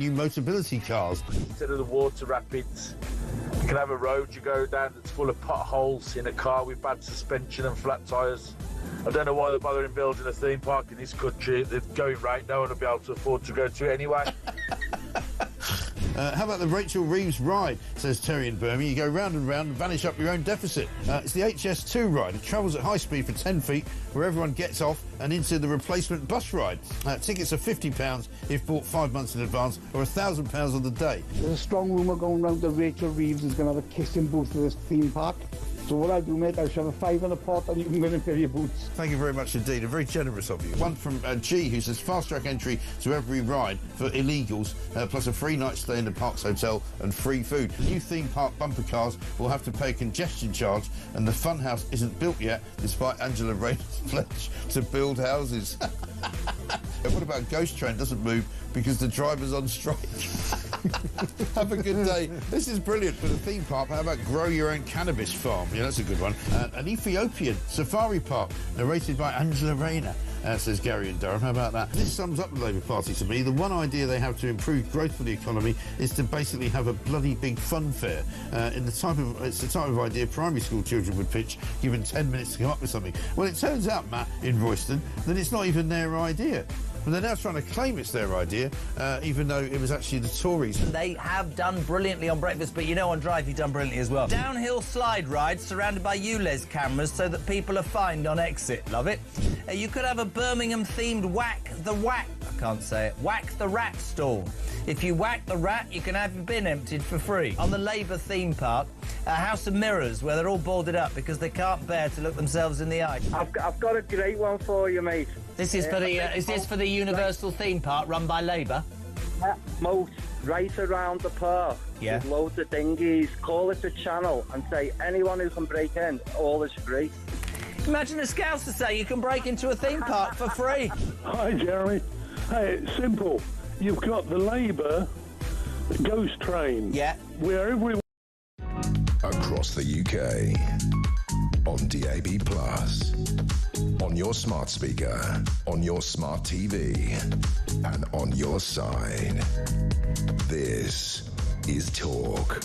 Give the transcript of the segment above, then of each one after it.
new Motability cars. Instead of the water rapids, you can have a road you go down that's full of potholes in a car with bad suspension and flat tyres. I don't know why they're bothering building a theme park in this country. They're going right, no one will be able to afford to go to it anyway. How about the Rachel Reeves ride, says Terry in Birmingham. You go round and round and vanish up your own deficit. It's the HS2 ride. It travels at high speed for 10 feet, where everyone gets off and into the replacement bus ride. Tickets are £50 if bought 5 months in advance, or £1,000 on the day. There's a strong rumour going round that Rachel Reeves is going to have a kissing booth for this theme park. So what I do, mate, I shove a £5 in a pot and you can go in and fill your boots. Thank you very much indeed, and very generous of you. One from G, who says fast-track entry to every ride for illegals, plus a free night stay in the park's hotel and free food. New theme park bumper cars will have to pay a congestion charge, and the funhouse isn't built yet, despite Angela Rayner's pledge to build houses. What about Ghost Train doesn't move because the driver's on strike? Have a good day. This is brilliant for the theme park. How about grow your own cannabis farm? Yeah, that's a good one. An Ethiopian safari park narrated by Angela Rayner, says Gary in Durham. How about that? This sums up the Labour Party to me. The one idea they have to improve growth for the economy is to basically have a bloody big fun fair. It's the type of idea primary school children would pitch, given 10 minutes to come up with something. Well, it turns out, Matt, in Royston, that it's not even their idea. And they're now trying to claim it's their idea, even though it was actually the Tories. They have done brilliantly on breakfast, but you know on Drive you've done brilliantly as well. Downhill slide rides surrounded by ULEZ cameras so that people are fined on exit. Love it. You could have a Birmingham-themed Whack the Rat stall. If you whack the rat, you can have your bin emptied for free. On the Labour theme park, a house of mirrors where they're all boarded up because they can't bear to look themselves in the eye. I've got a great one for you, mate. This is for the is this for the Universal theme park run by Labour? Moat right around the park. Yeah. With loads of dinghies. Call it a channel and say anyone who can break in, all is free. Imagine a Scouse to say you can break into a theme park for free. Hi, Jeremy. Hey, it's simple. You've got the Labour Ghost Train. Yeah. Where everyone... Across the UK, on DAB+, on your smart speaker, on your smart TV, and on your side. This is Talk.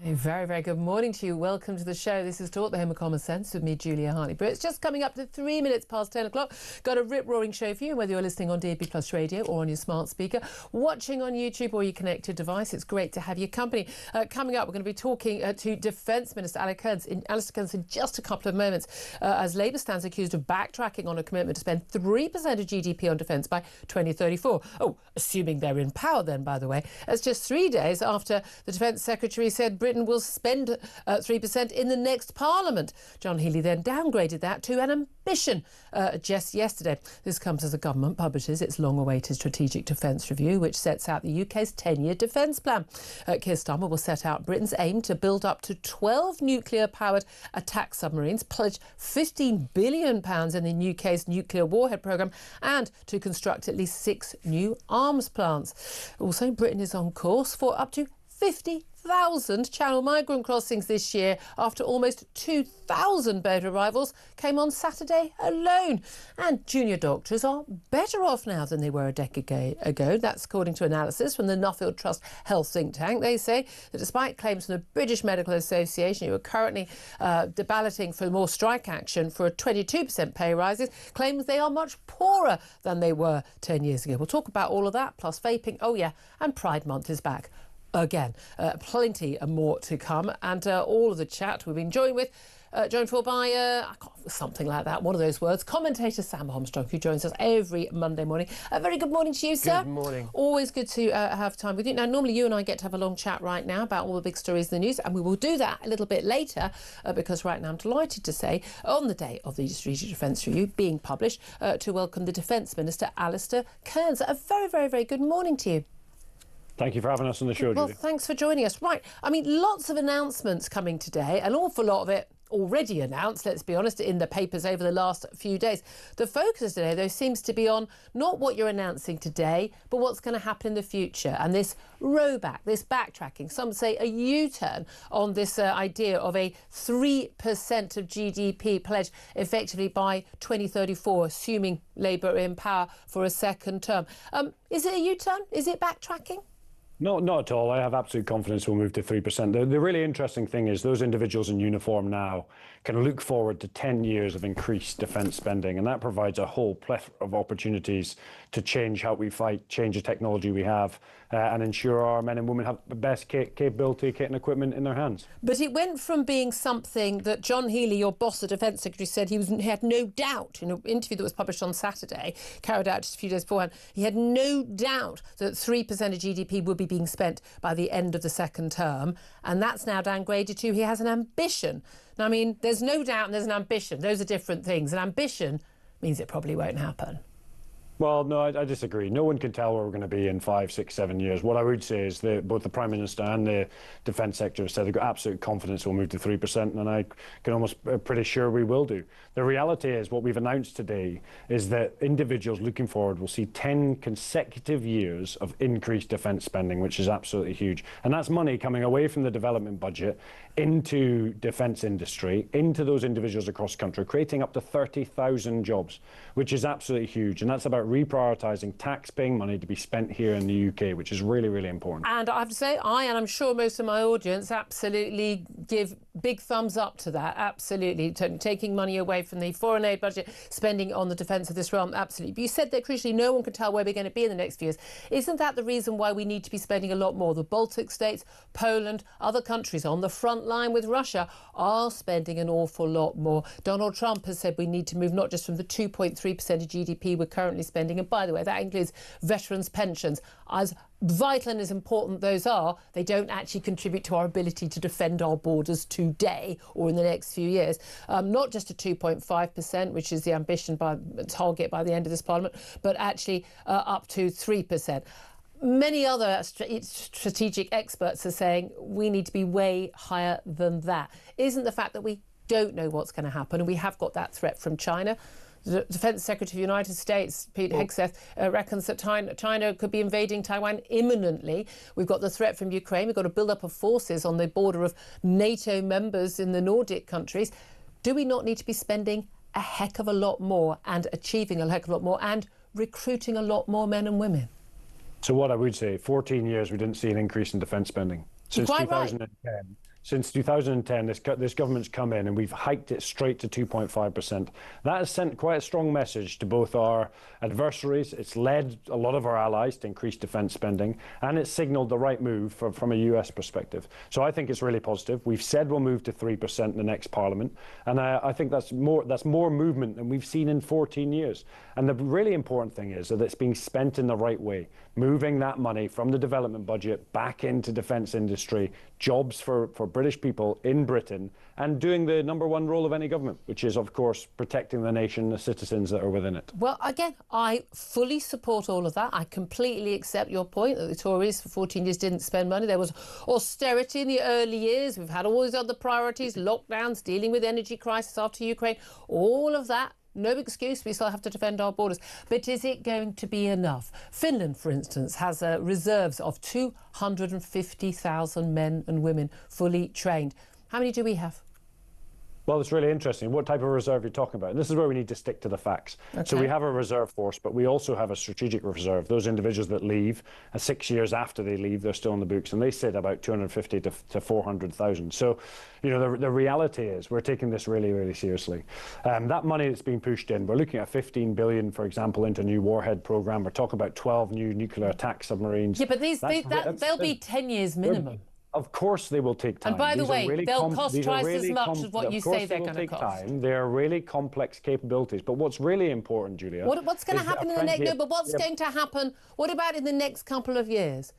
A very, very good morning to you. Welcome to the show. This is Talk, the Home of Common Sense with me, Julia Hartley-Brewer. It's just coming up to 3 minutes past 10 o'clock. Got a rip-roaring show for you, whether you're listening on DAB+ radio or on your smart speaker, watching on YouTube or your connected device. It's great to have your company. Coming up, we're going to be talking to Defence Minister Alistair Kearns in just a couple of moments, as Labour stands accused of backtracking on a commitment to spend 3% of GDP on defence by 2034. Oh, assuming they're in power then, by the way. That's just 3 days after the Defence Secretary said Britain will spend 3% in the next Parliament. John Healey then downgraded that to an ambition just yesterday. This comes as the government publishes its long-awaited Strategic Defence Review, which sets out the UK's 10-year defence plan. Keir Starmer will set out Britain's aim to build up to 12 nuclear-powered attack submarines, pledge £15 billion in the UK's nuclear warhead programme, and to construct at least 6 new arms plants. Also, Britain is on course for up to 50,000 Channel migrant crossings this year after almost 2,000 boat arrivals came on Saturday alone. And junior doctors are better off now than they were a decade ago. That's according to analysis from the Nuffield Trust Health think tank. They say that despite claims from the British Medical Association, who are currently balloting for more strike action for a 22% pay rises, claims they are much poorer than they were 10 years ago. We'll talk about all of that, plus vaping. Oh yeah, and Pride Month is back. Again, plenty more to come, and all of the chat we've been joined for by something like that, one of those words, commentator Sam Armstrong, who joins us every Monday morning. A very good morning to you, sir. Good morning. Always good to have time with you. Now, normally you and I get to have a long chat right now about all the big stories in the news, and we will do that a little bit later, because right now I'm delighted to say, on the day of the Strategic Defence Review being published, to welcome the Defence Minister, Alistair Kearns. A very, very, very good morning to you. Thank you for having us on the show, Well, Julie. thanks for joining us. Right, I mean, lots of announcements coming today, an awful lot of it already announced, let's be honest, in the papers over the last few days. The focus today, though, seems to be on not what you're announcing today, but what's going to happen in the future. And this rowback, this backtracking, some say a U-turn on this idea of a 3% of GDP pledge effectively by 2034, assuming Labour in power for a second term. Is it a U-turn? Is it backtracking? No, not at all. I have absolute confidence we'll move to 3%. The really interesting thing is those individuals in uniform now can look forward to 10 years of increased defence spending, and that provides a whole plethora of opportunities to change how we fight, change the technology we have, and ensure our men and women have the best capability, kit and equipment in their hands. But it went from being something that John Healey, your boss, the Defence Secretary, said he had no doubt, in an interview that was published on Saturday, carried out just a few days beforehand, he had no doubt that 3% of GDP would be being spent by the end of the second term, and that's now downgraded to he has an ambition. Now, I mean, there's no doubt and there's an ambition. Those are different things. An ambition means it probably won't happen. Well, no, I disagree. No one can tell where we're going to be in 5, 6, 7 years. What I would say is that both the Prime Minister and the Defence Secretary have said they've got absolute confidence we'll move to 3%, and I can almost pretty sure we will do. The reality is what we've announced today is that individuals looking forward will see 10 consecutive years of increased defence spending, which is absolutely huge. And that's money coming away from the development budget into defence industry, into those individuals across the country, creating up to 30,000 jobs, which is absolutely huge. And that's about reprioritising tax-paying money to be spent here in the UK, which is really, really important. And I have to say, and I'm sure most of my audience, absolutely give big thumbs up to that, absolutely. Taking money away from the foreign aid budget, spending on the defence of this realm, absolutely. But you said that, crucially, no one can tell where we're going to be in the next few years. Isn't that the reason why we need to be spending a lot more? The Baltic states, Poland, other countries on the front line with Russia are spending an awful lot more. Donald Trump has said we need to move not just from the 2.3% of GDP we're currently spending, and by the way, that includes veterans' pensions. As vital and as important those are, they don't actually contribute to our ability to defend our borders today or in the next few years. Not just to 2.5%, which is the ambition target by the end of this Parliament, but actually up to 3%. Many other strategic experts are saying we need to be way higher than that. Isn't the fact that we don't know what's going to happen, and we have got that threat from China? The Defence Secretary of the United States, Pete Hegseth, reckons that China could be invading Taiwan imminently. We've got the threat from Ukraine. We've got a build-up of forces on the border of NATO members in the Nordic countries. Do we not need to be spending a heck of a lot more and achieving a heck of a lot more and recruiting a lot more men and women? So what I would say, 14 years we didn't see an increase in defence spending. Since 2010. Right. Since 2010, this government's come in and we've hiked it straight to 2.5%. That has sent quite a strong message to both our adversaries. It's led a lot of our allies to increase defence spending, and it's signalled the right move from a US perspective. So I think it's really positive. We've said we'll move to 3% in the next Parliament, and I think that's more movement than we've seen in 14 years. And the really important thing is that it's being spent in the right way, moving that money from the development budget back into defence industry, jobs for British people in Britain, and doing the number one role of any government, which is, of course, protecting the nation, the citizens that are within it. Well, again, I fully support all of that. I completely accept your point that the Tories for 14 years didn't spend money. There was austerity in the early years. We've had all these other priorities, lockdowns, dealing with energy crisis after Ukraine, all of that. No excuse, we still have to defend our borders. But is it going to be enough? Finland, for instance, has reserves of 250,000 men and women fully trained. How many do we have? Well, it's really interesting. What type of reserve you're talking about? And this is where we need to stick to the facts. Okay. So we have a reserve force, but we also have a strategic reserve. Those individuals that leave, 6 years after they leave, they're still in the books, and they sit about 250 to 400,000. So, you know, the reality is we're taking this really, really seriously. That money that's being pushed in, we're looking at 15 billion, for example, into a new warhead program. We're talking about 12 new nuclear attack submarines. Yeah, but they'll be 10 years minimum. Of course they will take time. And by the way, they'll cost twice as much as what you say they're going to cost. They are really complex capabilities. But what's really important, Julia... What's going to happen in the next... No, but what's going to happen... What about in the next couple of years?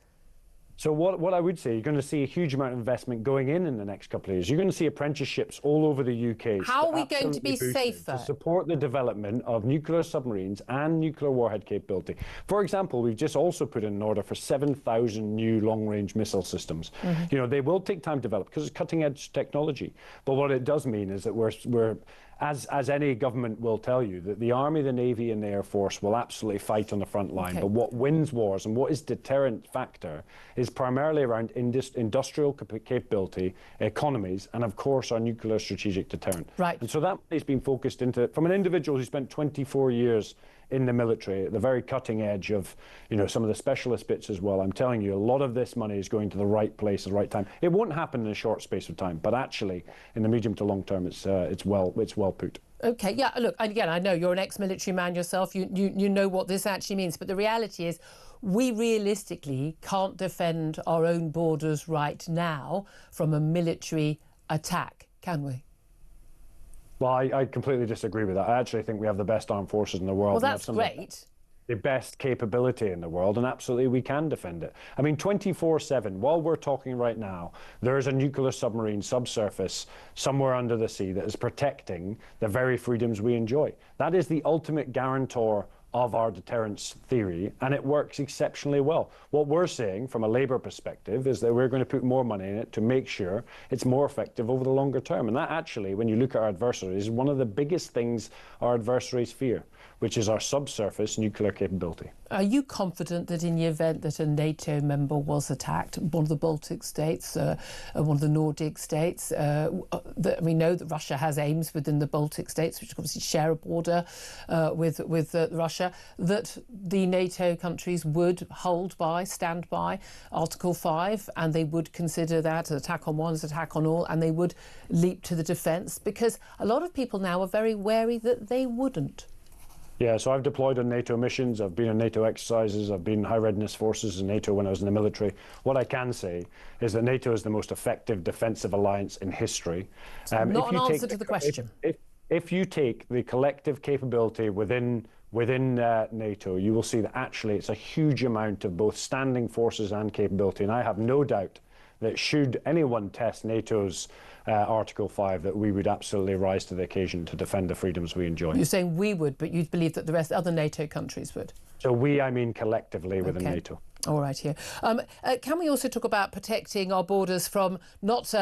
So what I would say, you're going to see a huge amount of investment going in the next couple of years. You're going to see apprenticeships all over the UK. How are we going to be safer? To support the development of nuclear submarines and nuclear warhead capability. For example, we've just also put in an order for 7,000 new long-range missile systems. You know, they will take time to develop because it's cutting-edge technology. But what it does mean is that we're as any government will tell you, that the Army, the Navy and the Air Force will absolutely fight on the front line. But what wins wars and what is deterrent factor is primarily around industrial capability, economies, and of course our nuclear strategic deterrent. Right. And so that has been focused into, from an individual who spent 24 years in the military, at the very cutting edge of, you know, some of the specialist bits as well. I'm telling you, a lot of this money is going to the right place at the right time. It won't happen in a short space of time, but actually, in the medium to long term, it's well put. Okay, yeah, look, again, I know you're an ex-military man yourself. You know what this actually means, but the reality is we realistically can't defend our own borders right now from a military attack, can we? Well, I completely disagree with that. I actually think we have the best armed forces in the world. Well, that's great. The best capability in the world, and absolutely we can defend it. I mean, 24/7, while we're talking right now, there is a nuclear submarine subsurface somewhere under the sea that is protecting the very freedoms we enjoy. That is the ultimate guarantor of our deterrence theory, and it works exceptionally well. What we're saying from a Labour perspective is that we're going to put more money in it to make sure it's more effective over the longer term. And that actually, when you look at our adversaries, is one of the biggest things our adversaries fear, which is our subsurface nuclear capability. Are you confident that in the event that a NATO member was attacked, one of the Baltic states, one of the Nordic states, that we know that Russia has aims within the Baltic states, which obviously share a border with Russia, that the NATO countries would stand by Article 5, and they would consider that an attack on one is an attack on all, and they would leap to the defence? Because a lot of people now are very wary that they wouldn't. Yeah, so I've deployed on NATO missions, I've been on NATO exercises, I've been in high readiness forces in NATO when I was in the military. What I can say is that NATO is the most effective defensive alliance in history. Not an answer to the question. If you take the collective capability within NATO, you will see that actually it's a huge amount of both standing forces and capability. And I have no doubt that should anyone test NATO's Article 5, that we would absolutely rise to the occasion to defend the freedoms we enjoy. You're saying we would, but you believe that the other NATO countries would? So we, I mean collectively within NATO. All right, here. Can we also talk about protecting our borders from not,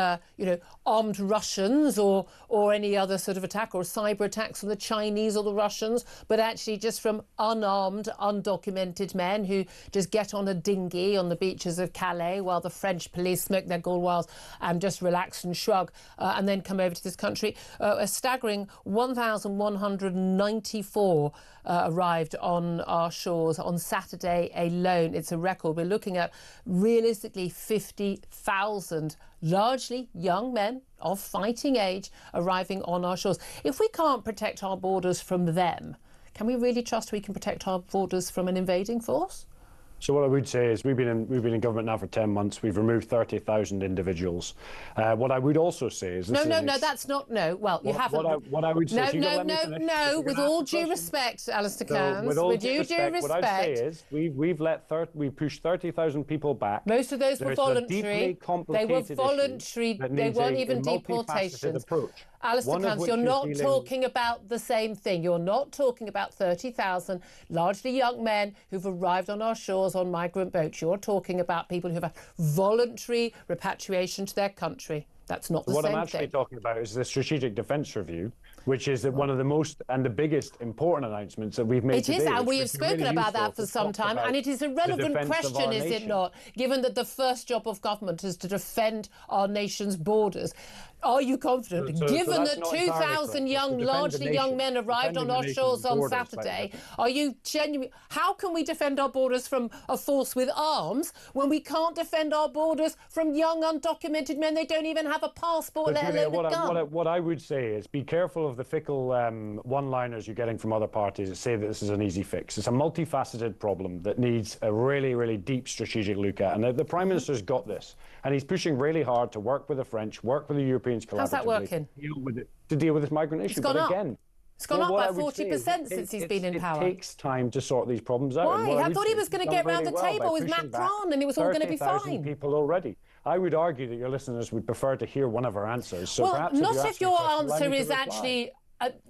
armed Russians or any other sort of attack or cyber attacks from the Chinese or the Russians, but actually just from unarmed, undocumented men who just get on a dinghy on the beaches of Calais while the French police smoke their gauloises and just relax and shrug and then come over to this country? A staggering 1,194 arrived on our shores on Saturday alone. It's a record. We're looking at realistically 50,000 largely young men of fighting age arriving on our shores. If we can't protect our borders from them, can we really trust we can protect our borders from an invading force? So what I would say is we've been in government now for 10 months. We've removed 30,000 individuals. What I would also say is... Well, you haven't. What I would say is... With all due respect, Alistair Cairns, with all due respect... What I'd say is we've pushed 30,000 people back. Most of those were voluntary. They were voluntary. They weren't even deportations. Alistair Cairns, you're not talking about the same thing. You're not talking about 30,000 largely young men who've arrived on our shores on migrant boats. You're talking about people who've had voluntary repatriation to their country. That's not the same thing. What I'm actually talking about is the Strategic Defence Review, which is one of the most and the biggest important announcements that we've made today. It is, and we have spoken about that for some time, and it is a relevant question, is it not, given that the first job of government is to defend our nation's borders. Are you confident, given that 2,000 largely young men arrived on our shores on Saturday, are you genuine? How can we defend our borders from a force with arms when we can't defend our borders from young undocumented men? They don't even have a passport, let alone a gun. What I would say is be careful of the fickle one-liners you're getting from other parties that say that this is an easy fix. It's a multifaceted problem that needs a really, really deep strategic look at. And the Prime Minister's got this. And he's pushing really hard to work with the French, work with the Europeans collaboratively. How's that working? To deal with this migrant issue. But again, It's gone up by 40% since he's been in power. It takes time to sort these problems out. Why? I thought he was going to get round the table with Macron and it was all going to be fine. People already. I would argue that your listeners would prefer to hear one of our answers. So well, perhaps not if your answer is actually...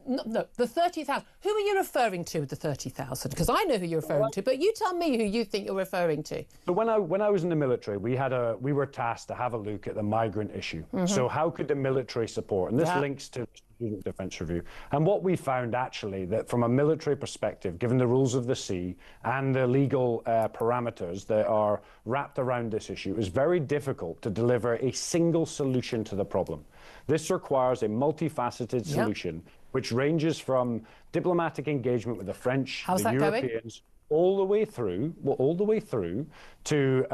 no, the 30,000. Who are you referring to with the 30,000? Because I know who you're referring to, but you tell me who you think you're referring to. But when I was in the military, we were tasked to have a look at the migrant issue. So how could the military support? And this links to the Strategic Defence Review. And what we found actually that from a military perspective, given the rules of the sea and the legal parameters that are wrapped around this issue, it was very difficult to deliver a single solution to the problem. This requires a multifaceted solution, which ranges from diplomatic engagement with the French, the Europeans, all the way through to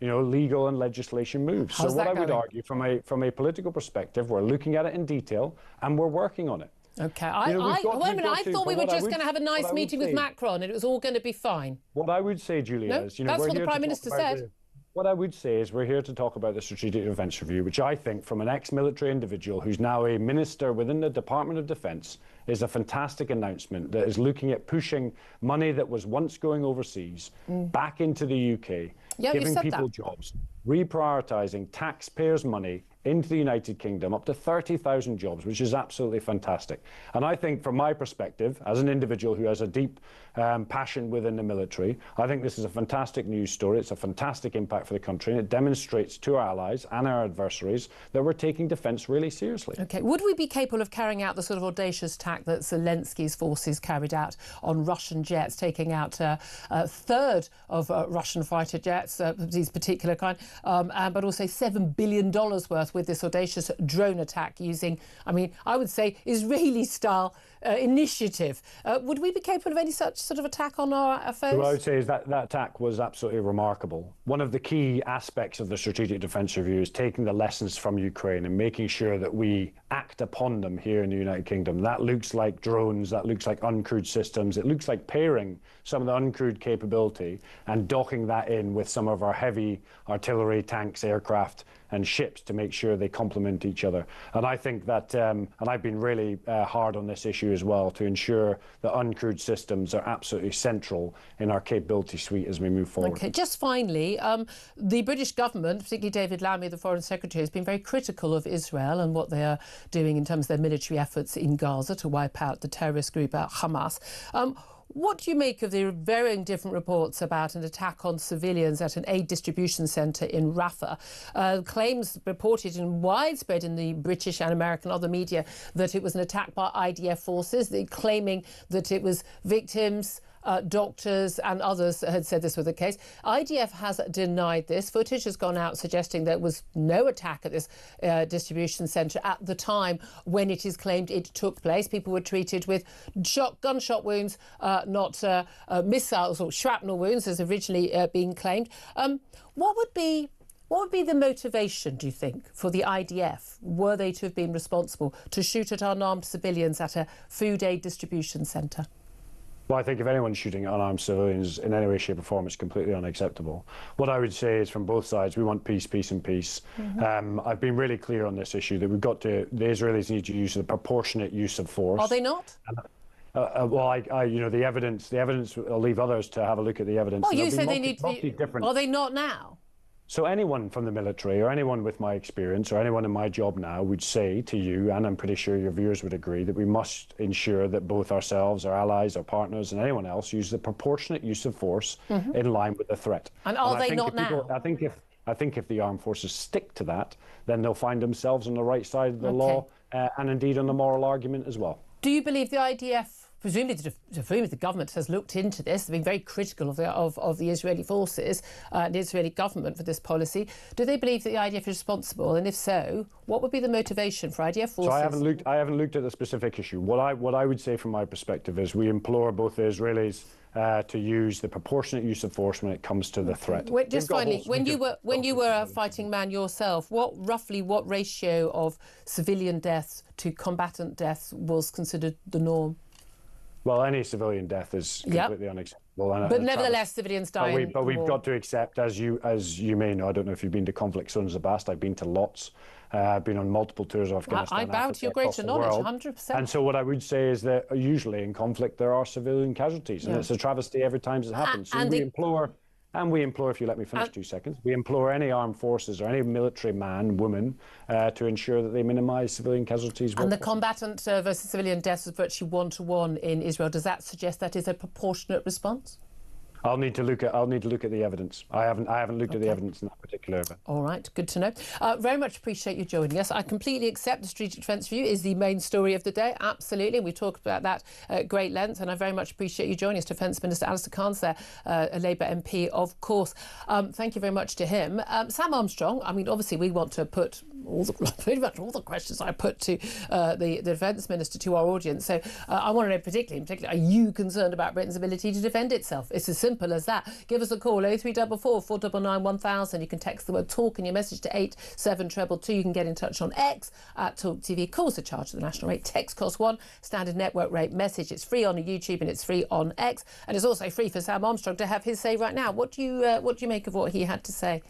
legal and legislation moves. So what I would argue from a political perspective, we're looking at it in detail and we're working on it. Okay, I thought we were just going to have a nice meeting with Macron and it was all going to be fine. What I would say, Julia, is that's what the Prime Minister said. What I would say is we're here to talk about the Strategic Defence Review, which I think, from an ex-military individual who's now a minister within the Department of Defence, is a fantastic announcement that is looking at pushing money that was once going overseas back into the UK, giving people jobs, reprioritising taxpayers' money into the United Kingdom, up to 30,000 jobs, which is absolutely fantastic. And I think, from my perspective, as an individual who has a deep passion within the military, I think this is a fantastic news story. It's a fantastic impact for the country, and it demonstrates to our allies and our adversaries that we're taking defence really seriously. OK. Would we be capable of carrying out the sort of audacious attack that Zelensky's forces carried out on Russian jets, taking out a third of Russian fighter jets, these particular kind, but also $7 billion worth with this audacious drone attack using, I mean, I would say Israeli-style initiative. Would we be capable of any such sort of attack on our foes? What I would say is that attack was absolutely remarkable. One of the key aspects of the Strategic Defence Review is taking the lessons from Ukraine and making sure that we act upon them here in the United Kingdom. That looks like drones, that looks like uncrewed systems, it looks like pairing some of the uncrewed capability and docking that in with some of our heavy artillery, tanks, aircraft and ships to make sure they complement each other. And I think that, and I've been really hard on this issue as well, to ensure that uncrewed systems are absolutely central in our capability suite as we move forward. OK, just finally, the British government, particularly David Lammy, the Foreign Secretary, has been very critical of Israel and what they are doing in terms of their military efforts in Gaza to wipe out the terrorist group Hamas. What do you make of the varying different reports about an attack on civilians at an aid distribution centre in Rafah? Claims reported and widespread in the British and American other media that it was an attack by IDF forces, claiming that it was victims, doctors and others had said this was the case. IDF has denied this. Footage has gone out suggesting there was no attack at this distribution centre at the time when it is claimed it took place. People were treated with gunshot wounds, not missiles or shrapnel wounds as originally being claimed. What would be the motivation, do you think, for the IDF, were they to have been responsible, to shoot at unarmed civilians at a food aid distribution centre? Well, I think if anyone's shooting at unarmed civilians in any way, shape or form, it's completely unacceptable. What I would say is, from both sides, we want peace, peace and peace. I've been really clear on this issue that the Israelis need to use the proportionate use of force. Are they not? The evidence, I'll leave others to have a look at the evidence. Well, you say they need to be... Are they not now? So anyone from the military or anyone with my experience or anyone in my job now would say to you, and I'm pretty sure your viewers would agree, that we must ensure that both ourselves, our allies, our partners and anyone else use the proportionate use of force in line with the threat. And are they not now? I think if the armed forces stick to that, then they'll find themselves on the right side of the law and indeed on the moral argument as well. Do you believe the IDF... Presumably the government has looked into this. They've been very critical of the Israeli forces and the Israeli government for this policy. Do they believe that the IDF is responsible? And if so, what would be the motivation for IDF forces? So I haven't looked at the specific issue. What I would say from my perspective is we implore both the Israelis to use the proportionate use of force when it comes to the threat. Wait, just finally, when you were a fighting man yourself, what ratio of civilian deaths to combatant deaths was considered the norm? Well, any civilian death is completely unacceptable. But nevertheless, civilians die. But we've got to accept, as you may know, I don't know if you've been to conflict zones in the past, I've been to lots. been on multiple tours of Afghanistan. I bow to your greater knowledge, 100%. And so what I would say is that usually in conflict there are civilian casualties, and it's a travesty every time it happens. So we implore, if you let me finish 2 seconds, we implore any armed forces or any military man, woman, to ensure that they minimise civilian casualties. And the combatant versus civilian deaths is virtually 1-to-1 in Israel. Does that suggest that is a proportionate response? I'll need to look at the evidence. I haven't looked at the evidence in that particular event. All right, good to know. Very much appreciate you joining us. I completely accept the strategic defence review is the main story of the day. Absolutely, we talked about that at great length, and I very much appreciate you joining us. Defence Minister Alistair Cairns there, a Labour MP, of course. Thank you very much to him. Sam Armstrong. I mean, obviously, we want to put pretty much all the questions I put to the Defence Minister to our audience. So I want to know particularly, are you concerned about Britain's ability to defend itself? It's as simple as that. Give us a call, 0344 499 1000. You can text the word talk in your message to 87222. You can get in touch on X at Talk TV. Calls are charged at the national rate. Text costs £1, standard network rate message. It's free on YouTube and it's free on X. And it's also free for Sam Armstrong to have his say right now. What do you make of what he had to say?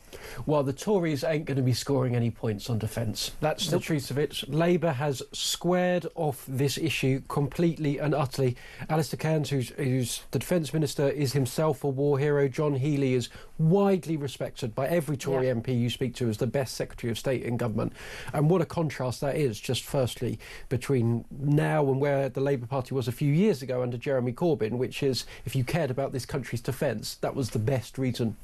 Well, the Tories ain't going to be scoring any points on defence. That's the truth of it. Labour has squared off this issue completely and utterly. Alistair Cairns, who's the Defence Minister, is himself a war hero. John Healey is widely respected by every Tory MP you speak to as the best Secretary of State in government. And what a contrast that is, just firstly, between now and where the Labour Party was a few years ago under Jeremy Corbyn, which is, if you cared about this country's defence, that was the best reason.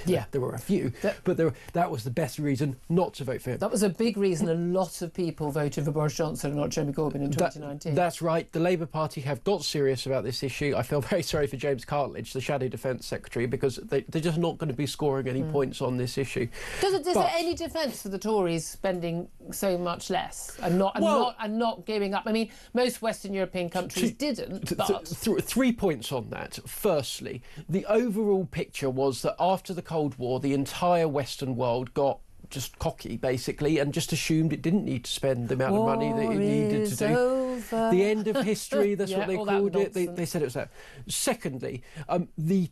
Yeah, there were a few, but that was the best reason not to vote for him. That was a big reason a lot of people voted for Boris Johnson and not Jeremy Corbyn in 2019. That's right. The Labour Party have got serious about this issue. I feel very sorry for James Cartledge, the Shadow Defence Secretary, because they're just not going to be scoring any points on this issue. Is there any defence for the Tories spending so much less and not giving up? I mean, most Western European countries didn't. But 3 points on that. Firstly, the overall picture was that after the Cold War, the entire Western world got just cocky, basically, and just assumed it didn't need to spend the amount of money that it needed to do. Over. The end of history, that's what they called it. They said it was that. Secondly, the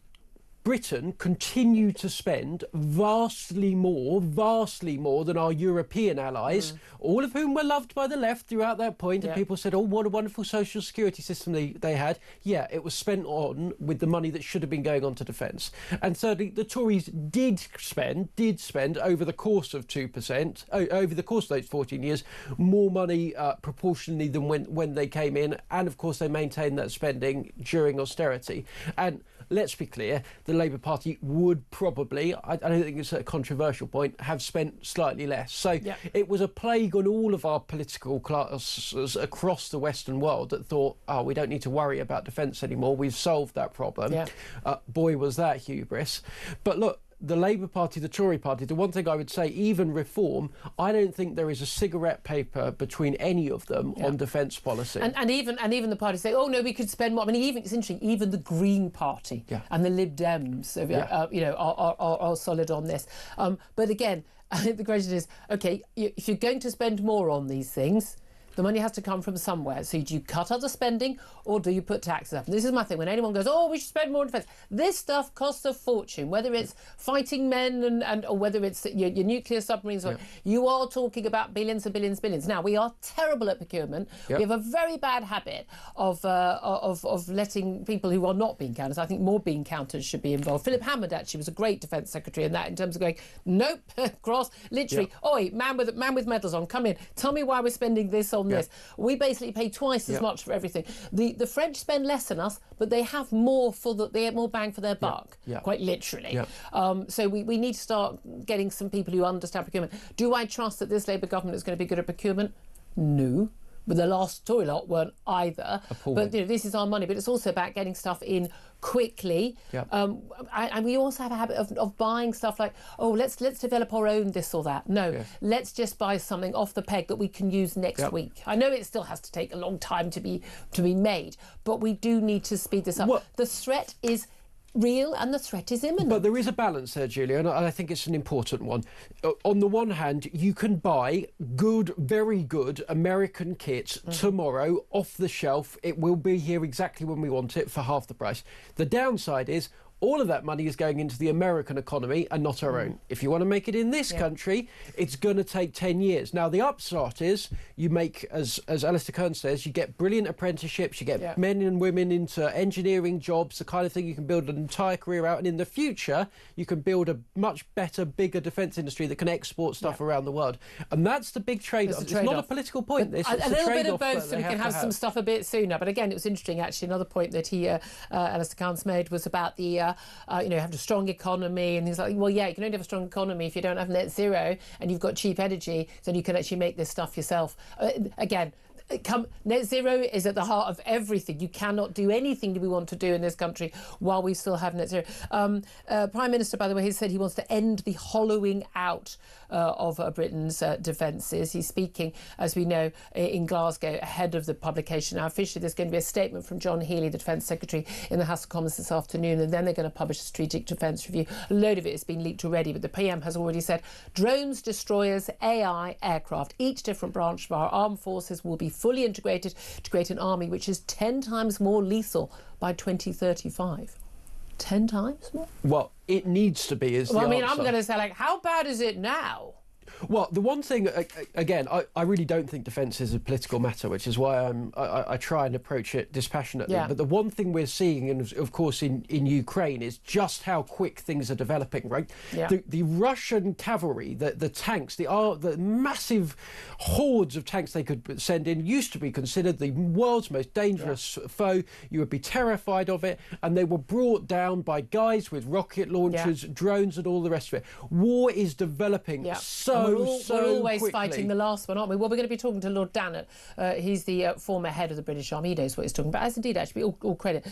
Britain continued to spend vastly more than our European allies, all of whom were loved by the left throughout that point, and people said, oh, what a wonderful social security system they had. Yeah, it was spent on with the money that should have been going on to defence. And thirdly, the Tories did spend over the course of 2%, over the course of those 14 years, more money proportionally than when they came in, and of course they maintained that spending during austerity. And let's be clear, the Labour Party would probably, I don't think it's a controversial point, have spent slightly less. So it was a plague on all of our political classes across the Western world that thought, oh, we don't need to worry about defence anymore. We've solved that problem. Boy, was that hubris. But look, the Labour Party, the Tory Party, the one thing I would say, even Reform, I don't think there is a cigarette paper between any of them on defence policy. And even the parties say, oh no, we could spend more. I mean, it's interesting. Even the Green Party and the Lib Dems, are solid on this. But again, I think the question is, okay, if you're going to spend more on these things, the money has to come from somewhere. So do you cut other spending or do you put taxes up? And this is my thing. When anyone goes, oh, we should spend more on defence, this stuff costs a fortune, whether it's fighting men or whether it's your nuclear submarines. You are talking about billions and billions and billions. Now, we are terrible at procurement. We have a very bad habit of letting people who are not bean counters, I think more bean counters should be involved. Philip Hammond actually was a great defence secretary in that, in terms of going, nope, cross, literally, oi, man with medals on, come in, tell me why we're spending this on this. We basically pay twice as much for everything. The French spend less than us, but they have more they get more bang for their buck, quite literally. So we need to start getting some people who understand procurement. Do I trust that this Labour government is going to be good at procurement? No. But the last Tory lot weren't either. Appalling. But this is our money. But it's also about getting stuff in quickly. And we also have a habit of buying stuff like, oh, let's develop our own this or that. No, let's just buy something off the peg that we can use next week. I know it still has to take a long time to be made, but we do need to speed this up. The threat is real and the threat is imminent. But there is a balance there, Julia, and I think it's an important one. On the one hand, you can buy good, very good American kit tomorrow off the shelf. It will be here exactly when we want it for half the price. The downside is all of that money is going into the American economy and not our own. If you want to make it in this country, it's going to take 10 years. Now, the upshot is you make, as Alistair Kern says, you get brilliant apprenticeships, you get men and women into engineering jobs, the kind of thing you can build an entire career out. And in the future, you can build a much better, bigger defence industry that can export stuff around the world. And that's the big trade-off. It's not a political point, this. A little bit of both, so we can have some stuff a bit sooner. But again, it was interesting, actually. Another point that Alistair Kern's made was about the, have a strong economy. And he's like, well, yeah, you can only have a strong economy if you don't have net zero and you've got cheap energy, then you can actually make this stuff yourself. Again, net zero is at the heart of everything. You cannot do anything that we want to do in this country while we still have net zero. Prime Minister, by the way, has said he wants to end the hollowing out of Britain's defences. He's speaking, as we know, in Glasgow ahead of the publication. Now, officially, there's going to be a statement from John Healey, the Defence Secretary, in the House of Commons this afternoon, and then they're going to publish a Strategic Defence Review. A load of it has been leaked already, but the PM has already said drones, destroyers, AI, aircraft, each different branch of our armed forces will be fully integrated to create an army which is 10 times more lethal by 2035. 10 times more? Well, it needs to be, is the answer. I'm going to say, how bad is it now? Well, the one thing, again, I really don't think defence is a political matter, which is why I try and approach it dispassionately. Yeah. But the one thing we're seeing, and of course in Ukraine, is just how quick things are developing, right? Yeah. The Russian cavalry, the tanks, the massive hordes of tanks they could send in used to be considered the world's most dangerous foe. You would be terrified of it. And they were brought down by guys with rocket launchers, drones and all the rest of it. War is developing so we're always quickly. Fighting the last one, aren't we? Well, we're going to be talking to Lord Dannett. He's the former head of the British Army. He knows what he's talking about. As indeed, actually, all credit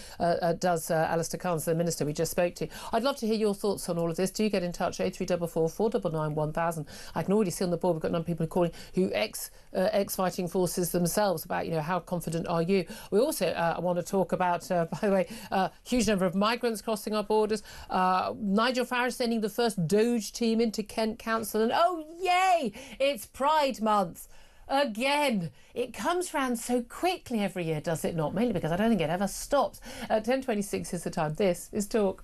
does Alistair Kern, the Minister we just spoke to. I'd love to hear your thoughts on all of this. Do get in touch, 0344 499 1000. I can already see on the board we've got a number of people calling who ex-fighting forces themselves about, how confident are you? We also want to talk about, by the way, huge number of migrants crossing our borders. Nigel Farage sending the first Doge team into Kent Council. And oh, yay! It's Pride Month. Again, it comes round so quickly every year, does it not? Mainly because I don't think it ever stops. 10:26 is the time. This is Talk.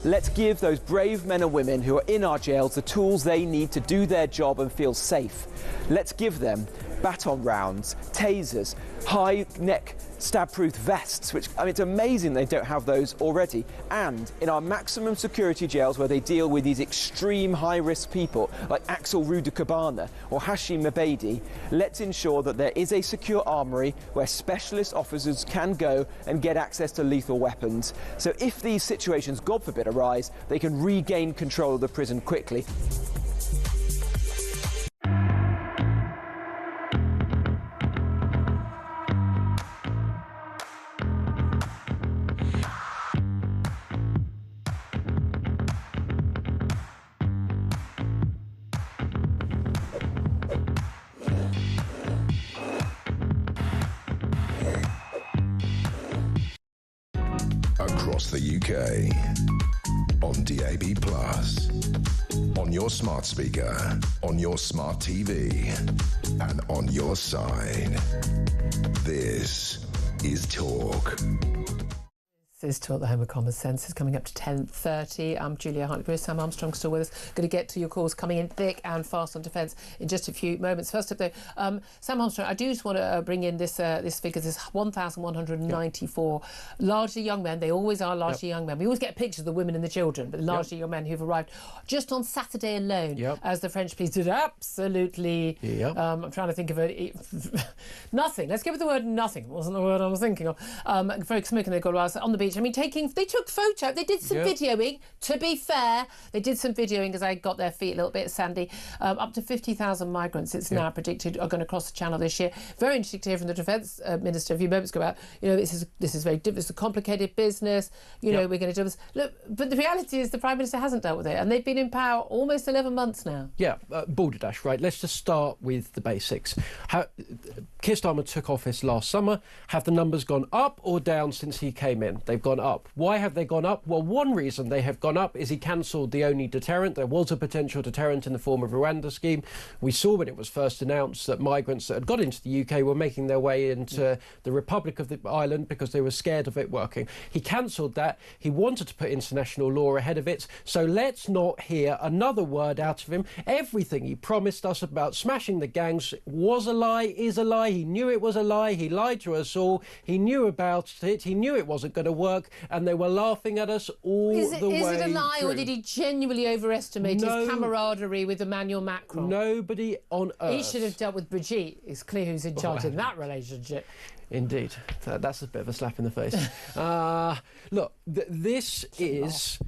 Let's give those brave men and women who are in our jails the tools they need to do their job and feel safe. Let's give them baton rounds, tasers, high-neck stab-proof vests, which, it's amazing they don't have those already. And in our maximum security jails where they deal with these extreme high-risk people like Axel Rudakabana or Hashim Mabedi, let's ensure that there is a secure armoury where specialist officers can go and get access to lethal weapons. So if these situations, God forbid, arise, they can regain control of the prison quickly. across the UK. On DAB+, on your smart speaker, on your smart TV, and on your side. This is Talk. This is Talk, the home of common sense. It's coming up to 10:30. I'm Julia Hartley-Brewer. Sam Armstrong still with us. Going to get to your calls coming in thick and fast on defence in just a few moments. First up, though, Sam Armstrong, I do just want to bring in this figure, this 1,194, largely young men. They always are largely young men. We always get pictures of the women and the children, but largely young men who've arrived just on Saturday alone, as the French police did absolutely... I'm trying to think of it. Nothing. Let's go with the word nothing. Wasn't the word I was thinking of. Very smoking, they got on the beach. I mean, they took photo. They did some videoing. To be fair, they did some videoing as I got their feet a little bit sandy. Up to 50,000 migrants, it's now predicted, are going to cross the Channel this year. Very interesting to hear from the Defence Minister a few moments ago about, this is very difficult. It's a complicated business. We're going to do this. Look, but the reality is the Prime Minister hasn't dealt with it, and they've been in power almost 11 months now. Balderdash, right? Let's just start with the basics. Keir Starmer took office last summer. Have the numbers gone up or down since he came in? They've gone up. Why have they gone up? Well, one reason they have gone up is he cancelled the only deterrent. There was a potential deterrent in the form of Rwanda scheme. We saw when it was first announced that migrants that had got into the UK were making their way into the Republic of the Ireland because they were scared of it working. He cancelled that. He wanted to put international law ahead of it. So let's not hear another word out of him. Everything he promised us about smashing the gangs was a lie, is a lie. He knew it was a lie. He lied to us all. He knew about it. He knew it wasn't going to work. And they were laughing at us all the way through. Is it a lie, or did he genuinely overestimate his camaraderie with Emmanuel Macron? Nobody on earth. He should have dealt with Brigitte. It's clear who's in charge in that relationship. Indeed. That's a bit of a slap in the face. Look, this is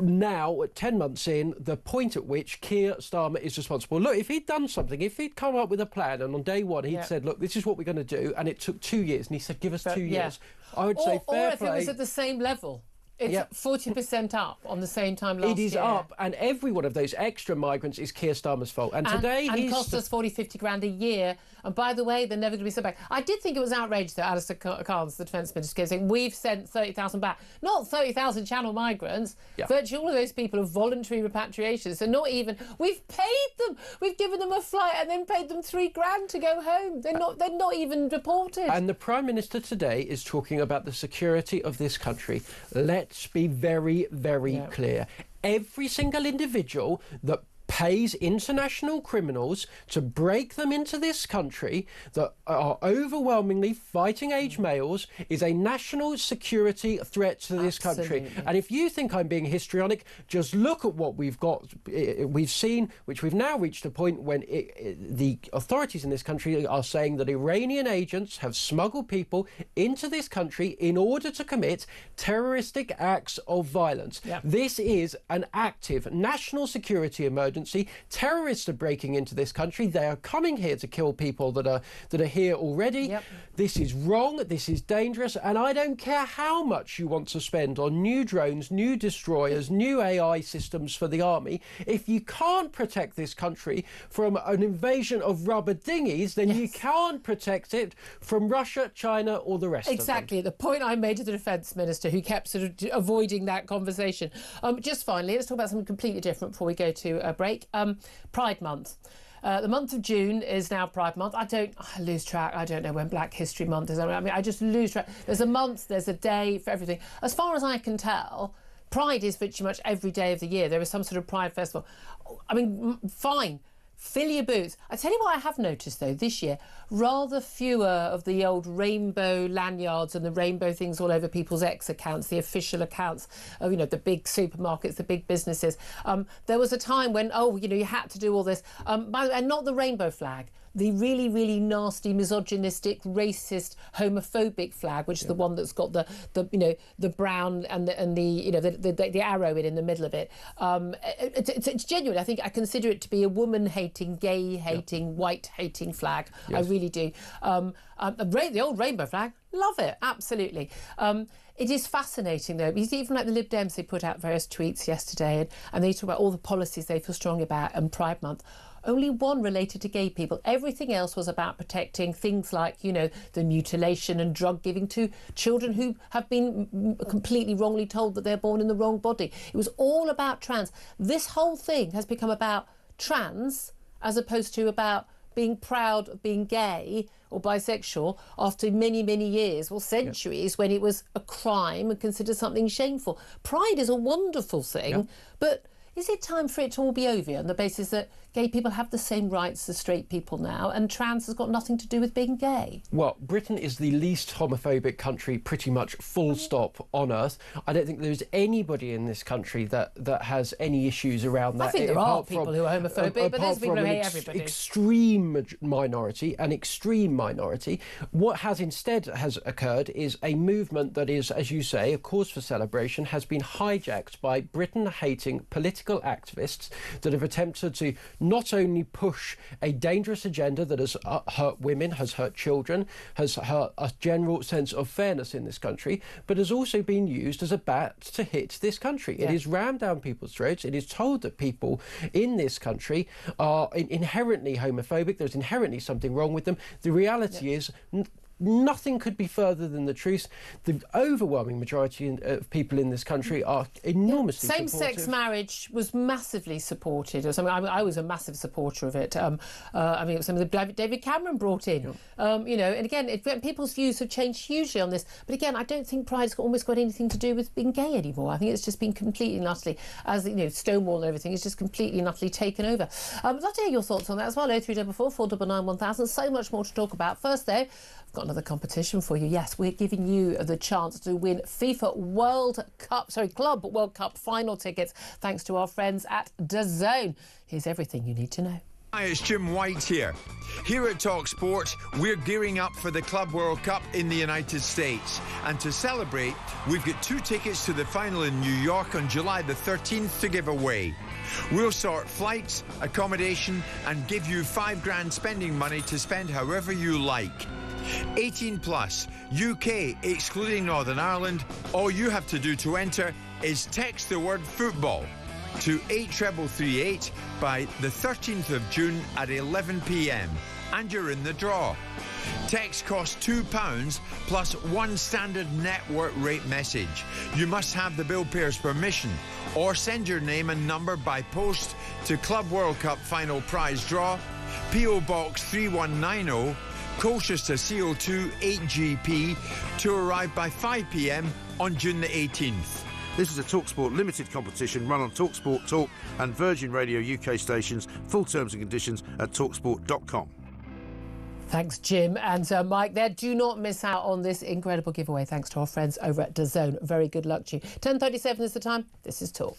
now, 10 months in, the point at which Keir Starmer is responsible. Look, if he'd done something, if he'd come up with a plan, and on day one he'd said, look, this is what we're going to do, and it took 2 years, and he said, give us 2 years, I would say fair play. Or if it was at the same level. It's 40% up on the same time last year. It is up, and every one of those extra migrants is Keir Starmer's fault. And today he's... cost us 40-50 grand a year. And by the way, they're never going to be sent back. I did think it was outrageous that Alistair Carnes, the Defence Minister, saying we've sent 30,000 back. Not 30,000 Channel migrants. Virtually all of those people are voluntary repatriations. So not even... We've paid them. We've given them a flight and then paid them 3 grand to go home. They're not even deported. And the Prime Minister today is talking about the security of this country. Let's be very, very clear. Every single individual that pays international criminals to break them into this country that are overwhelmingly fighting age males is a national security threat to this country. And if you think I'm being histrionic, just look at what we've seen, which we've now reached a point when the authorities in this country are saying that Iranian agents have smuggled people into this country in order to commit terroristic acts of violence. This is an active national security emergency. Terrorists are breaking into this country. They are coming here to kill people that are here already. This is wrong. This is dangerous. And I don't care how much you want to spend on new drones, new destroyers, new AI systems for the army. If you can't protect this country from an invasion of rubber dinghies, then you can't protect it from Russia, China, or the rest of them. Exactly. The point I made to the Defence Minister, who kept sort of avoiding that conversation. Just finally, let's talk about something completely different before we go to a break. Pride Month. The month of June is now Pride Month. I lose track. I don't know when Black History Month is. I mean, I just lose track. There's a month, there's a day for everything. As far as I can tell, Pride is pretty much every day of the year. There is some sort of Pride festival. I mean, fine. Fill your boots. I tell you what I have noticed, though, this year, rather fewer of the old rainbow lanyards and the rainbow things all over people's X accounts, the official accounts of, the big supermarkets, the big businesses. There was a time when, you had to do all this. By the way, and not the rainbow flag. The really, really nasty, misogynistic, racist, homophobic flag, which is the one that's got the brown and the arrow in the middle of it. It's genuine. I think I consider it to be a woman-hating, gay-hating, white-hating flag. I really do. The old rainbow flag, love it, absolutely. It is fascinating, though, because even like the Lib Dems, they put out various tweets yesterday, and they talk about all the policies they feel strongly about and Pride Month. only one related to gay people. Everything else was about protecting things like, you know, the mutilation and drug giving to children who have been completely wrongly told that they're born in the wrong body. It was all about trans. This whole thing has become about trans as opposed to about being proud of being gay or bisexual after many, many years, well, centuries, when it was a crime and considered something shameful. Pride is a wonderful thing, but is it time for it to all be over on the basis that gay people have the same rights as straight people now and trans has got nothing to do with being gay? Well, Britain is the least homophobic country pretty much full stop on earth. I don't think there's anybody in this country that has any issues around that. I think there are people who are homophobic, but there's people who hate everybody. Extreme minority, an extreme minority. What has instead occurred is a movement that is, as you say, a cause for celebration, has been hijacked by Britain-hating political activists that have attempted to not only push a dangerous agenda that has hurt women, has hurt children, has hurt a general sense of fairness in this country, but has also been used as a bat to hit this country. It is rammed down people's throats. It is told that people in this country are inherently homophobic. There's inherently something wrong with them. The reality is nothing could be further than the truth. The overwhelming majority of people in this country are enormously supportive. Same-sex marriage was massively supported. Or something. I was a massive supporter of it. I mean, it was something that David Cameron brought in. You know, and again, people's views have changed hugely on this. But again, I don't think pride's almost got anything to do with being gay anymore. I think it's just been completely and utterly, as you know, Stonewall and everything, it's just completely and utterly taken over. I'd love to hear your thoughts on that as well. 0344 499 1000. So much more to talk about. First, though, I've got another competition for you. Yes, we're giving you the chance to win FIFA Club World Cup final tickets thanks to our friends at DAZN. Here's everything you need to know. Hi, it's Jim White here. Here at TalkSport, we're gearing up for the Club World Cup in the United States. And to celebrate, we've got 2 tickets to the final in New York on July the 13th to give away. We'll sort flights, accommodation, and give you £5,000 spending money to spend however you like. 18 plus, UK excluding Northern Ireland. All you have to do to enter is text the word football to 83338 by the 13th of June at 11 p.m. and you're in the draw. Text costs £2 plus 1 standard network rate message. You must have the bill payer's permission or send your name and number by post to Club World Cup Final Prize Draw, P.O. Box 3190, Colchester CO2 8GP, to arrive by 5 p.m. on June the 18th. This is a TalkSport limited competition run on TalkSport Talk and Virgin Radio UK stations. Full terms and conditions at talksport.com. Thanks, Jim and Mike there. Do not miss out on this incredible giveaway thanks to our friends over at DAZN. Very good luck to you. 10:37 is the time. This is Talk.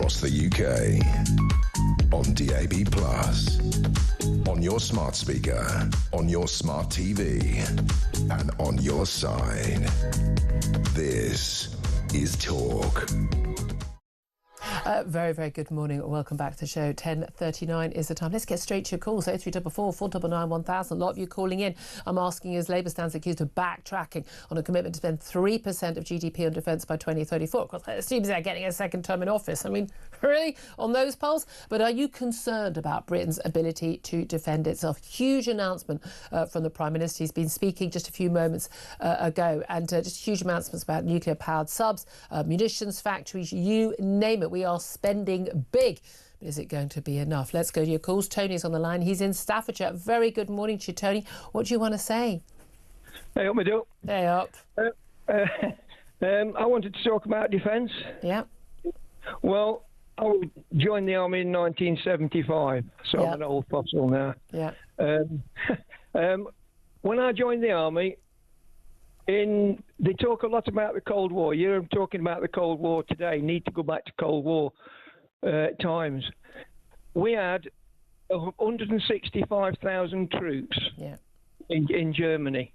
across the UK. On DAB+, on your smart speaker, on your smart TV, and on your side. This is Talk. Very, very good morning. Welcome back to the show. 10:39 is the time. Let's get straight to your calls. 0344 499 1000. A lot of you calling in. I'm asking, as Labour stands accused of backtracking on a commitment to spend 3% of GDP on defence by 2034. Of course, that assumes they're getting a second term in office. I mean, really, on those polls? But are you concerned about Britain's ability to defend itself? Huge announcement from the Prime Minister. He's been speaking just a few moments ago, and just huge announcements about nuclear-powered subs, munitions factories, you name it. We are spending big. But is it going to be enough? Let's go to your calls. Tony's on the line. He's in Staffordshire. Very good morning to you, Tony. What do you want to say? Hey up, my dude. Hey up. I wanted to talk about defence. Yeah. Well, I joined the army in 1975, so I'm an old fossil now. Yeah. When I joined the army, they talk a lot about the Cold War. You're talking about the Cold War today. Need to go back to Cold War times. We had 165,000 troops in Germany.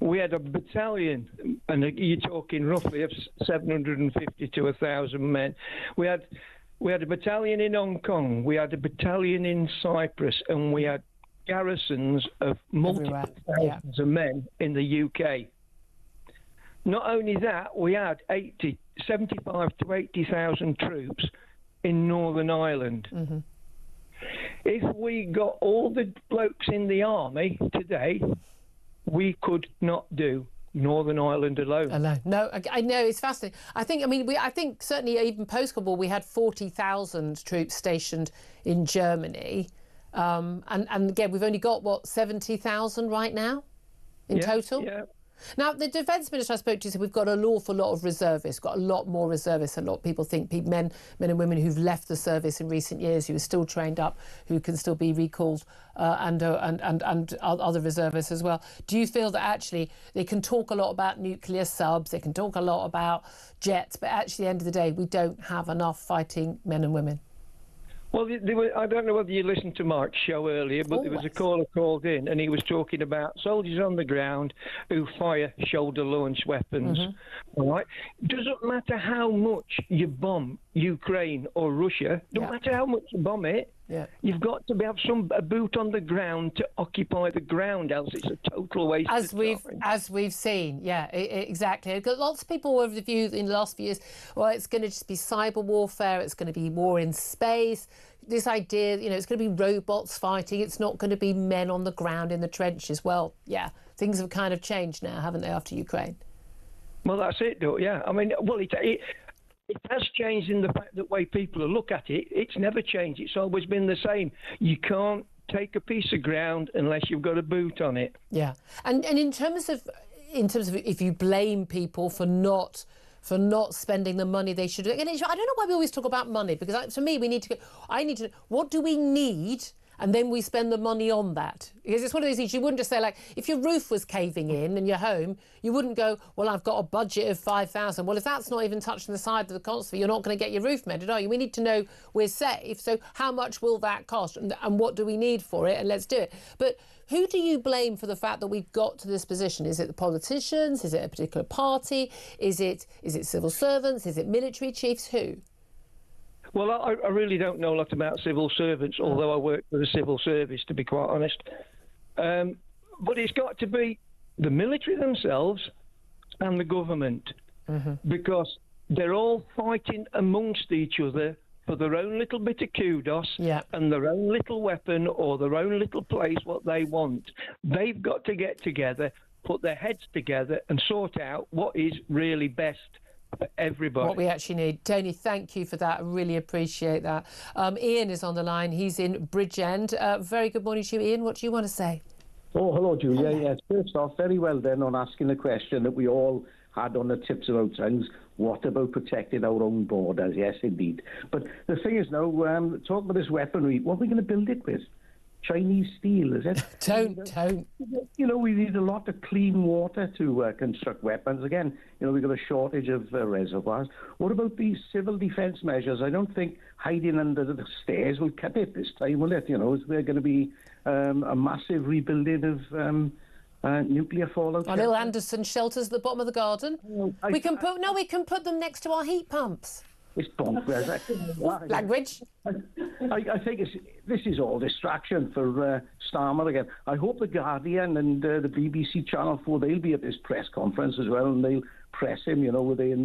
We had a battalion, and you're talking roughly of 750 to 1,000 men. We had a battalion in Hong Kong. We had a battalion in Cyprus, and we had garrisons of multiple thousands of men in the UK. Not only that, we had 75 to 80,000 troops in Northern Ireland. Mm-hmm. If we got all the blokes in the army today, we could not do Northern Ireland alone. No, I know, it's fascinating. I think certainly even post-Cold War we had 40,000 troops stationed in Germany. And again, we've only got, 70,000 right now in total? Yeah. Now, the Defence Minister I spoke to said we've got an awful lot of reservists, got a lot more reservists. A lot of people think men and women who've left the service in recent years, who are still trained up, who can still be recalled, and other reservists as well. Do you feel that actually they can talk a lot about nuclear subs, they can talk a lot about jets, but actually at the end of the day, we don't have enough fighting men and women? Well, I don't know whether you listened to Mark's show earlier, but there was a caller called in, and he was talking about soldiers on the ground who fire shoulder-launched weapons. Mm-hmm. All right? Doesn't matter how much you bomb Ukraine or Russia, don't matter how much you bomb it, you've got to have a boot on the ground to occupy the ground, else it's a total waste of time. As we've seen, exactly. Lots of people have reviewed in the last few years, well, it's going to just be cyber warfare, it's going to be war in space. This idea, it's going to be robots fighting, it's not going to be men on the ground in the trenches. Well, things have kind of changed now, haven't they, after Ukraine? Well, that's it, though, yeah. I mean, well, it has changed in the fact that way people look at it. It's never changed. It's always been the same. You can't take a piece of ground unless you've got a boot on it. Yeah, and in terms of if you blame people for not spending the money they should do, and I don't know why we always talk about money, because to me I need to know, what do we need? And then we spend the money on that. Because it's one of those things, you wouldn't just say, like, if your roof was caving in your home, you wouldn't go, well, I've got a budget of 5,000. Well, if that's not even touching the side of the constant, you're not going to get your roof mended, are you? We need to know we're safe. So how much will that cost? And what do we need for it? And let's do it. But who do you blame for the fact that we've got to this position? Is it the politicians? Is it a particular party? Is it civil servants? Is it military chiefs? Who? Well, I really don't know a lot about civil servants, although I work for the civil service, to be quite honest. But it's got to be the military themselves and the government, because they're all fighting amongst each other for their own little bit of kudos and their own little weapon or their own little place, what they want. They've got to get together, put their heads together and sort out what is really best for everybody. What we actually need. Tony, thank you for that. I really appreciate that. Ian is on the line. He's in Bridgend. Very good morning to you, Ian. What do you want to say? Oh, hello, Julia. Yes, first off, very well done on asking the question that we all had on the tips of our tongues. What about protecting our own borders? Yes, indeed. But the thing is now, talking about this weaponry, what are we going to build it with? Chinese steel, is it? Don't. You know, we need a lot of clean water to construct weapons. Again, you know, we've got a shortage of reservoirs. What about these civil defence measures? I don't think hiding under the stairs will cut it this time, will it? You know, is there going to be a massive rebuilding of nuclear fallout? Our little Anderson shelters at the bottom of the garden. We can put them next to our heat pumps. It's bonkers. Language. I think this is all distraction for Starmer again. I hope the Guardian and the BBC Channel 4, they'll be at this press conference as well, and they'll press him, you know, with a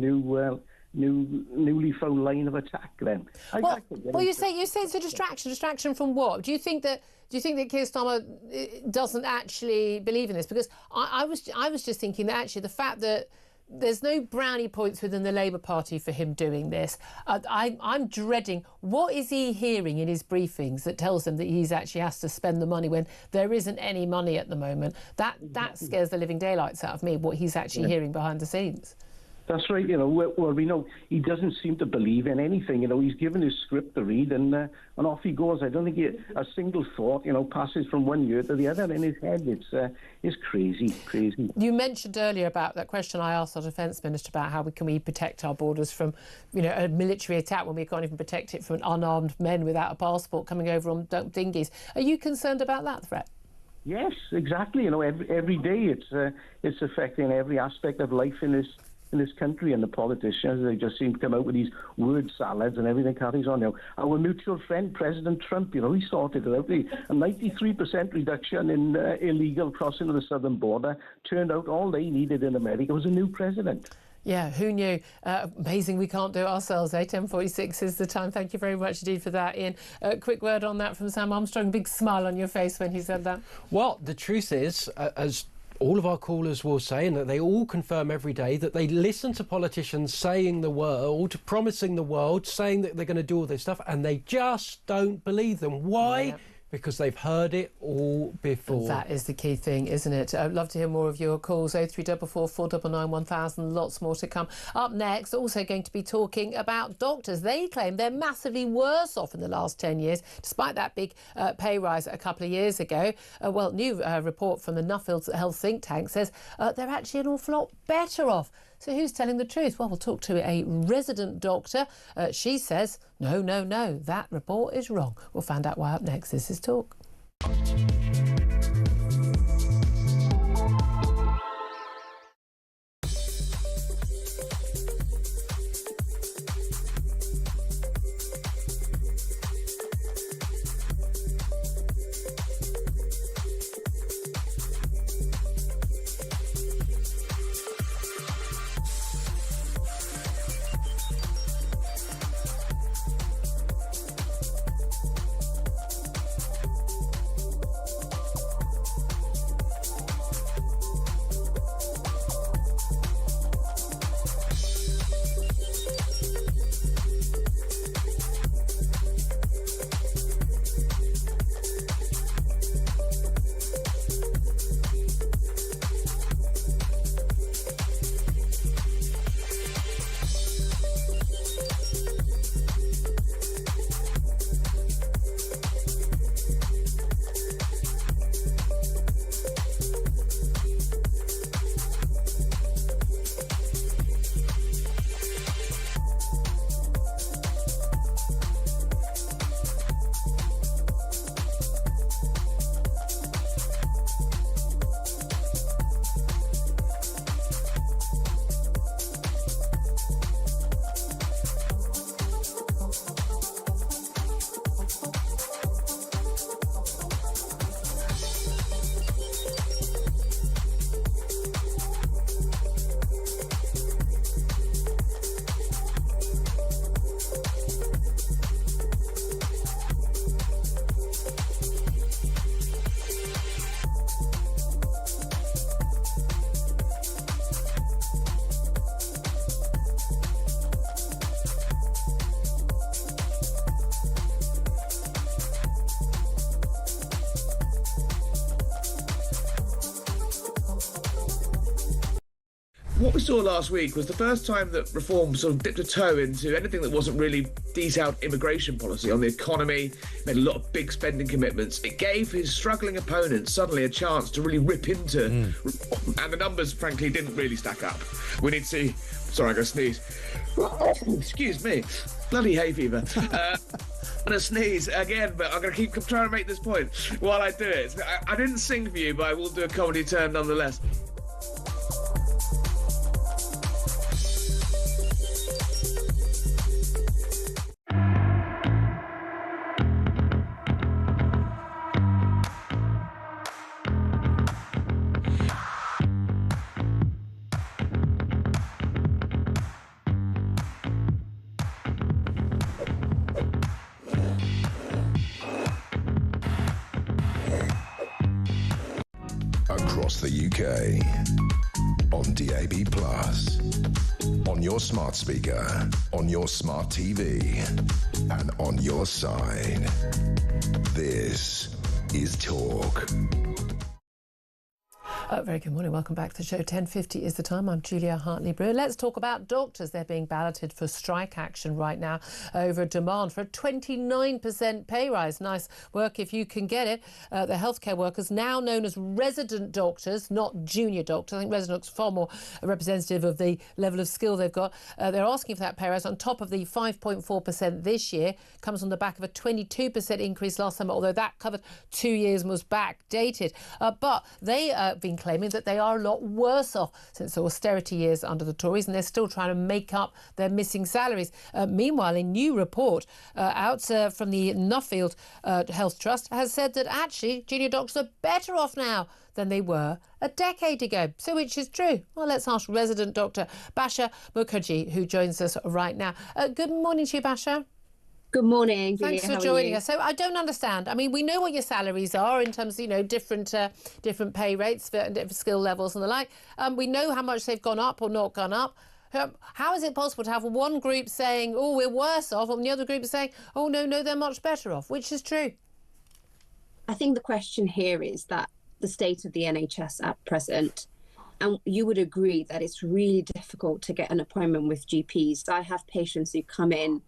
newly found line of attack. Then. You say it's a distraction. Distraction from what? Do you think that Keir Starmer doesn't actually believe in this? Because I was just thinking that actually the fact that there's no brownie points within the Labour Party for him doing this. I'm dreading, what is he hearing in his briefings that tells him that he's actually has to spend the money when there isn't any money at the moment? That scares the living daylights out of me, what he's actually hearing behind the scenes. That's right, you know, well, we know he doesn't seem to believe in anything, you know, he's given his script to read and off he goes. I don't think a single thought, you know, passes from one ear to the other in his head. It's crazy. You mentioned earlier about that question I asked our Defence Minister about how can we protect our borders from, you know, a military attack when we can't even protect it from unarmed men without a passport coming over on dinghies. Are you concerned about that threat? Yes, exactly. You know, every day it's affecting every aspect of life in this country, and the politicians, they just seem to come out with these word salads and everything carries on. You know, our mutual friend, President Trump, you know, he sorted it out. A 93% reduction in illegal crossing of the southern border. Turned out all they needed in America was a new president. Yeah, who knew? Amazing we can't do it ourselves, eh? 10:46 is the time. Thank you very much indeed for that, Ian. Quick word on that from Sam Armstrong. Big smile on your face when he said that. Well, the truth is, as all of our callers will say, and that they all confirm every day, that they listen to politicians saying the world, promising the world, saying that they're going to do all this stuff, and they just don't believe them. Why? Yeah. Because they've heard it all before. That is the key thing, isn't it? I'd love to hear more of your calls. 0344 499 1000. Lots more to come. Up next, also going to be talking about doctors. They claim they're massively worse off in the last 10 years, despite that big pay rise a couple of years ago. New report from the Nuffield Health think tank says they're actually an awful lot better off. So who's telling the truth? Well, we'll talk to a resident doctor. She says, no, that report is wrong. We'll find out why up next. This is Talk. What we saw last week was the first time that Reform sort of dipped a toe into anything that wasn't really detailed immigration policy on the economy, made a lot of big spending commitments. It gave his struggling opponents suddenly a chance to really rip into reform. And the numbers, frankly, didn't really stack up. We need to see... Sorry, I'm going to sneeze. Excuse me. Bloody hay fever. I'm going to sneeze again, but I'm going to keep trying to make this point while I do it. I didn't sing for you, but I will do a comedy turn nonetheless. Across the UK, on DAB+, on your smart speaker, on your smart TV, and on your side. This is Talk. Very good morning. Welcome back to the show. 10:50 is the time. I'm Julia Hartley-Brewer. Let's talk about doctors. They're being balloted for strike action right now over a demand for a 29% pay rise. Nice work if you can get it. The healthcare workers, now known as resident doctors, not junior doctors. I think resident doctors are far more representative of the level of skill they've got. They're asking for that pay rise on top of the 5.4% this year. Comes on the back of a 22% increase last summer, although that covered 2 years and was backdated. But they have been claiming that they are a lot worse off since the austerity years under the Tories, and they're still trying to make up their missing salaries. Meanwhile, a new report out from the Nuffield Health Trust has said that actually junior doctors are better off now than they were a decade ago. So which is true? Well, let's ask resident Dr. Basha Mukherjee, who joins us right now. Good morning to you, Basha. Good morning, Julia. Thanks for joining us. So I don't understand. I mean, we know what your salaries are in terms of, you know, different pay rates for different skill levels and the like. We know how much they've gone up or not gone up. How is it possible to have one group saying, oh, we're worse off, and the other group saying, oh, no, they're much better off? Which is true? I think the question here is that the state of the NHS at present, and you would agree that it's really difficult to get an appointment with GPs. I have patients who come in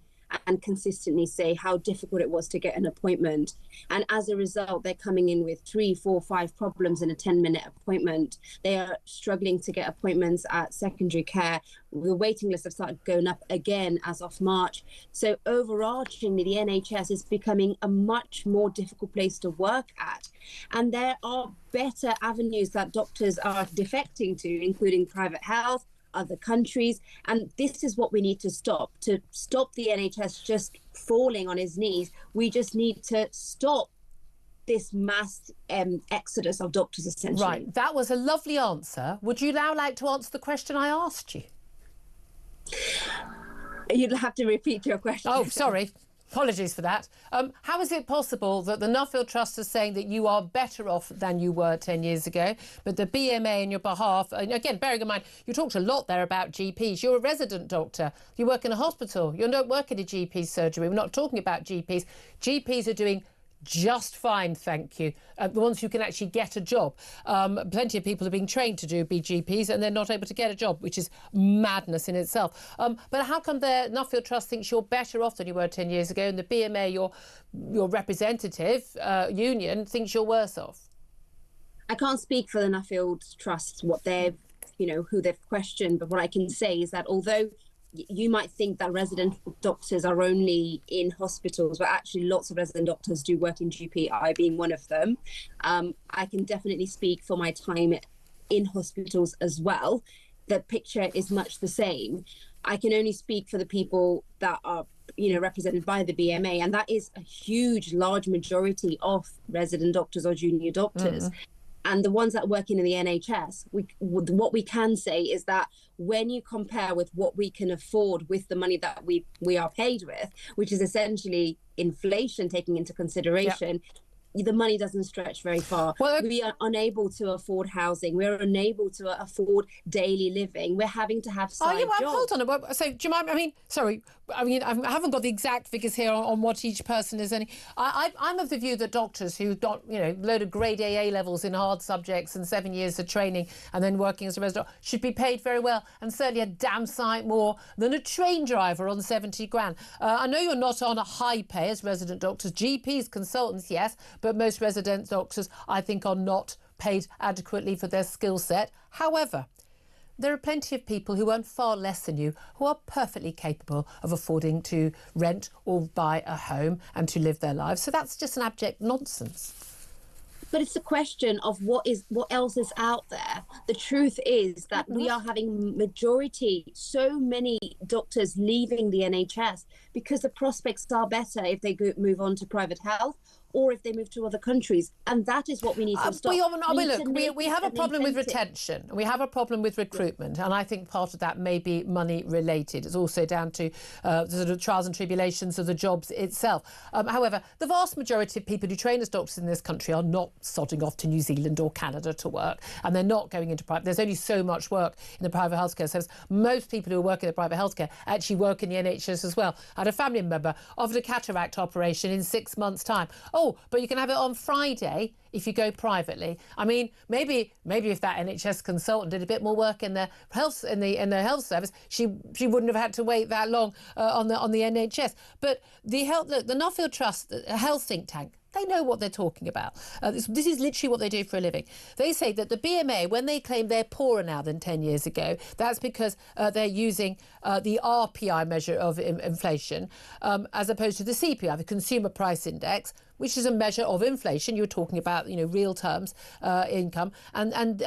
and consistently say how difficult it was to get an appointment. And as a result, they're coming in with 3, 4, 5 problems in a 10-minute appointment. They are struggling to get appointments at secondary care. The waiting lists have started going up again as of March. So overarchingly, the NHS is becoming a much more difficult place to work at. And there are better avenues that doctors are defecting to, including private health, other countries, and this is what we need to stop the NHS just falling on his knees. We just need to stop this mass exodus of doctors, essentially. Right, that was a lovely answer. Would you now like to answer the question I asked you? You'd have to repeat your question. Oh, sorry. Apologies for that. How is it possible that the Nuffield Trust is saying that you are better off than you were 10 years ago, but the BMA on your behalf, and again, bearing in mind, you talked a lot there about GPs. You're a resident doctor. You work in a hospital. You don't work in a GP surgery. We're not talking about GPs. GPs are doing just fine, thank you. The ones who can actually get a job. Plenty of people are being trained to be GPs and they're not able to get a job, which is madness in itself. But how come the Nuffield Trust thinks you're better off than you were 10 years ago, and the BMA, your representative union, thinks you're worse off? I can't speak for the Nuffield Trust, what they've, who they've questioned, but what I can say is that although you might think that resident doctors are only in hospitals, but actually lots of resident doctors do work in GP, I being one of them. I can definitely speak for my time in hospitals as well. The picture is much the same. I can only speak for the people that are represented by the BMA, and that is a huge, large majority of resident doctors or junior doctors. Mm-hmm. And the ones that work in the NHS, what we can say is that when you compare with what we can afford with the money that we are paid with, which is essentially inflation taking into consideration, the money doesn't stretch very far. Well, we are unable to afford housing. We're unable to afford daily living. We're having to have side jobs. Hold on. So do you mind? I mean, sorry. I mean, I haven't got the exact figures here on what each person is earning. I'm of the view that doctors who got, load of grade AA levels in hard subjects and 7 years of training and then working as a resident should be paid very well, and certainly a damn sight more than a train driver on 70 grand. I know you're not on a high pay as resident doctors. GPs, consultants, yes, but most resident doctors, I think, are not paid adequately for their skill set. However, there are plenty of people who earn far less than you who are perfectly capable of affording to rent or buy a home and to live their lives. So that's just an abject nonsense. But it's a question of what else is out there. The truth is that we are having so many doctors leaving the NHS because the prospects are better if they move on to private health or if they move to other countries. And that is what we need to stop. We have a problem with retention. We have a problem with recruitment. And I think part of that may be money related. It's also down to the sort of trials and tribulations of the jobs itself. However, the vast majority of people who train as doctors in this country are not sodding off to New Zealand or Canada to work. And they're not going into private. There's only so much work in the private healthcare service. Most people who work in the private healthcare actually work in the NHS as well. I had a family member offered a cataract operation in 6 months' time. Oh, but you can have it on Friday if you go privately. I mean, maybe if that NHS consultant did a bit more work in the health service, she wouldn't have had to wait that long on the NHS. But the Nuffield Trust, a health think tank, they know what they're talking about. This is literally what they do for a living. They say that the BMA, when they claim they're poorer now than 10 years ago, that's because they're using the RPI measure of inflation as opposed to the CPI, the Consumer Price Index, which is a measure of inflation. You're talking about, real terms, income. And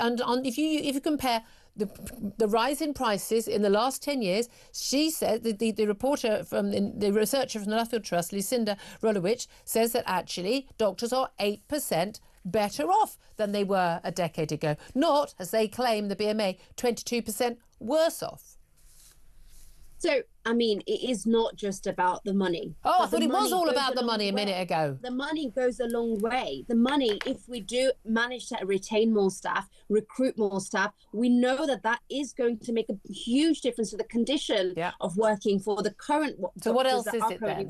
if you compare the rise in prices in the last 10 years, she said, the reporter the researcher from the Nuffield Trust, Lucinda Rolowich, says that actually doctors are 8% better off than they were a decade ago. Not, as they claim, the BMA, 22% worse off. So, I mean, it is not just about the money. Oh, I thought it was all about the money a minute ago. The money goes a long way. The money, if we do manage to retain more staff, recruit more staff, we know that is going to make a huge difference to the condition of working for the current. So what else is it then?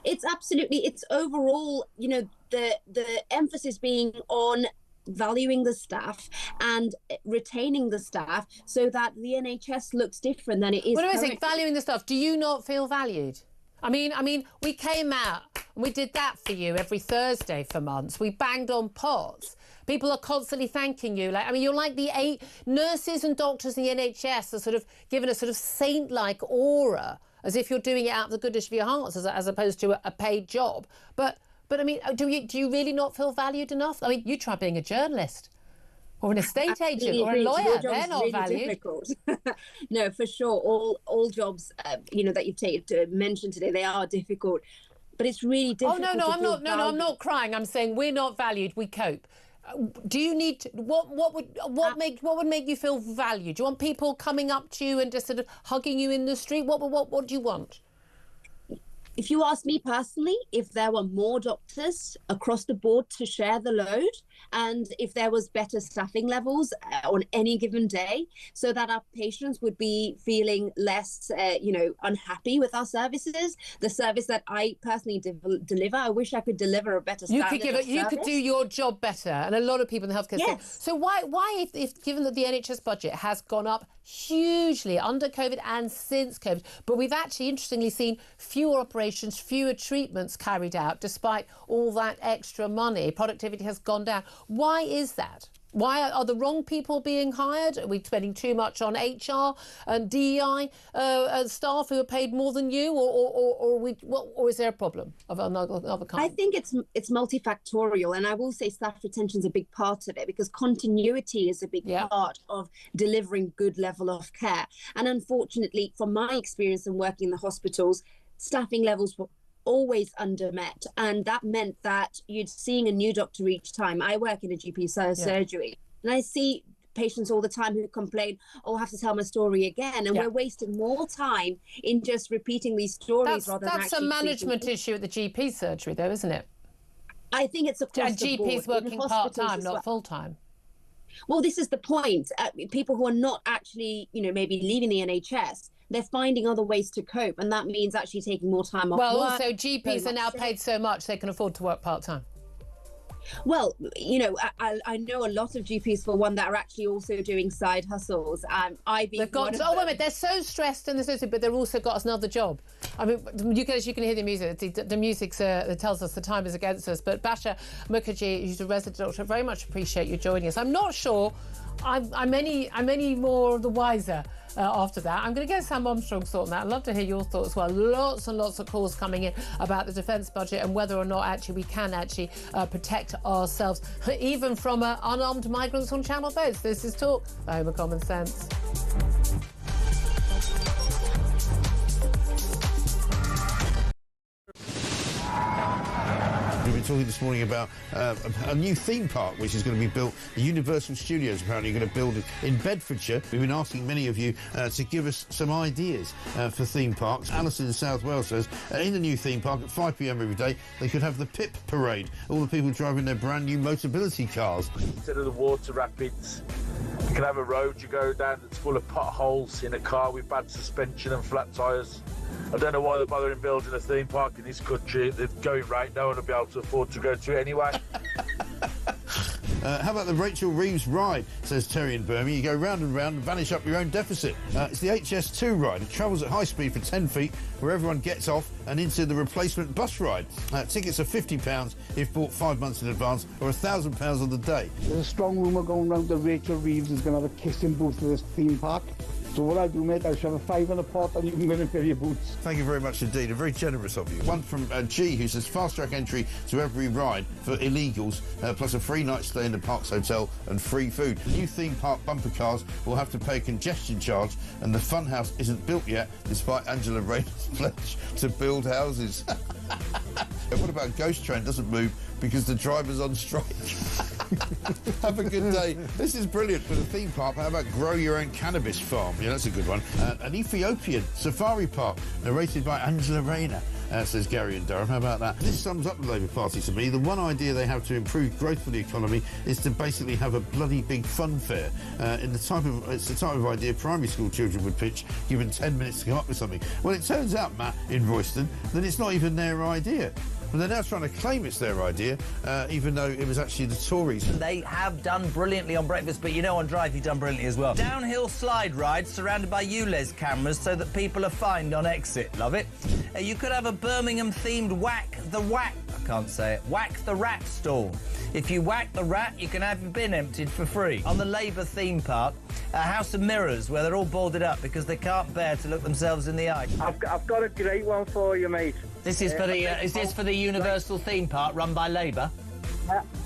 It's overall, the emphasis being on valuing the staff and retaining the staff so that the NHS looks different than it is. What do I think? Valuing the staff. Do you not feel valued? I mean, we came out and we did that for you every Thursday for months. We banged on pots. People are constantly thanking you. You're like the 8 nurses and doctors in the NHS are sort of given a sort of saint-like aura, as if you're doing it out of the goodness of your hearts as opposed to a paid job. But I mean, do you really not feel valued enough? I mean, you try being a journalist or an estate agent or a lawyer. They're not really valued. No, for sure. All jobs, that you've mentioned today, they are difficult. But it's really difficult. Oh no, I'm not. No, I'm not crying. I'm saying we're not valued. We cope. Do you need to, what would make you feel valued? Do you want people coming up to you and just sort of hugging you in the street? What do you want? If you ask me personally, if there were more doctors across the board to share the load, and if there was better staffing levels on any given day, so that our patients would be feeling less, unhappy with our services, the service that I personally deliver, I wish I could deliver a better standard of service. You could do your job better, and a lot of people in the healthcare sector. So why, if given that the NHS budget has gone up hugely under COVID and since COVID, but we've actually interestingly seen fewer operations, fewer treatments carried out despite all that extra money. Productivity has gone down. Why is that? Why are the wrong people being hired? Are we spending too much on HR and DEI staff who are paid more than you, or is there a problem of another kind? I think it's multifactorial, and I will say staff retention is a big part of it because continuity is a big part of delivering good level of care. And unfortunately, from my experience in working in the hospitals, staffing levels were always undermet, and that meant that you're seeing a new doctor each time. I work in a GP surgery, and I see patients all the time who complain, I have to tell my story again, and we're wasting more time in just repeating these stories rather than that's a management issue at the GP surgery, though, isn't it? I think it's across the board. GPs working part-time, not full-time. Well, this is the point. People who are not actually, maybe leaving the NHS, they're finding other ways to cope, and that means actually taking more time off work. Well, also GPs are now paid so much they can afford to work part-time. Well, you know, I know a lot of GPs, for one, that are actually also doing side hustles. They've got, wait a minute, they're so stressed and they're so, but they've also got another job. I mean, as you can hear the music, the music tells us the time is against us. But Basha Mukherjee, who's a resident doctor, very much appreciate you joining us. I'm not sure I'm any more the wiser after that. I'm going to get Sam Armstrong's thought on that. I'd love to hear your thoughts as well. Lots and lots of calls coming in about the defence budget and whether or not actually we can actually protect ourselves, even from unarmed migrants on Channel boats. This is Talk, the home of common sense. We've been talking this morning about a new theme park which is going to be built. The Universal Studios apparently going to build it in Bedfordshire. We've been asking many of you to give us some ideas for theme parks. Alison in South Wales says in the new theme park at 5 p.m. every day they could have the PIP parade. All the people driving their brand new Motability cars. Instead of the water rapids, you can have a road you go down that's full of potholes in a car with bad suspension and flat tyres. I don't know why they're bothering building a theme park in this country. They're going right, no one will be able to afford to go to it anyway. How about the Rachel Reeves ride, says Terry in Birmingham. You go round and round and vanish up your own deficit. It's the HS2 ride. It travels at high speed for 10 feet, where everyone gets off and into the replacement bus ride. Tickets are £50 if bought 5 months in advance, or £1,000 on the day. There's a strong rumour going around that Rachel Reeves is going to have a kissing booth for this theme park. So what I do, mate, I shove a £5 in a pot and you can go and fill your boots. Thank you very much indeed, and very generous of you. One from G, who says fast-track entry to every ride for illegals, plus a free night stay in the Parks Hotel and free food. New theme park bumper cars will have to pay a congestion charge, and the funhouse isn't built yet, despite Angela Rayner's pledge to build houses. What about Ghost Train doesn't move because the driver's on strike? Have a good day. This is brilliant for the theme park. How about grow your own cannabis farm? Yeah, that's a good one. An Ethiopian safari park narrated by Angela Rayner, says Gary in Durham. How about that? This sums up the Labour Party to me. The one idea they have to improve growth for the economy is to basically have a bloody big fun fair. It's the type of idea primary school children would pitch, given 10 minutes to come up with something. Well, it turns out, Matt, in Royston, that it's not even their idea. But they're now trying to claim it's their idea, even though it was actually the Tories. They have done brilliantly on breakfast, but you know on Drive you've done brilliantly as well. Downhill slide rides surrounded by ULEZ cameras so that people are fined on exit. Love it. You could have a Birmingham-themed whack the rat stall. If you whack the rat, you can have your bin emptied for free. On the Labour theme park, a house of mirrors where they're all boarded up because they can't bear to look themselves in the eye. I've got a great one for you, mate. This is for the is this for the Universal theme park run by Labour?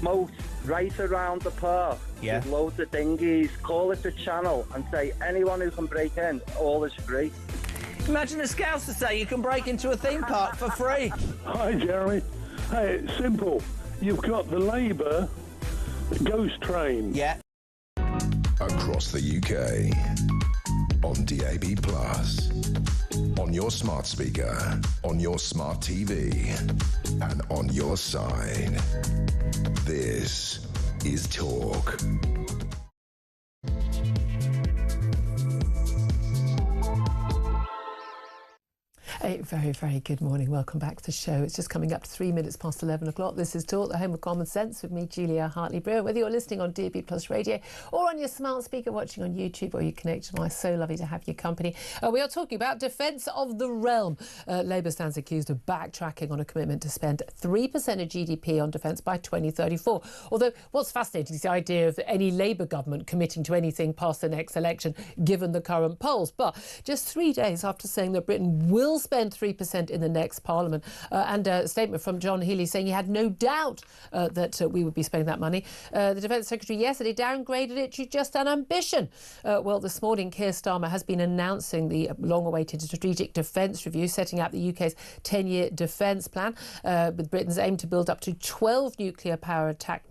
Moat right around the park. Yeah. With loads of dinghies. Call it the channel and say anyone who can break in, all is free. Imagine a Scouser say you can break into a theme park for free. Hi, Jeremy. Hey, it's simple. You've got the Labour ghost train. Yeah. Across the UK, on DAB+, on your smart speaker, on your smart TV, and on your side. This is Talk. A very, very good morning. Welcome back to the show. It's just coming up to 3 minutes past 11 o'clock. This is Talk, the home of common sense, with me, Julia Hartley-Brewer. Whether you're listening on DAB+ radio or on your smart speaker, watching on YouTube, or you connect to my, so lovely to have your company. We are talking about defence of the realm. Labour stands accused of backtracking on a commitment to spend 3% of GDP on defence by 2034. Although what's fascinating is the idea of any Labour government committing to anything past the next election, given the current polls. But just 3 days after saying that Britain will spend 3% in the next Parliament, and a statement from John Healey saying he had no doubt that we would be spending that money. The Defence Secretary yesterday downgraded it to just an ambition. Well, this morning, Keir Starmer has been announcing the long-awaited Strategic Defence Review, setting out the UK's 10-year defence plan, with Britain's aim to build up to 12 nuclear-powered attack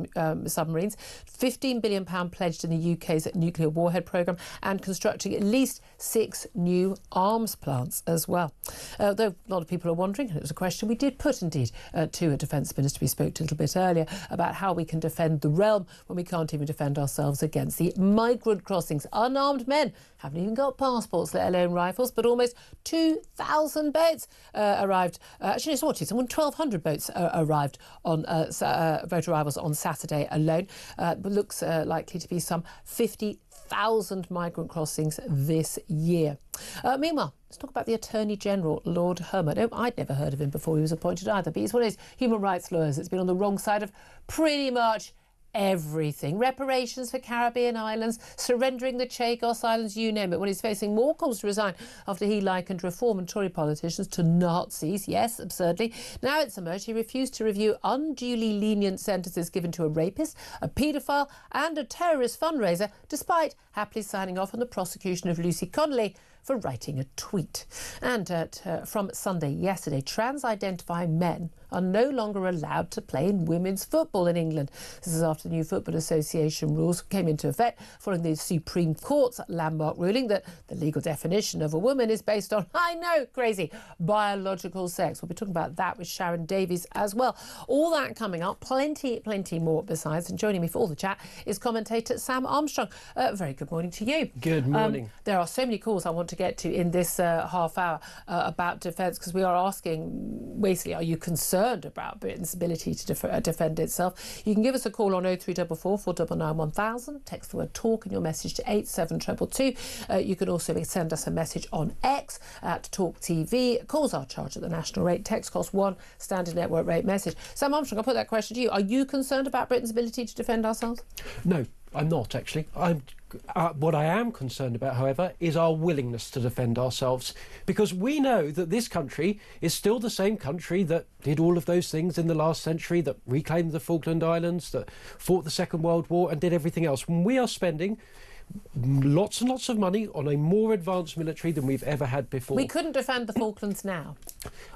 submarines, £15 billion pledged in the UK's nuclear warhead programme, and constructing at least 6 new arms plants as well. The although a lot of people are wondering, and it was a question we did put indeed to a Defence Minister we spoke to a little bit earlier about how we can defend the realm when we can't even defend ourselves against the migrant crossings. Unarmed men haven't even got passports, let alone rifles, but almost 2,000 boats arrived. Actually, it's 1,200 boats arrived on boat arrivals on Saturday alone. But looks likely to be some 50,000 migrant crossings this year. Meanwhile, let's talk about the Attorney General, Lord Hermot. No, I'd never heard of him before he was appointed either, but he's one of those human rights lawyers that's been on the wrong side of pretty much everything. Reparations for Caribbean islands, surrendering the Chagos Islands, you name it, when he's facing more calls to resign after he likened Reform and Tory politicians to Nazis. Yes, absurdly. Now it's emerged he refused to review unduly lenient sentences given to a rapist, a paedophile and a terrorist fundraiser, despite happily signing off on the prosecution of Lucy Connolly for writing a tweet. And from Sunday yesterday, trans-identifying men are no longer allowed to play in women's football in England. This is after the new Football Association rules came into effect following the Supreme Court's landmark ruling that the legal definition of a woman is based on, I know, crazy, biological sex. We'll be talking about that with Sharon Davies as well. All that coming up, plenty more besides. And joining me for all the chat is commentator Sam Armstrong. Very good morning to you. Good morning. There are so many calls I want to get to in this half hour about defence, because we are asking, basically, are you concerned about Britain's ability to defend itself? You can give us a call on 0344 499 1000, text the word talk in your message to 87222. You can also send us a message on X at Talk TV. Calls are charged at the national rate, text cost 1, standard network rate message. Sam Armstrong, I'll put that question to you. Are you concerned about Britain's ability to defend ourselves? No, I'm not actually. What I am concerned about, however, is our willingness to defend ourselves, because we know that this country is still the same country that did all of those things in the last century, that reclaimed the Falkland Islands, that fought the Second World War and did everything else. When we are spending lots and lots of money on a more advanced military than we've ever had before. We couldn't defend the Falklands now.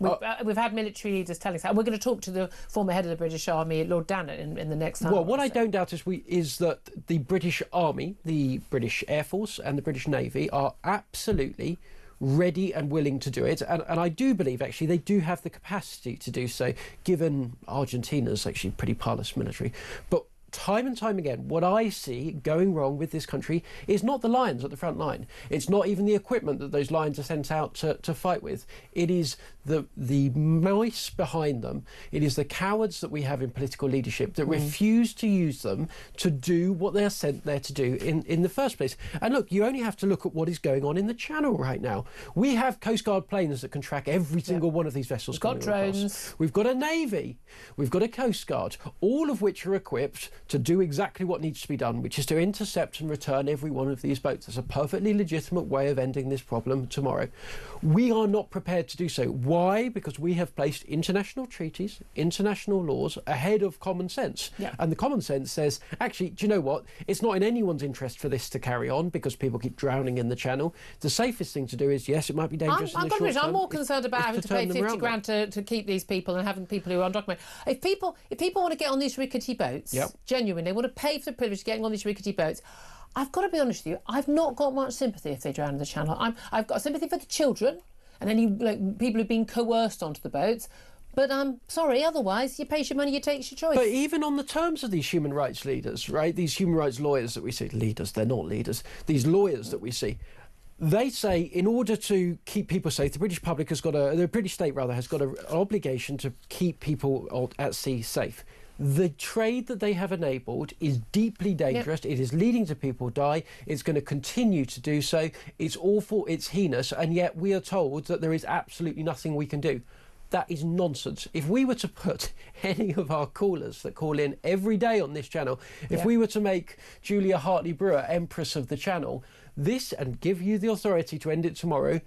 We've had military leaders telling us that. We're going to talk to the former head of the British Army, Lord Dannatt, in the next time. Well, what I don't doubt is that the British Army, the British Air Force and the British Navy are absolutely ready and willing to do it, and I do believe actually they do have the capacity to do so, given Argentina's actually pretty parlous military. But time and time again, what I see going wrong with this country is not the lions at the front line. It's not even the equipment that those lions are sent out to fight with. It is the mice behind them. It is the cowards that we have in political leadership that refuse to use them to do what they are sent there to do in the first place. And look, you only have to look at what is going on in the Channel right now. We have Coast Guard planes that can track every single one of these vessels. We've got drones. We've got a Navy. We've got a Coast Guard, all of which are equipped to do exactly what needs to be done, which is to intercept and return every one of these boats. That's a perfectly legitimate way of ending this problem tomorrow. We are not prepared to do so. Why? Because we have placed international treaties, international laws ahead of common sense. Yeah. And the common sense says, actually, do you know what? It's not in anyone's interest for this to carry on because people keep drowning in the Channel. The safest thing to do is, yes, it might be dangerous in the short term. I'm more concerned about having to pay 50 grand to keep these people and having people who are undocumented. If people want to get on these rickety boats, genuinely, they want to pay for the privilege of getting on these rickety boats, I've got to be honest with you, I've not got much sympathy if they drown in the Channel. I've got sympathy for the children and any people who've been coerced onto the boats. But I'm sorry, otherwise, you pay your money, you take your choice. But even on the terms of these human rights leaders, right, these human rights lawyers that we see, leaders, they're not leaders, these lawyers that we see, they say in order to keep people safe, the British public has got the British state rather has got an obligation to keep people at sea safe. The trade that they have enabled is deeply dangerous. It is leading to people die. It's going to continue to do so. It's awful. It's heinous. And yet we are told that there is absolutely nothing we can do. That is nonsense. If we were to put any of our callers that call in every day on this channel, if we were to make Julia Hartley-Brewer Empress of the Channel, and give you the authority to end it tomorrow,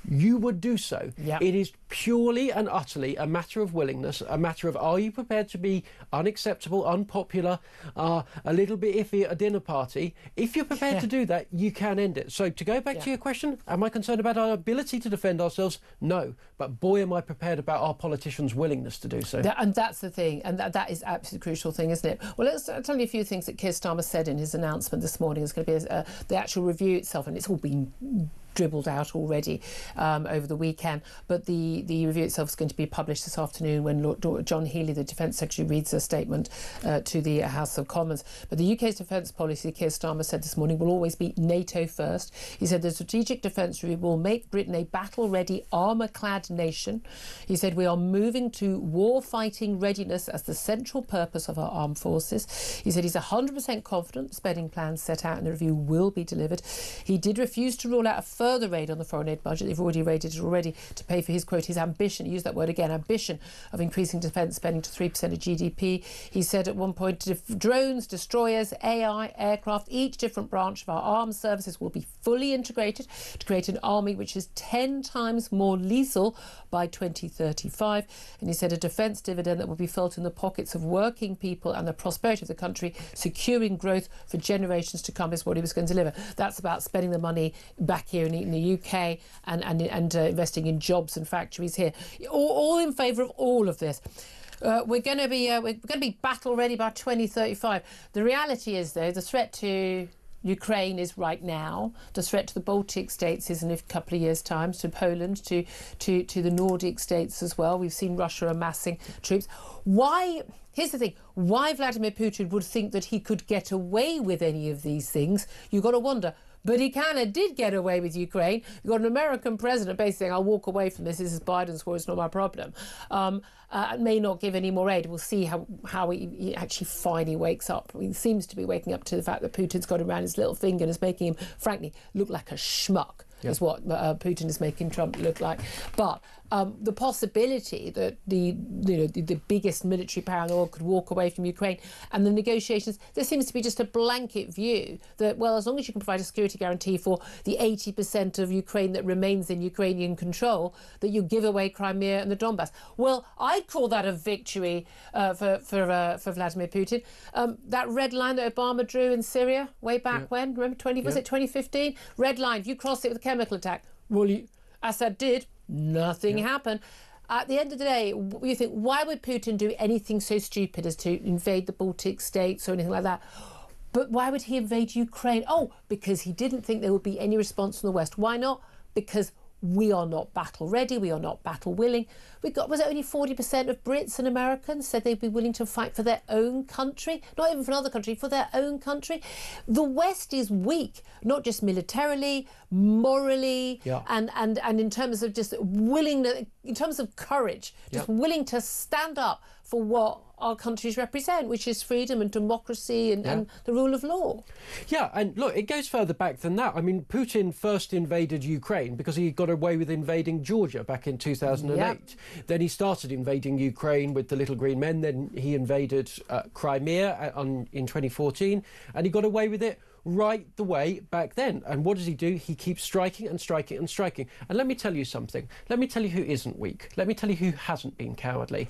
you would do so. It is purely and utterly a matter of willingness, a matter of, are you prepared to be unacceptable, unpopular, a little bit iffy at a dinner party? If you're prepared to do that, you can end it. So to go back to your question, am I concerned about our ability to defend ourselves? No. But boy, am I prepared about our politicians' willingness to do so. And that's the thing. And that is absolutely crucial thing, isn't it? Well, let's tell you a few things that Keir Starmer said in his announcement this morning. It's going to be the actual review itself, and it's all been dribbled out already over the weekend. But the review itself is going to be published this afternoon when John Healey, the Defence Secretary, reads a statement to the House of Commons. But the UK's defence policy, Keir Starmer said this morning, will always be NATO first. He said the strategic defence review will make Britain a battle-ready, armour-clad nation. He said we are moving to war-fighting readiness as the central purpose of our armed forces. He said he's 100% confident spending plans set out in the review will be delivered. He did refuse to rule out a further raid on the foreign aid budget. They've already raided it already to pay for his, quote, his ambition, he used that word again, ambition of increasing defence spending to 3% of GDP. He said at one point, drones, destroyers, AI, aircraft, each different branch of our armed services will be fully integrated to create an army which is 10 times more lethal by 2035. And he said a defence dividend that will be felt in the pockets of working people and the prosperity of the country, securing growth for generations to come, is what he was going to deliver. That's about spending the money back here in the UK and investing in jobs and factories here. All in favour of all of this. We're going to be battle ready by 2035. The reality is, though, the threat to Ukraine is right now. The threat to the Baltic states is in a couple of years' time, to Poland, to the Nordic states as well. We've seen Russia amassing troops. Why? Here's the thing. Why Vladimir Putin would think that he could get away with any of these things, you've got to wonder. But he kind of did get away with Ukraine. You've got an American president basically saying, I'll walk away from this. This is Biden's war. It's not my problem. May not give any more aid. We'll see how he actually finally wakes up. He seems to be waking up to the fact that Putin's got him around his little finger and is making him, frankly, look like a schmuck. Is what Putin is making Trump look like. But the possibility that the biggest military power in the world could walk away from Ukraine, and the negotiations, there seems to be just a blanket view that, well, as long as you can provide a security guarantee for the 80% of Ukraine that remains in Ukrainian control, that you give away Crimea and the Donbass. Well, I'd call that a victory for Vladimir Putin. That red line that Obama drew in Syria way back when, remember, was it 2015? Red line, if you cross it with a chemical attack. Well, Assad did. Nothing happened. At the end of the day, you think, why would Putin do anything so stupid as to invade the Baltic states or anything like that? But why would he invade Ukraine? Oh, because he didn't think there would be any response from the West. Why not? Because we are not battle ready. We are not battle willing. Was it only 40% of Brits and Americans said they'd be willing to fight for their own country? Not even for another country, for their own country. The West is weak, not just militarily, morally, and in terms of just willingness, in terms of courage, just willing to stand up for what our countries represent, which is freedom and democracy and the rule of law. Yeah, and look, it goes further back than that. I mean, Putin first invaded Ukraine because he got away with invading Georgia back in 2008. Yep. Then he started invading Ukraine with the Little Green Men. Then he invaded Crimea in 2014, and he got away with it right the way back then. And what does he do? He keeps striking and striking and striking. And let me tell you something. Let me tell you who isn't weak. Let me tell you who hasn't been cowardly.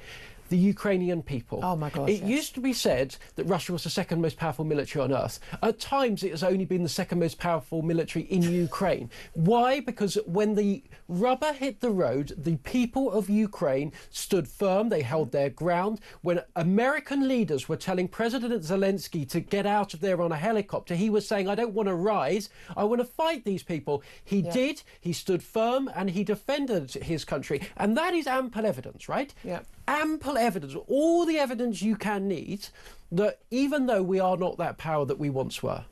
The Ukrainian people. Oh my gosh. It used to be said that Russia was the second most powerful military on earth. At times it has only been the second most powerful military in Ukraine. Why? Because when the rubber hit the road, the people of Ukraine stood firm, they held their ground. When American leaders were telling President Zelensky to get out of there on a helicopter, he was saying, I don't want to rise, I want to fight these people. He did, he stood firm, and he defended his country. And that is ample evidence, right? Yeah. Ample evidence, all the evidence you can need, that even though we are not that power that we once were,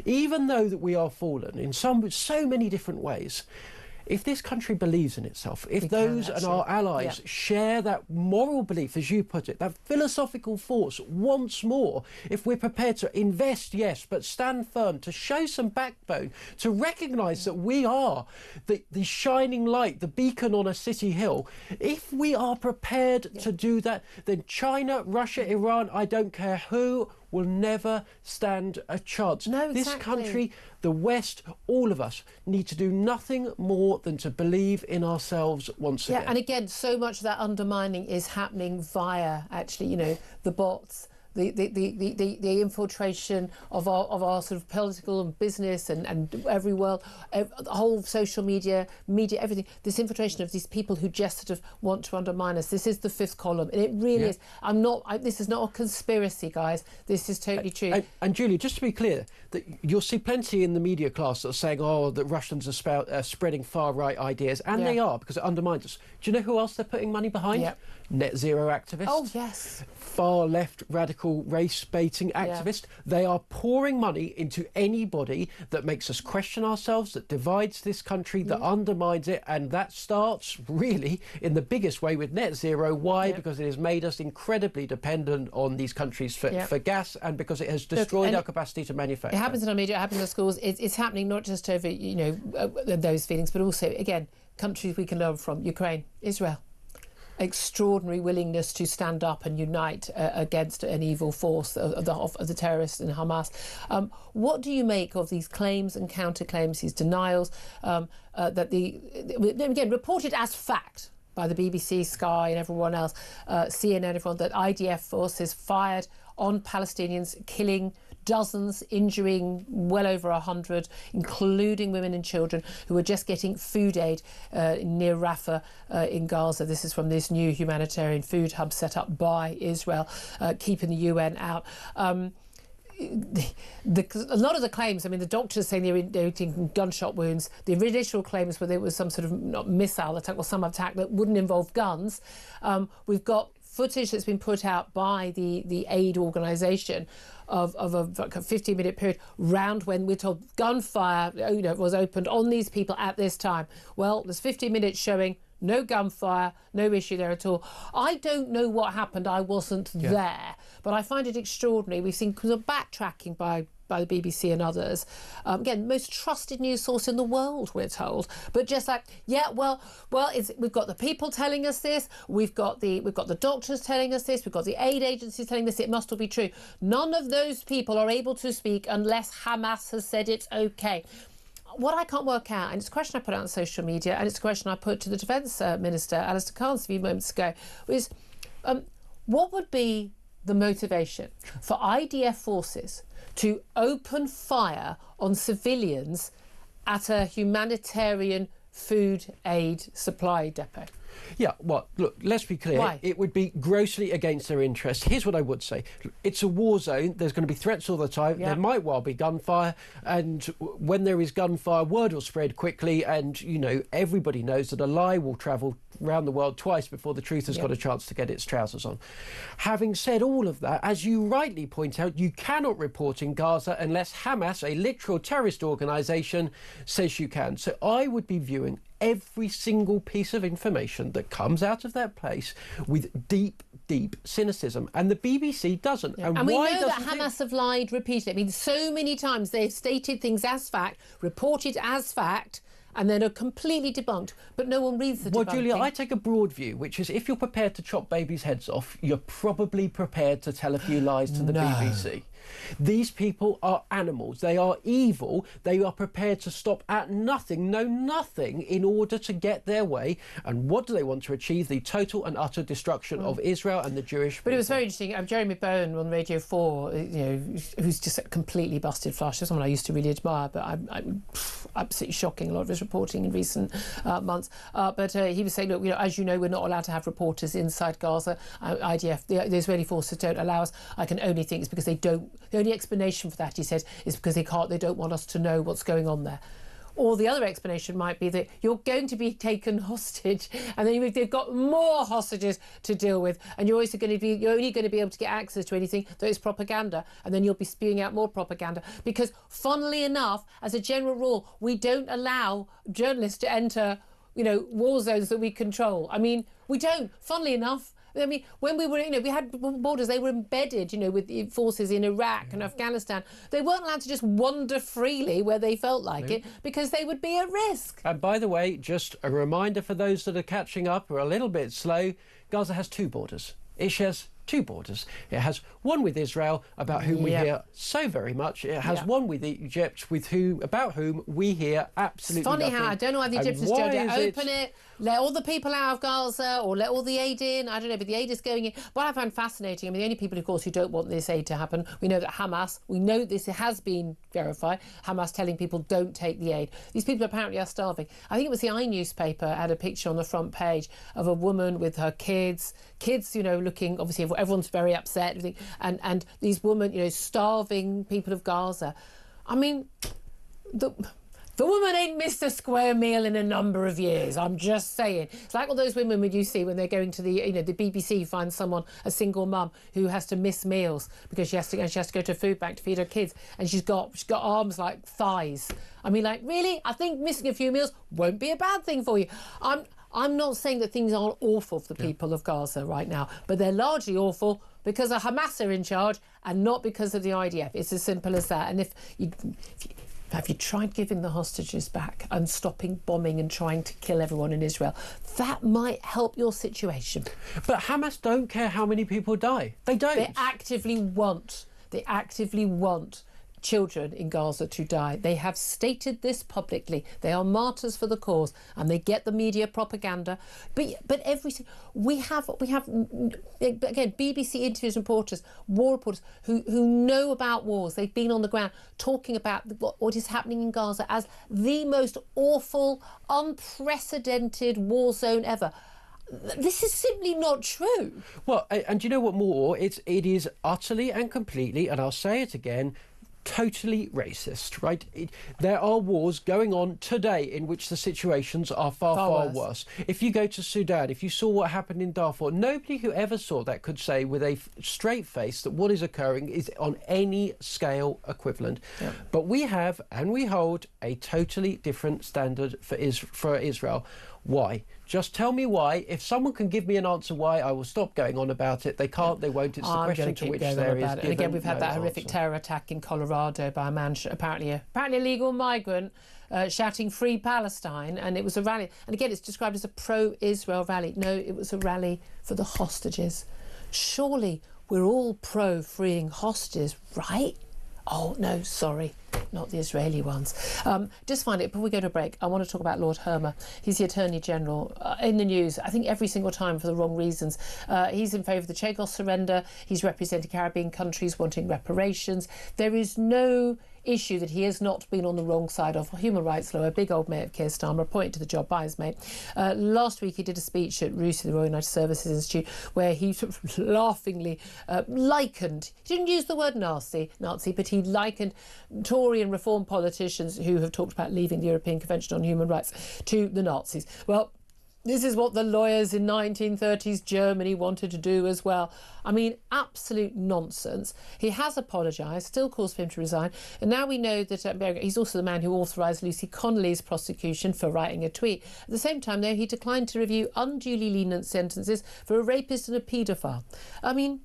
even though that we are fallen in so many different ways, if this country believes in itself, if those and our allies share that moral belief, as you put it, that philosophical force once more, if we're prepared to invest, yes, but stand firm, to show some backbone, to recognise that we are the shining light, the beacon on a city hill, if we are prepared to do that, then China, Russia, Iran, I don't care who, will never stand a chance. No, exactly. This country, the West, all of us need to do nothing more than to believe in ourselves once again. Yeah, and again, so much of that undermining is happening via, actually, the bots, the infiltration of our sort of political and business and every world, the whole social media, everything. This infiltration of these people who just sort of want to undermine us. This is the fifth column, and it really is. This is not a conspiracy, guys. This is totally true. And Julia, just to be clear, that you'll see plenty in the media class that are saying, "Oh, that Russians are spreading far right ideas," and they are, because it undermines us. Do you know who else they're putting money behind? Yep. Net zero activists. Oh yes. Far left radical race baiting activists. They are pouring money into anybody that makes us question ourselves, that divides this country, that undermines it, and that starts really in the biggest way with net zero. Why? Because it has made us incredibly dependent on these countries for gas, and because it has destroyed our capacity to manufacture. It happens in our media, it happens in schools. It's happening not just over those feelings, but also again countries we can learn from: Ukraine, Israel. Extraordinary willingness to stand up and unite against an evil force of the terrorists and Hamas. What do you make of these claims and counterclaims, these denials that again reported as fact by the BBC, Sky, and everyone else, CNN, everyone, that IDF forces fired on Palestinians, killing dozens, injuring well over 100, including women and children who were just getting food aid near Rafah in Gaza. This is from this new humanitarian food hub set up by Israel, keeping the UN out. A lot of the claims, I mean, the doctors saying they were taking gunshot wounds. The initial claims were there was some sort of missile attack or some attack that wouldn't involve guns. We've got footage that's been put out by the aid organisation of a 15-minute period round when we're told gunfire was opened on these people at this time. Well, there's 15 minutes showing no gunfire, no issue there at all. I don't know what happened. I wasn't there, but I find it extraordinary. We've seen backtracking by the BBC and others. Again, most trusted news source in the world, we're told. But just like, we've got the people telling us this, we've got the doctors telling us this, we've got the aid agencies telling us it must all be true. None of those people are able to speak unless Hamas has said it's okay. What I can't work out, and it's a question I put out on social media, and it's a question I put to the Defence Minister, Alistair Carnes, a few moments ago, is what would be the motivation for IDF forces to open fire on civilians at a humanitarian food aid supply depot? Yeah, well, look, let's be clear. Why? It would be grossly against their interests. Here's what I would say. It's a war zone. There's going to be threats all the time. There might well be gunfire. And when there is gunfire, word will spread quickly. And, everybody knows that a lie will travel around the world twice before the truth has got a chance to get its trousers on. Having said all of that, as you rightly point out, you cannot report in Gaza unless Hamas, a literal terrorist organisation, says you can. So I would be viewing every single piece of information that comes out of that place with deep cynicism, and the BBC doesn't. And we know that Hamas have lied repeatedly. I mean, so many times they've stated things as fact, reported as fact, and then are completely debunked, but no one reads the debunking. Well, Julia, I take a broad view, which is if you're prepared to chop babies' heads off, you're probably prepared to tell a few lies to the BBC. These people are animals. They are evil. They are prepared to stop at nothing, in order to get their way. And what do they want to achieve? The total and utter destruction of Israel and the Jewish people. But it was very interesting. Jeremy Bowen on Radio 4, who's just completely busted flush. Someone I used to really admire, but I'm absolutely shocking, a lot of his reporting in recent months. But he was saying, look, as you know, we're not allowed to have reporters inside Gaza. IDF, the Israeli forces don't allow us. I can only think it's because they don't. The only explanation for that, he said, is because they don't want us to know what's going on there. Or the other explanation might be that you're going to be taken hostage, and then they've got more hostages to deal with, and you're only going to be able to get access to anything that is propaganda, and then you'll be spewing out more propaganda. Because, funnily enough, as a general rule, we don't allow journalists to enter, war zones that we control. I mean, we don't. Funnily enough. I mean, when we were, we had borders, they were embedded, with the forces in Iraq and Afghanistan. They weren't allowed to just wander freely where they felt like it, because they would be at risk. And by the way, just a reminder for those that are catching up or a little bit slow, Gaza has two borders. It shares two borders. It has one with Israel, about whom we hear so very much. It has one with Egypt, about whom we hear absolutely nothing. It's funny how I don't know why the Egyptians don't open it, let all the people out of Gaza, or let all the aid in. I don't know, but the aid is going in. What I find fascinating, I mean, the only people, of course, who don't want this aid to happen, we know that Hamas, we know this has been verified, Hamas telling people don't take the aid. These people apparently are starving. I think it was the newspaper had a picture on the front page of a woman with her kids, you know, looking, obviously everyone's very upset, and these women, starving people of Gaza. I mean, the woman ain't missed a square meal in a number of years. I'm just saying. It's like all those women when you see when they're going to the BBC finds someone, a single mum who has to miss meals because she has to go to a food bank to feed her kids, and she's got arms like thighs. I mean, like, really? I think missing a few meals won't be a bad thing for you. I'm not saying that things aren't awful for the people of Gaza right now, but they're largely awful because of Hamas are in charge and not because of the IDF. It's as simple as that. And have you tried giving the hostages back and stopping bombing and trying to kill everyone in Israel? That might help your situation. But Hamas don't care how many people die. They don't. They actively want children in Gaza to die. They have stated this publicly. They are martyrs for the cause, and they get the media propaganda. But we have again BBC interviews, reporters, war reporters who know about wars. They've been on the ground talking about what is happening in Gaza as the most awful, unprecedented war zone ever. This is simply not true. Well, and you know what more? It is utterly and completely, and I'll say it again, totally racist, right? There are wars going on today in which the situations are far worse. If you go to Sudan, if you saw what happened in Darfur, nobody who ever saw that could say with a straight face that what is occurring is on any scale equivalent. Yeah. But we have and we hold a totally different standard for Israel. Why? Just tell me why. If someone can give me an answer why, I will stop going on about it. They can't, they won't. It's the question to which there is given. And again, we've had that horrific terror attack in Colorado by a man, apparently a legal migrant, shouting "Free Palestine," and it was a rally. And again, it's described as a pro-Israel rally. No, it was a rally for the hostages. Surely we're all pro-freeing hostages, right? Oh, no, sorry, not the Israeli ones. Just find it, before we go to a break, I want to talk about Lord Hermer. He's the Attorney General in the news, I think every single time for the wrong reasons. He's in favour of the Chagos surrender. He's representing Caribbean countries wanting reparations. There is no issue that he has not been on the wrong side of. Human rights lawyer, big old mate of Keir Starmer, appointed to the job by his mate. Last week he did a speech at RUSI, the Royal United Services Institute, where he sort of laughingly likened, he didn't use the word Nazi, but he likened Tory and Reform politicians who have talked about leaving the European Convention on Human Rights to the Nazis. Well, this is what the lawyers in 1930s Germany wanted to do as well. I mean, absolute nonsense. He has apologised, still calls for him to resign. And now we know that he's also the man who authorised Lucy Connolly's prosecution for writing a tweet. At the same time, though, he declined to review unduly lenient sentences for a rapist and a paedophile. I mean,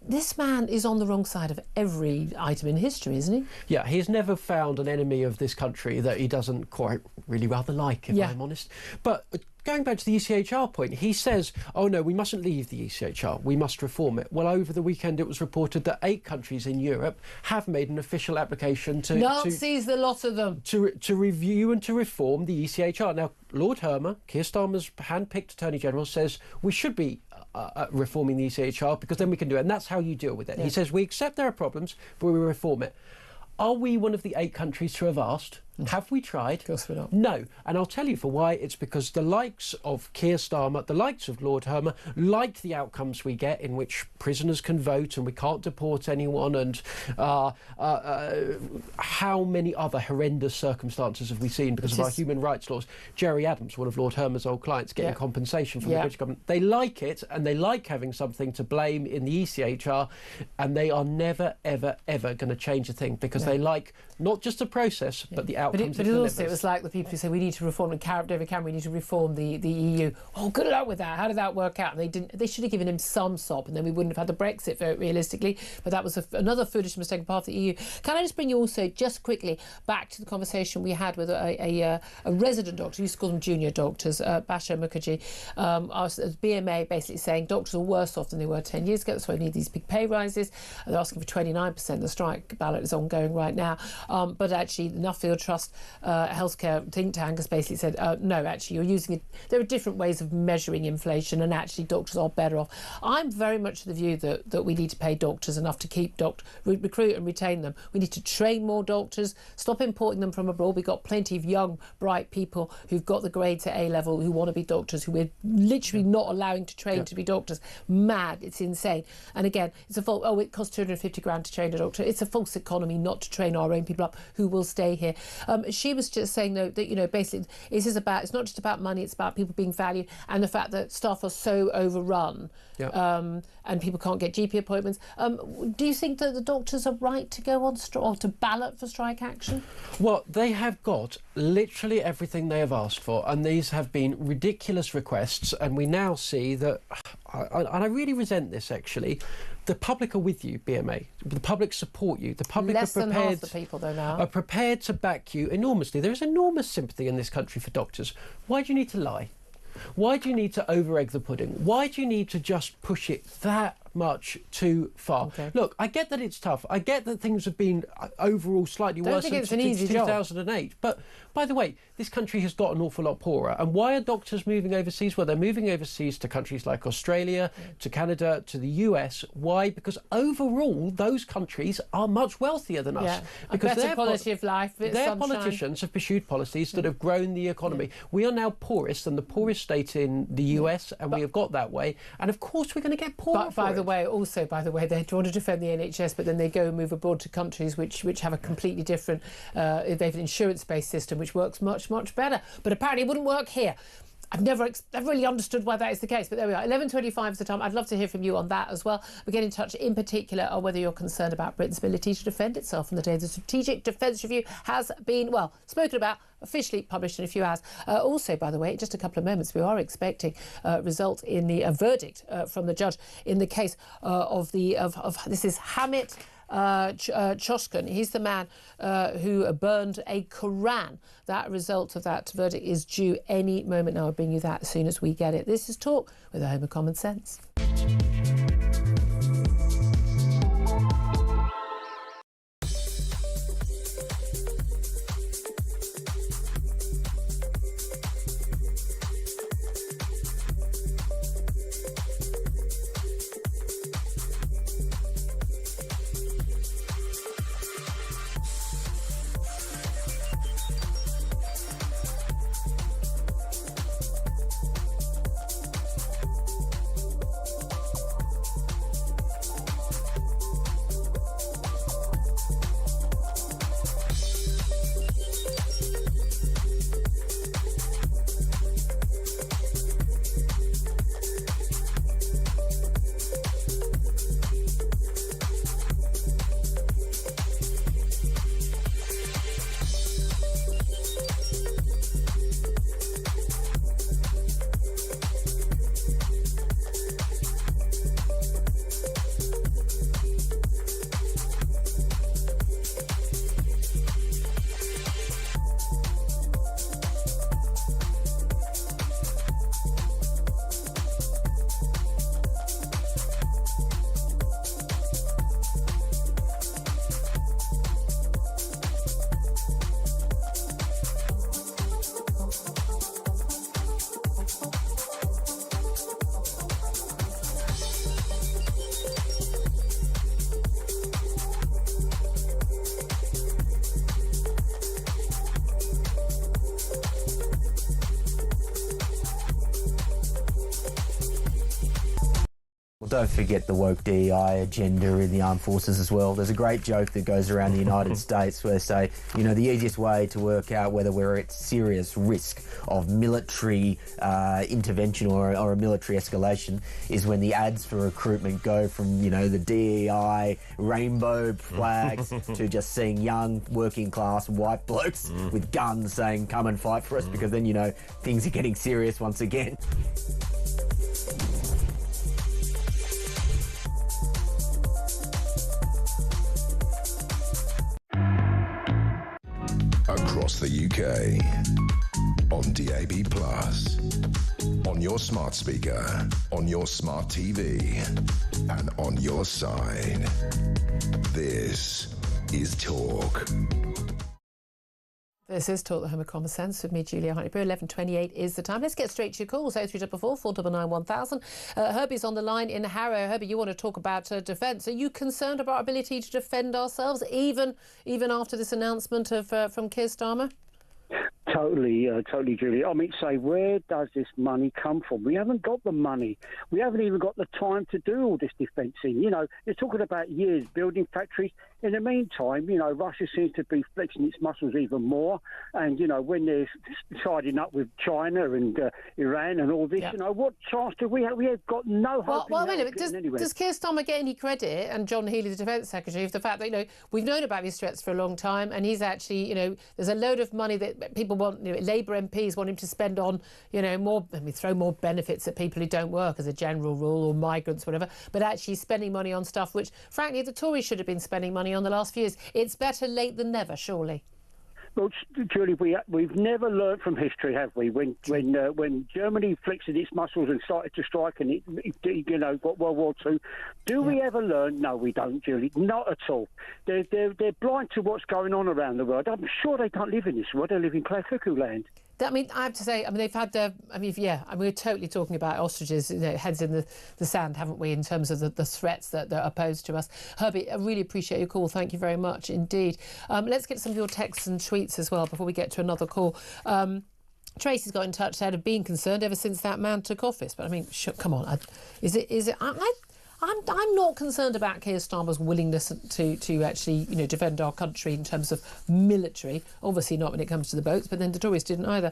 this man is on the wrong side of every item in history, isn't he? Yeah, he's never found an enemy of this country that he doesn't quite really rather like, if I'm honest. But going back to the ECHR point, he says, oh no, we mustn't leave the ECHR, we must reform it. Well, over the weekend it was reported that 8 countries in Europe have made an official application to... Nazis, the lot of them. To review and to reform the ECHR. Now, Lord Hermer, Keir Starmer's hand-picked Attorney General, says we should be reforming the ECHR because then we can do it. And that's how you deal with it. Yeah. He says we accept there are problems, but we reform it. Are we one of the 8 countries to have asked? Have we tried? Of course we're not. No. And I'll tell you for why. It's because the likes of Keir Starmer, the likes of Lord Hermer, like the outcomes we get in which prisoners can vote and we can't deport anyone, and how many other horrendous circumstances have we seen because of our human rights laws. Jerry Adams, one of Lord Hermer's old clients, getting compensation from the British government. They like it, and they like having something to blame in the ECHR, and they are never, ever, ever going to change a thing because they like not just the process, but the outcome outcomes. But it was like the people who say we need to reform, and David Cameron, we need to reform the EU. Oh, good luck with that. How did that work out? And they didn't. They should have given him some sop, and then we wouldn't have had the Brexit vote realistically. But that was another foolish mistake on part of the EU. Can I just bring you also just quickly back to the conversation we had with a resident doctor, we used to call them junior doctors, Basha Mukherjee, BMA, basically saying doctors are worse off than they were 10 years ago. That's why we need these big pay rises. They're asking for 29%. The strike ballot is ongoing right now. But actually, the Nuffield Trust healthcare think tank has basically said, no, actually, you're using it. There are different ways of measuring inflation, and actually doctors are better off. I'm very much of the view that we need to pay doctors enough to keep recruit and retain them. We need to train more doctors, stop importing them from abroad. We've got plenty of young, bright people who've got the grades at A level who want to be doctors, who we're literally not allowing to train to be doctors. Mad, it's insane. And again, it's a fault. Oh, it costs 250 grand to train a doctor. It's a false economy not to train our own people up who will stay here. She was just saying though that basically it's not just about money, it's about people being valued, and the fact that staff are so overrun and people can't get GP appointments. Do you think that the doctors are right to go on strike or to ballot for strike action? Well, they have got literally everything they have asked for, and these have been ridiculous requests, and we now see that, and I really resent this actually, the public are with you, BMA. The public support you. The public Less are prepared. than half the people, though, now. Are prepared to back you enormously. There is enormous sympathy in this country for doctors. Why do you need to lie? Why do you need to over-egg the pudding? Why do you need to just push it that much too far? Okay. Look, I get that it's tough. I get that things have been overall slightly worse since 2008. But by the way, this country has got an awful lot poorer. And why are doctors moving overseas? Well, they're moving overseas to countries like Australia, to Canada, to the US. Why? Because overall, those countries are much wealthier than us. Because better quality of life. Their politicians have pursued policies that have grown the economy. We are now poorest than the poorest state in the US, and we have got that way. And of course, we're going to get poorer. By the way, they want to defend the NHS, but then they go and move abroad to countries which have a completely different, they have an insurance-based system which works much, much better. But apparently it wouldn't work here. I've never really understood why that is the case, but there we are. 11:25 is the time. I'd love to hear from you on that as well. But get in touch in particular on whether you're concerned about Britain's ability to defend itself on the day. The Strategic Defence Review has been, spoken about, officially published in a few hours. Also, by the way, in just a couple of moments, we are expecting result in the verdict from the judge in the case of this is Hamit Choshkan. He's the man who burned a Quran. That result of that verdict is due any moment now. I'll bring you that as soon as we get it. This is Talk with a Home of Common Sense. don't forget the woke DEI agenda in the armed forces as well. There's a great joke that goes around the United States where they say, you know, the easiest way to work out whether we're at serious risk of military intervention or a military escalation is when the ads for recruitment go from, you know, the DEI rainbow flags to just seeing young working class white blokes with guns saying, come and fight for us, because then, you know, things are getting serious once again. Across the UK, on DAB+, on your smart speaker, on your smart TV, and on your side. This is Talk. This is Talk, the Home of Common Sense with me, Julia Hartley-Brewer. 11:28 is the time. Let's get straight to your calls. 0344 499 1000. Herbie's on the line in Harrow. Herbie, you want to talk about defence. Are you concerned about our ability to defend ourselves, even after this announcement from Keir Starmer? Totally, Julia. I mean, say, where does this money come from? We haven't got the money. We haven't even got the time to do all this defence thing. You know, they're talking about years building factories. In the meantime, you know, Russia seems to be flexing its muscles even more. And, you know, when they're siding up with China and Iran and all this, you know, what chance do we have? We have got no hope. Well, wait a minute. Does Keir Starmer get any credit, and John Healey, the Defence Secretary, for the fact that, you know, we've known about these threats for a long time, and he's actually, you know, there's a load of money that people want, you know, Labour MPs want him to spend on, you know, more, I mean, throw more benefits at people who don't work as a general rule, or migrants, whatever, but actually spending money on stuff which, frankly, the Tories should have been spending money on the last few years. It's better late than never, surely. Well, Julie, we've never learned from history, have we? When Germany flexed its muscles and started to strike, and it you know, got World War II, do we ever learn? No, we don't, Julie. Not at all. They're blind to what's going on around the world. I'm sure they don't live in this world. They live in Cuckoo land. I mean, I have to say, I mean, they've had their, I mean, yeah, I mean, we're totally talking about ostriches, you know, heads in the sand, haven't we, in terms of the threats that are posed to us. Herbie, I really appreciate your call. Thank you very much indeed. Let's get some of your texts and tweets as well before we get to another call. Tracy's got in touch, said, have been concerned ever since that man took office. But I mean, come on, is it? I'm not concerned about Keir Starmer's willingness to actually, you know, defend our country in terms of military. Obviously not when it comes to the boats, but then the Tories didn't either.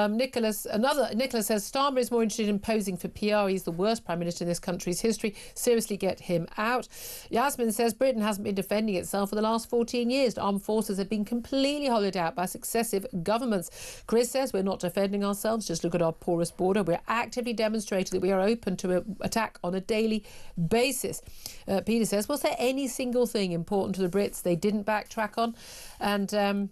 Nicholas says Starmer is more interested in posing for PR. He's the worst Prime Minister in this country's history. Seriously, get him out. Yasmin says Britain hasn't been defending itself for the last 14 years. Armed forces have been completely hollowed out by successive governments. Chris says we're not defending ourselves. Just look at our porous border. We're actively demonstrating that we are open to attack on a daily basis. Peter says, was there any single thing important to the Brits they didn't backtrack on? And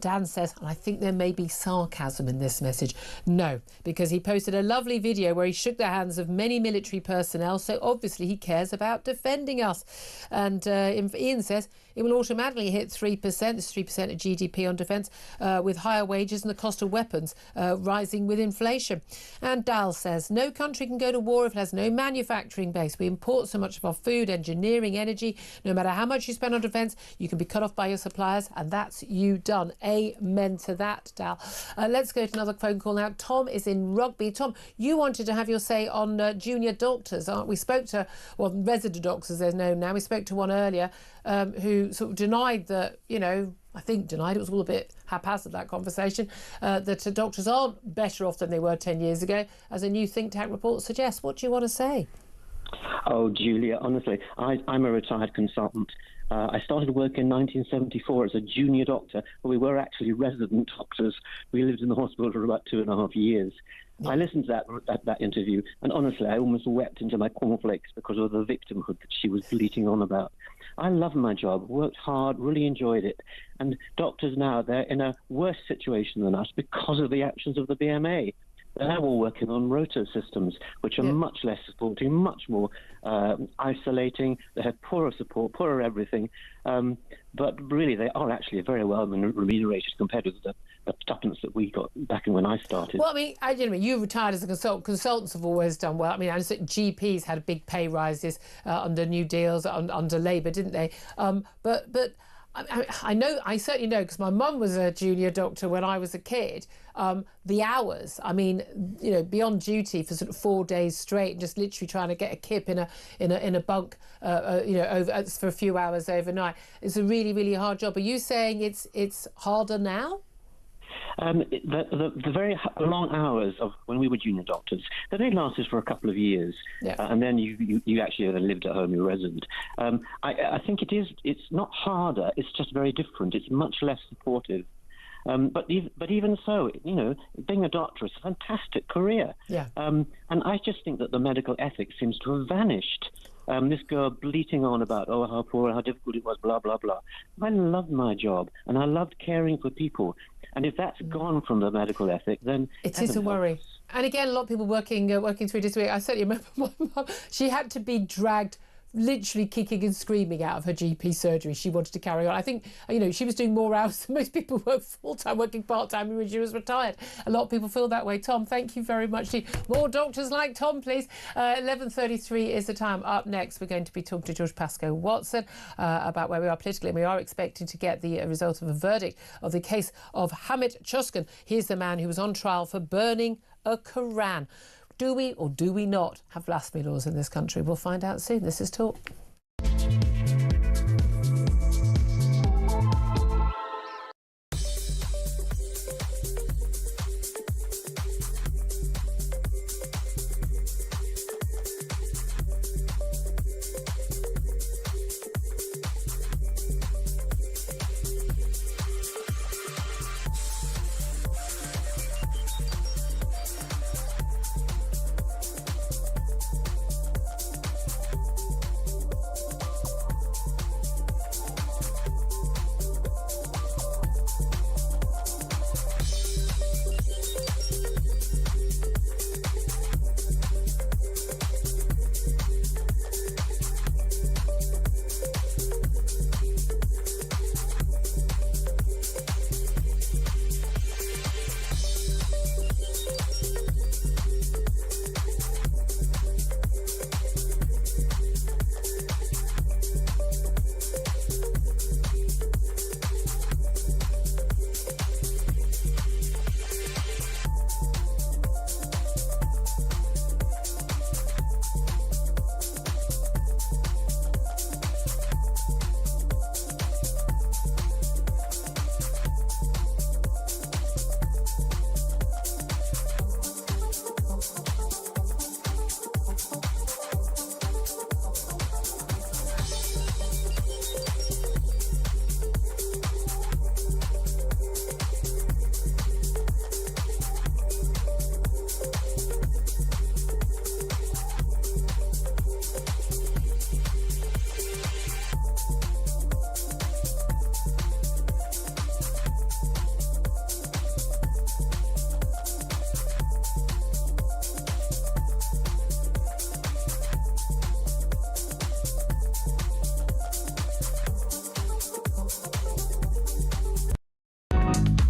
Dan says, and I think there may be sarcasm in this message. No, because he posted a lovely video where he shook the hands of many military personnel, so obviously he cares about defending us. And Ian says, it will automatically hit 3%, this is 3% of GDP on defence, with higher wages and the cost of weapons rising with inflation. And Dal says, no country can go to war if it has no manufacturing base. We import so much of our food, engineering, energy. No matter how much you spend on defence, you can be cut off by your suppliers, and that's you done. Amen to that, Dal. Let's go to another phone call now. Tom is in Rugby. Tom, you wanted to have your say on junior doctors. We spoke to, well, resident doctors, they're known now. We spoke to one earlier who sort of denied that, you know, I think denied, it was all a bit haphazard, that conversation, that doctors aren't better off than they were 10 years ago, as a new think tank report suggests. What do you want to say? Oh, Julia, honestly, I'm a retired consultant. I started work in 1974 as a junior doctor, but we were actually resident doctors. We lived in the hospital for about 2.5 years. I listened to that interview, and honestly, I almost wept into my cornflakes because of the victimhood that she was bleating on about. I love my job, worked hard, really enjoyed it. And doctors now, they're in a worse situation than us because of the actions of the BMA. They're now all working on roto systems, which are much less supporting, much more isolating. They have poorer support, poorer everything. But really, they are actually very well remunerated compared with the tuppence that we got back when I started. Well, I mean, you retired as a consultant. Consultants have always done well. I mean, I know GPs had big pay rises under New Deals, under Labour, didn't they? But I certainly know, because my mum was a junior doctor when I was a kid. The hours, I mean, you know, beyond duty for sort of 4 days straight, and just literally trying to get a kip in a bunk, you know, over for a few hours overnight. It's a really, really hard job. Are you saying it's harder now? The very long hours of when we were junior doctors, they only lasted for a couple of years, and then you actually lived at home, you're resident. I think it's not harder, it's just very different. It's much less supportive. But even so, you know, being a doctor is a fantastic career. And I just think that the medical ethics seems to have vanished. This girl bleating on about, oh, how poor, how difficult it was, blah, blah, blah. I loved my job, and I loved caring for people. And if that's gone from the medical ethic, then it is a worry. And again, a lot of people working 3 days a week. I certainly remember my mum. She had to be dragged, literally kicking and screaming, out of her GP surgery. She wanted to carry on. I think, you know, she was doing more hours than most people work full-time, working part-time when she was retired. A lot of people feel that way. Tom, thank you very much. More doctors like Tom, please. 11:33 is the time. Up next, we're going to be talking to George Pascoe Watson about where we are politically, and we are expecting to get the result of a verdict of the case of Hamid Choskan. He's the man who was on trial for burning a Koran. Do we or do we not have blasphemy laws in this country? We'll find out soon. This is Talk.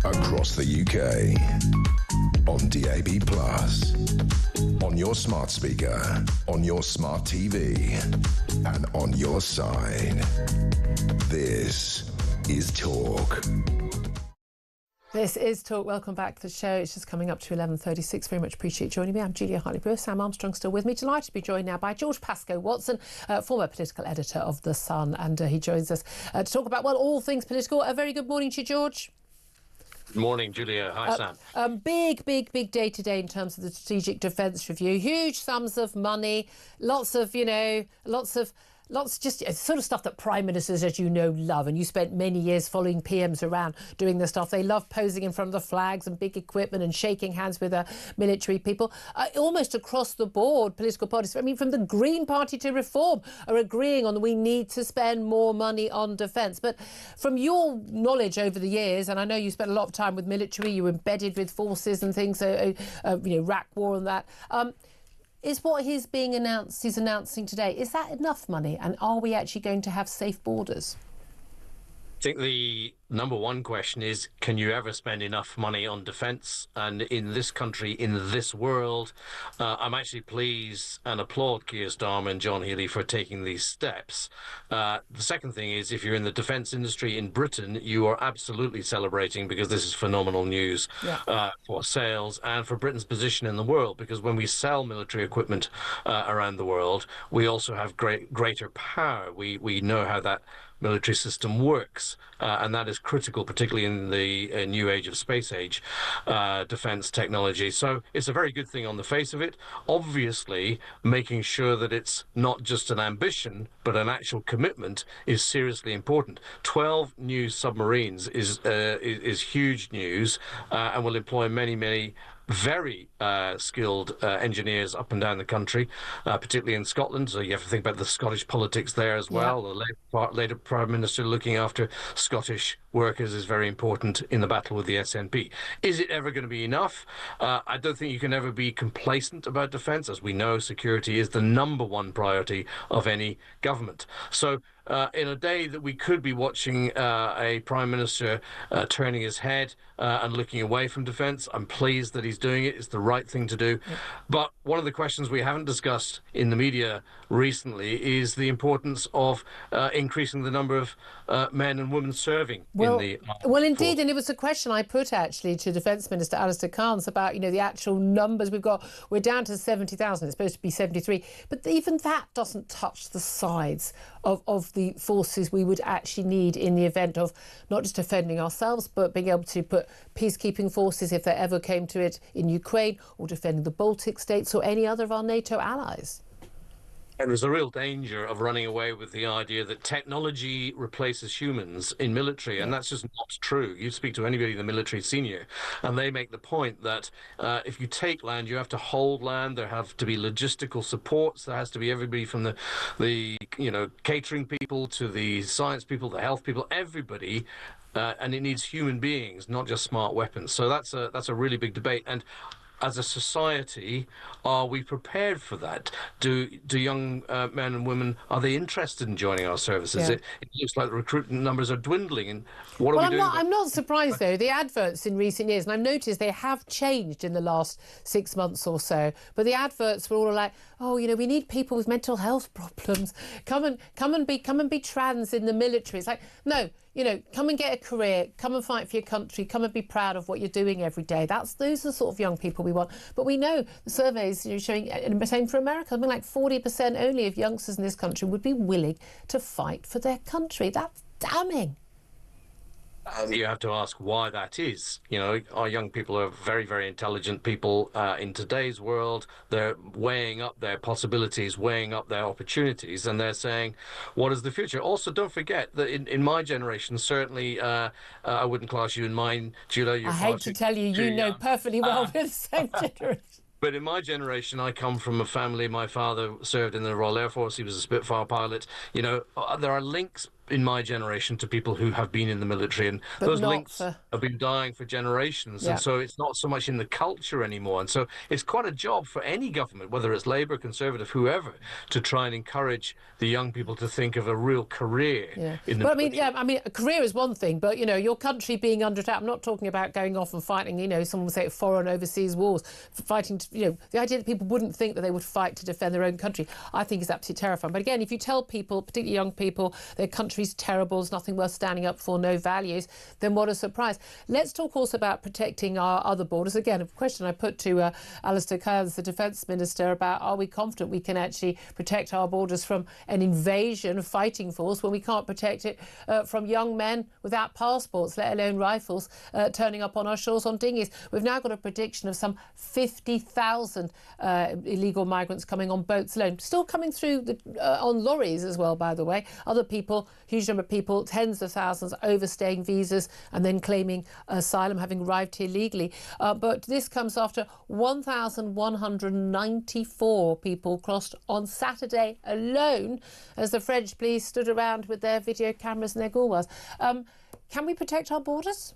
Across the UK, on DAB+, on your smart speaker, on your smart TV, and on your side. This is Talk. This is Talk. Welcome back to the show. It's just coming up to 11:36. Very much appreciate joining me. I'm Julia Hartley-Brewer. Sam Armstrong still with me. Delighted to be joined now by George Pascoe Watson, former political editor of The Sun, and he joins us to talk about, well, all things political. A very good morning to you, George. Good morning, Julia. Hi, Sam. Big day today in terms of the Strategic Defence Review. Huge sums of money, lots just sort of stuff that prime ministers, as you know, love. And you spent many years following PMs around doing this stuff. They love posing in front of the flags and big equipment and shaking hands with military people. Almost across the board, political parties, I mean, from the Green Party to Reform, are agreeing on we need to spend more money on defence. But from your knowledge over the years, and I know you spent a lot of time with military, you were embedded with forces and things, Iraq war and that. Is what he's announcing today, is that enough money? And are we actually going to have safe borders? I think the number one question is, can you ever spend enough money on defence? And in this country, in this world, I'm actually pleased and applaud Keir Starmer and John Healey for taking these steps. The second thing is, if you're in the defence industry in Britain, you are absolutely celebrating, because this is phenomenal news for sales and for Britain's position in the world, because when we sell military equipment around the world, we also have greater power. We know how that military system works, and that is critical, particularly in the new age of space age defense technology. So it's a very good thing on the face of it. Obviously, making sure that it's not just an ambition but an actual commitment is seriously important. 12 new submarines is huge news, and will employ many very skilled engineers up and down the country, particularly in Scotland. So you have to think about the Scottish politics there as well. The Labour Prime Minister looking after Scottish workers is very important in the battle with the SNP. Is it ever going to be enough? I don't think you can ever be complacent about defence. As we know, security is the number one priority of any government. So in a day that we could be watching a Prime Minister turning his head and looking away from defence, I'm pleased that he's doing it. It's the right thing to do. But one of the questions we haven't discussed in the media recently is the importance of increasing the number of men and women serving in the Well, indeed, force. And it was a question I put actually to Defence Minister Alistair Cairns about, the actual numbers we've got. We're down to 70,000. It's supposed to be 73, but even that doesn't touch the size of the forces we would actually need in the event of not just defending ourselves, but being able to put peacekeeping forces, if there ever came to it, in Ukraine, or defending the Baltic states or any other of our NATO allies. And there's a real danger of running away with the idea that technology replaces humans in military, and that's just not true. You speak to anybody in the military senior, and they make the point that if you take land, you have to hold land. There have to be logistical supports. There has to be everybody from the catering people to the science people, the health people, everybody. And it needs human beings, not just smart weapons. So that's a really big debate. And as a society, are we prepared for that? Do young men and women, are they interested in joining our services? It looks like the recruitment numbers are dwindling. And what are we doing? I'm not surprised, though. The adverts in recent years, and I've noticed they have changed in the last 6 months or so, but the adverts were all like, we need people with mental health problems. Come and be trans in the military. It's like, no, come and get a career, come and fight for your country, come and be proud of what you're doing every day. Those are the sort of young people we want. But we know the surveys showing, and the same for America, something like 40% only of youngsters in this country would be willing to fight for their country. That's damning. You have to ask why that is. Our young people are very, very intelligent people in today's world. They're weighing up their possibilities, weighing up their opportunities, and they're saying, what is the future? Also, don't forget that in my generation, certainly, I wouldn't class you in mine, Julia. I hate to tell you, you know perfectly well we're the same generation. But in my generation, I come from a family. My father served in the Royal Air Force. He was a Spitfire pilot. There are links in my generation to people who have been in the military, and those links have been dying for generations. And so it's not so much in the culture anymore. And so it's quite a job for any government, whether it's Labour, Conservative, whoever, to try and encourage the young people to think of a real career in the military. A career is one thing, but your country being under attack, I'm not talking about going off and fighting, someone would say foreign overseas wars, fighting the idea that people wouldn't think that they would fight to defend their own country, I think is absolutely terrifying. But again, if you tell people, particularly young people, their country's terrible, there's nothing worth standing up for, no values, then what a surprise. Let's talk also about protecting our other borders. Again, a question I put to Alistair Cairns, the Defence Minister, about are we confident we can actually protect our borders from an invasion fighting force when we can't protect it from young men without passports, let alone rifles, turning up on our shores on dinghies. We've now got a prediction of some 50,000 illegal migrants coming on boats alone, still coming through on lorries as well, by the way. Other people, huge number of people, tens of thousands, overstaying visas and then claiming asylum, having arrived here legally. But this comes after 1,194 people crossed on Saturday alone as the French police stood around with their video cameras and their gauloises. Can we protect our borders?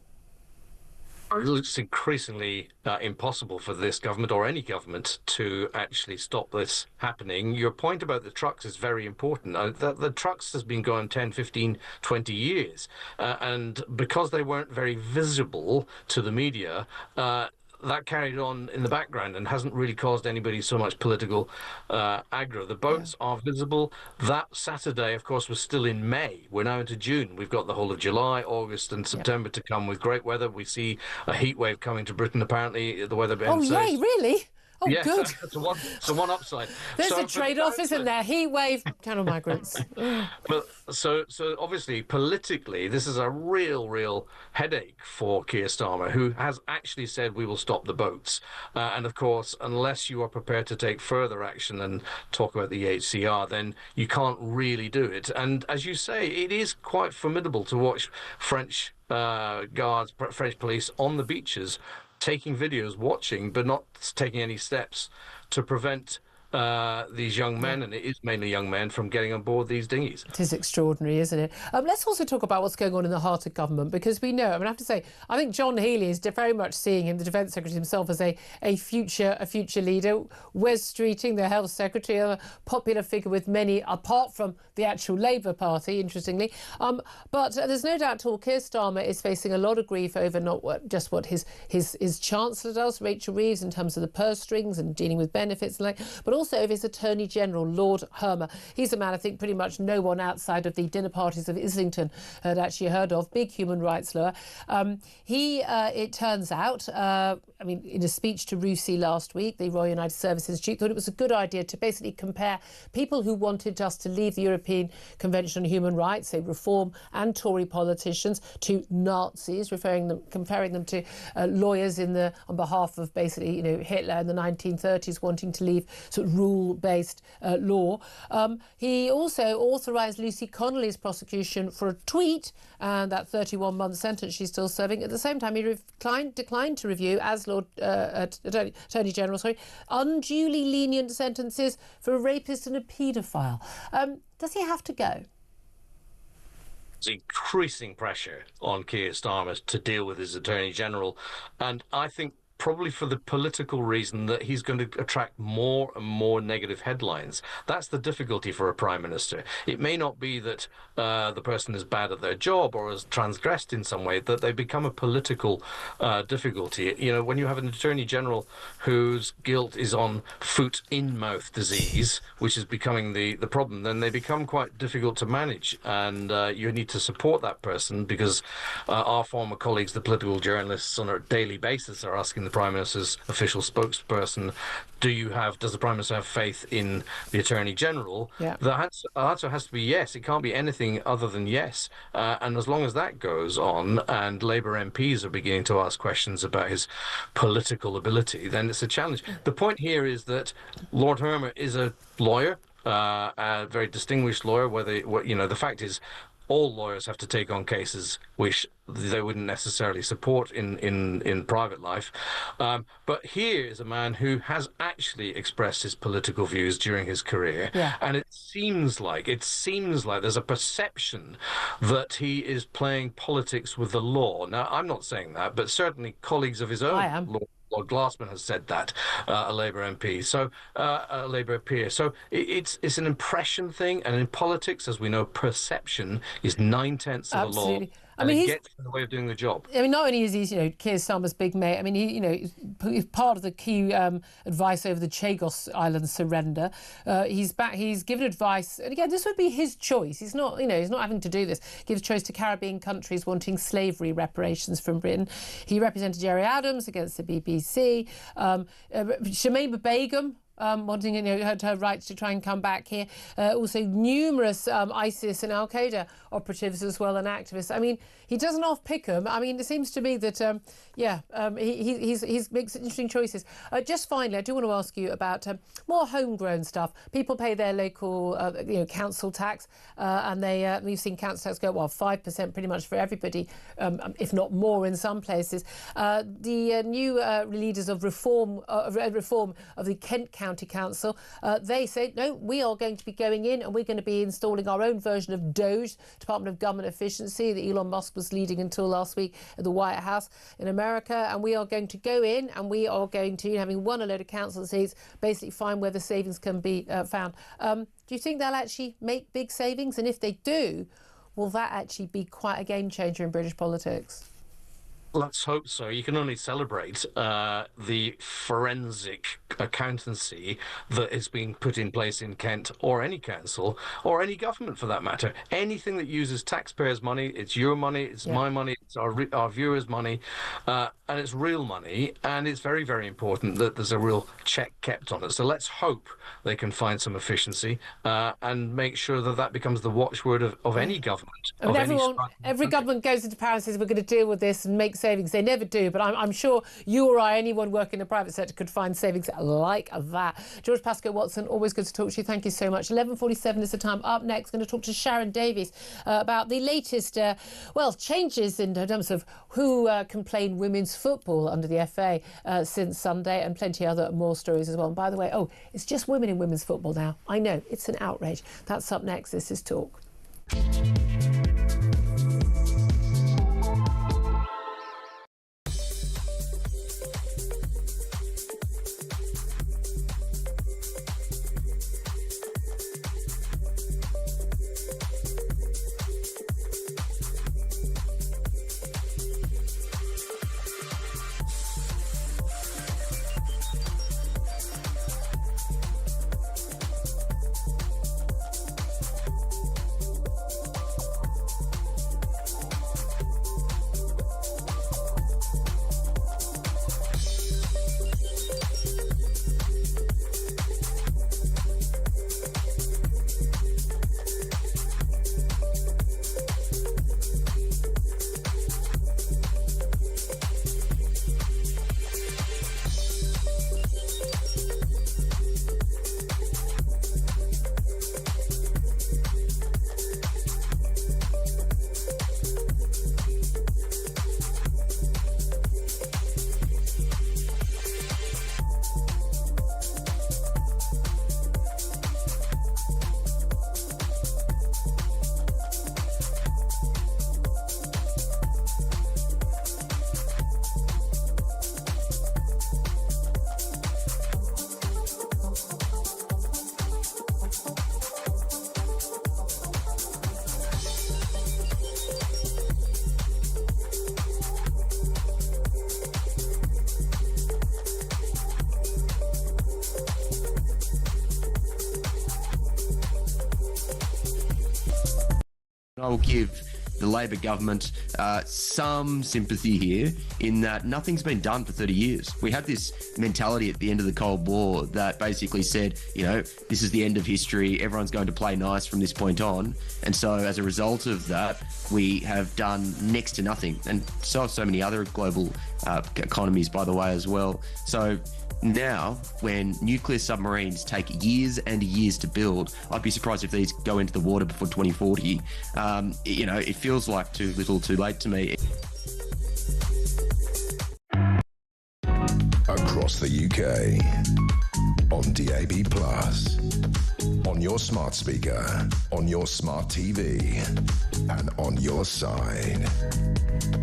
looks increasingly impossible for this government or any government to actually stop this happening. Your point about the trucks is very important. The trucks has been going 10, 15, 20 years. And because they weren't very visible to the media, that carried on in the background and hasn't really caused anybody so much political aggro. The boats are visible. That Saturday, of course, was still in May. We're now into June. We've got the whole of July, August and September to come with great weather. We see a heat wave coming to Britain, apparently, the weather bend says. Oh, yay, really? Oh, yeah, good. So one upside. There's a trade-off, isn't there? Heat wave, channel migrants. But so obviously, politically, this is a real headache for Keir Starmer, who has actually said we will stop the boats. And of course, unless you are prepared to take further action and talk about the HCR, then you can't really do it. And as you say, it is quite formidable to watch French guards, French police on the beaches, taking videos, watching, but not taking any steps to prevent these young men, and it is mainly young men, from getting on board these dinghies. It is extraordinary, isn't it? Let's also talk about what's going on in the heart of government, because we know, I mean, I have to say, I think John Healey is very much seeing him, the Defence Secretary himself, as a future leader. Wes Streeting, the Health Secretary, a popular figure with many, apart from the actual Labour Party, interestingly. But there's no doubt at all, Keir Starmer is facing a lot of grief over not just what his Chancellor does, Rachel Reeves, in terms of the purse strings and dealing with benefits and but also over his Attorney General, Lord Hermer. He's a man I think pretty much no one outside of the dinner parties of Islington had actually heard of, big human rights lawyer. It turns out, in a speech to RUSI last week, the Royal United Service Institute thought it was a good idea to basically compare people who wanted us to leave the European Convention on Human Rights, say Reform and Tory politicians, to Nazis, comparing them to lawyers on behalf of basically, Hitler in the 1930s wanting to leave sort of rule-based law. He also authorised Lucy Connolly's prosecution for a tweet, and that 31-month sentence she's still serving. At the same time, he declined to review, as Lord Attorney General, unduly lenient sentences for a rapist and a paedophile. Does he have to go? There's increasing pressure on Keir Starmer to deal with his Attorney General, and I think probably for the political reason that he's going to attract more and more negative headlines. That's the difficulty for a Prime Minister. It may not be that the person is bad at their job or has transgressed in some way, that they become a political difficulty. When you have an Attorney General whose guilt is on foot-in-mouth disease, which is becoming the problem, then they become quite difficult to manage. And you need to support that person, because our former colleagues, the political journalists, on a daily basis are asking the Prime Minister's official spokesperson, does the Prime Minister have faith in the Attorney General? Yeah. The answer has to be yes. It can't be anything other than yes. And as long as that goes on and Labour MPs are beginning to ask questions about his political ability, then it's a challenge. The point here is that Lord Hermer is a lawyer, a very distinguished lawyer. The fact is, all lawyers have to take on cases which they wouldn't necessarily support in private life. But here is a man who has actually expressed his political views during his career. Yeah. And it seems like there's a perception that he is playing politics with the law. Now, I'm not saying that, but certainly colleagues of his own law. Lord Glassman has said that, a Labour MP, a Labour peer. So it's an impression thing, and in politics, as we know, perception is 9/10 of the law. And it gets in the way of doing the job. I mean, not only is he, Keir Starmer's big mate, I mean, he's part of the key advice over the Chagos Island surrender. He's given advice, and again, this would be his choice. He's not, he's not having to do this. Gives choice to Caribbean countries wanting slavery reparations from Britain. He represented Jerry Adams against the BBC. Shamima Begum, wanting her rights to try and come back here. Also numerous ISIS and Al-Qaeda operatives as well, and activists. I mean, he doesn't off-pick them. I mean, it seems to me that, he makes interesting choices. Just finally, I do want to ask you about more homegrown stuff. People pay their local, council tax, and we've seen council tax go, 5% pretty much for everybody, if not more in some places. The new leaders of reform of the Kent county council. They say, no, we are going to be going in and we're going to be installing our own version of DOGE, Department of Government Efficiency, that Elon Musk was leading until last week at the White House in America. And we are going to go in and we are going to, having won a load of council seats, basically find where the savings can be found. Do you think they'll actually make big savings? And if they do, will that actually be quite a game changer in British politics? Let's hope so. You can only celebrate the forensic accountancy that is being put in place in Kent, or any council, or any government for that matter. Anything that uses taxpayers' money, it's your money, it's my money, it's our viewers' money, and it's real money, and it's very, very important that there's a real check kept on it. So let's hope they can find some efficiency and make sure that that becomes the watchword of any government. I mean, every government goes into power and says, we're going to deal with this and make savings. They never do, but I'm sure you or I, anyone working in the private sector, could find savings like that. George Pascoe-Watson, always good to talk to you. Thank you so much. 11:47 is the time. Up next, going to talk to Sharon Davies about the latest, changes in terms of who can play in women's football under the FA since Sunday, and plenty other more stories as well. And by the way, it's just women in women's football now. I know, it's an outrage. That's up next. This is Talk. I will give the Labor government some sympathy here in that nothing's been done for 30 years. We had this mentality at the end of the Cold War that basically said, this is the end of history, everyone's going to play nice from this point on. And so as a result of that, we have done next to nothing. And so have so many other global economies, by the way, as well. So now, when nuclear submarines take years and years to build, I'd be surprised if these go into the water before 2040. It feels like too little, too late to me. Across the UK, on DAB+, on your smart speaker, on your smart TV, and on your side.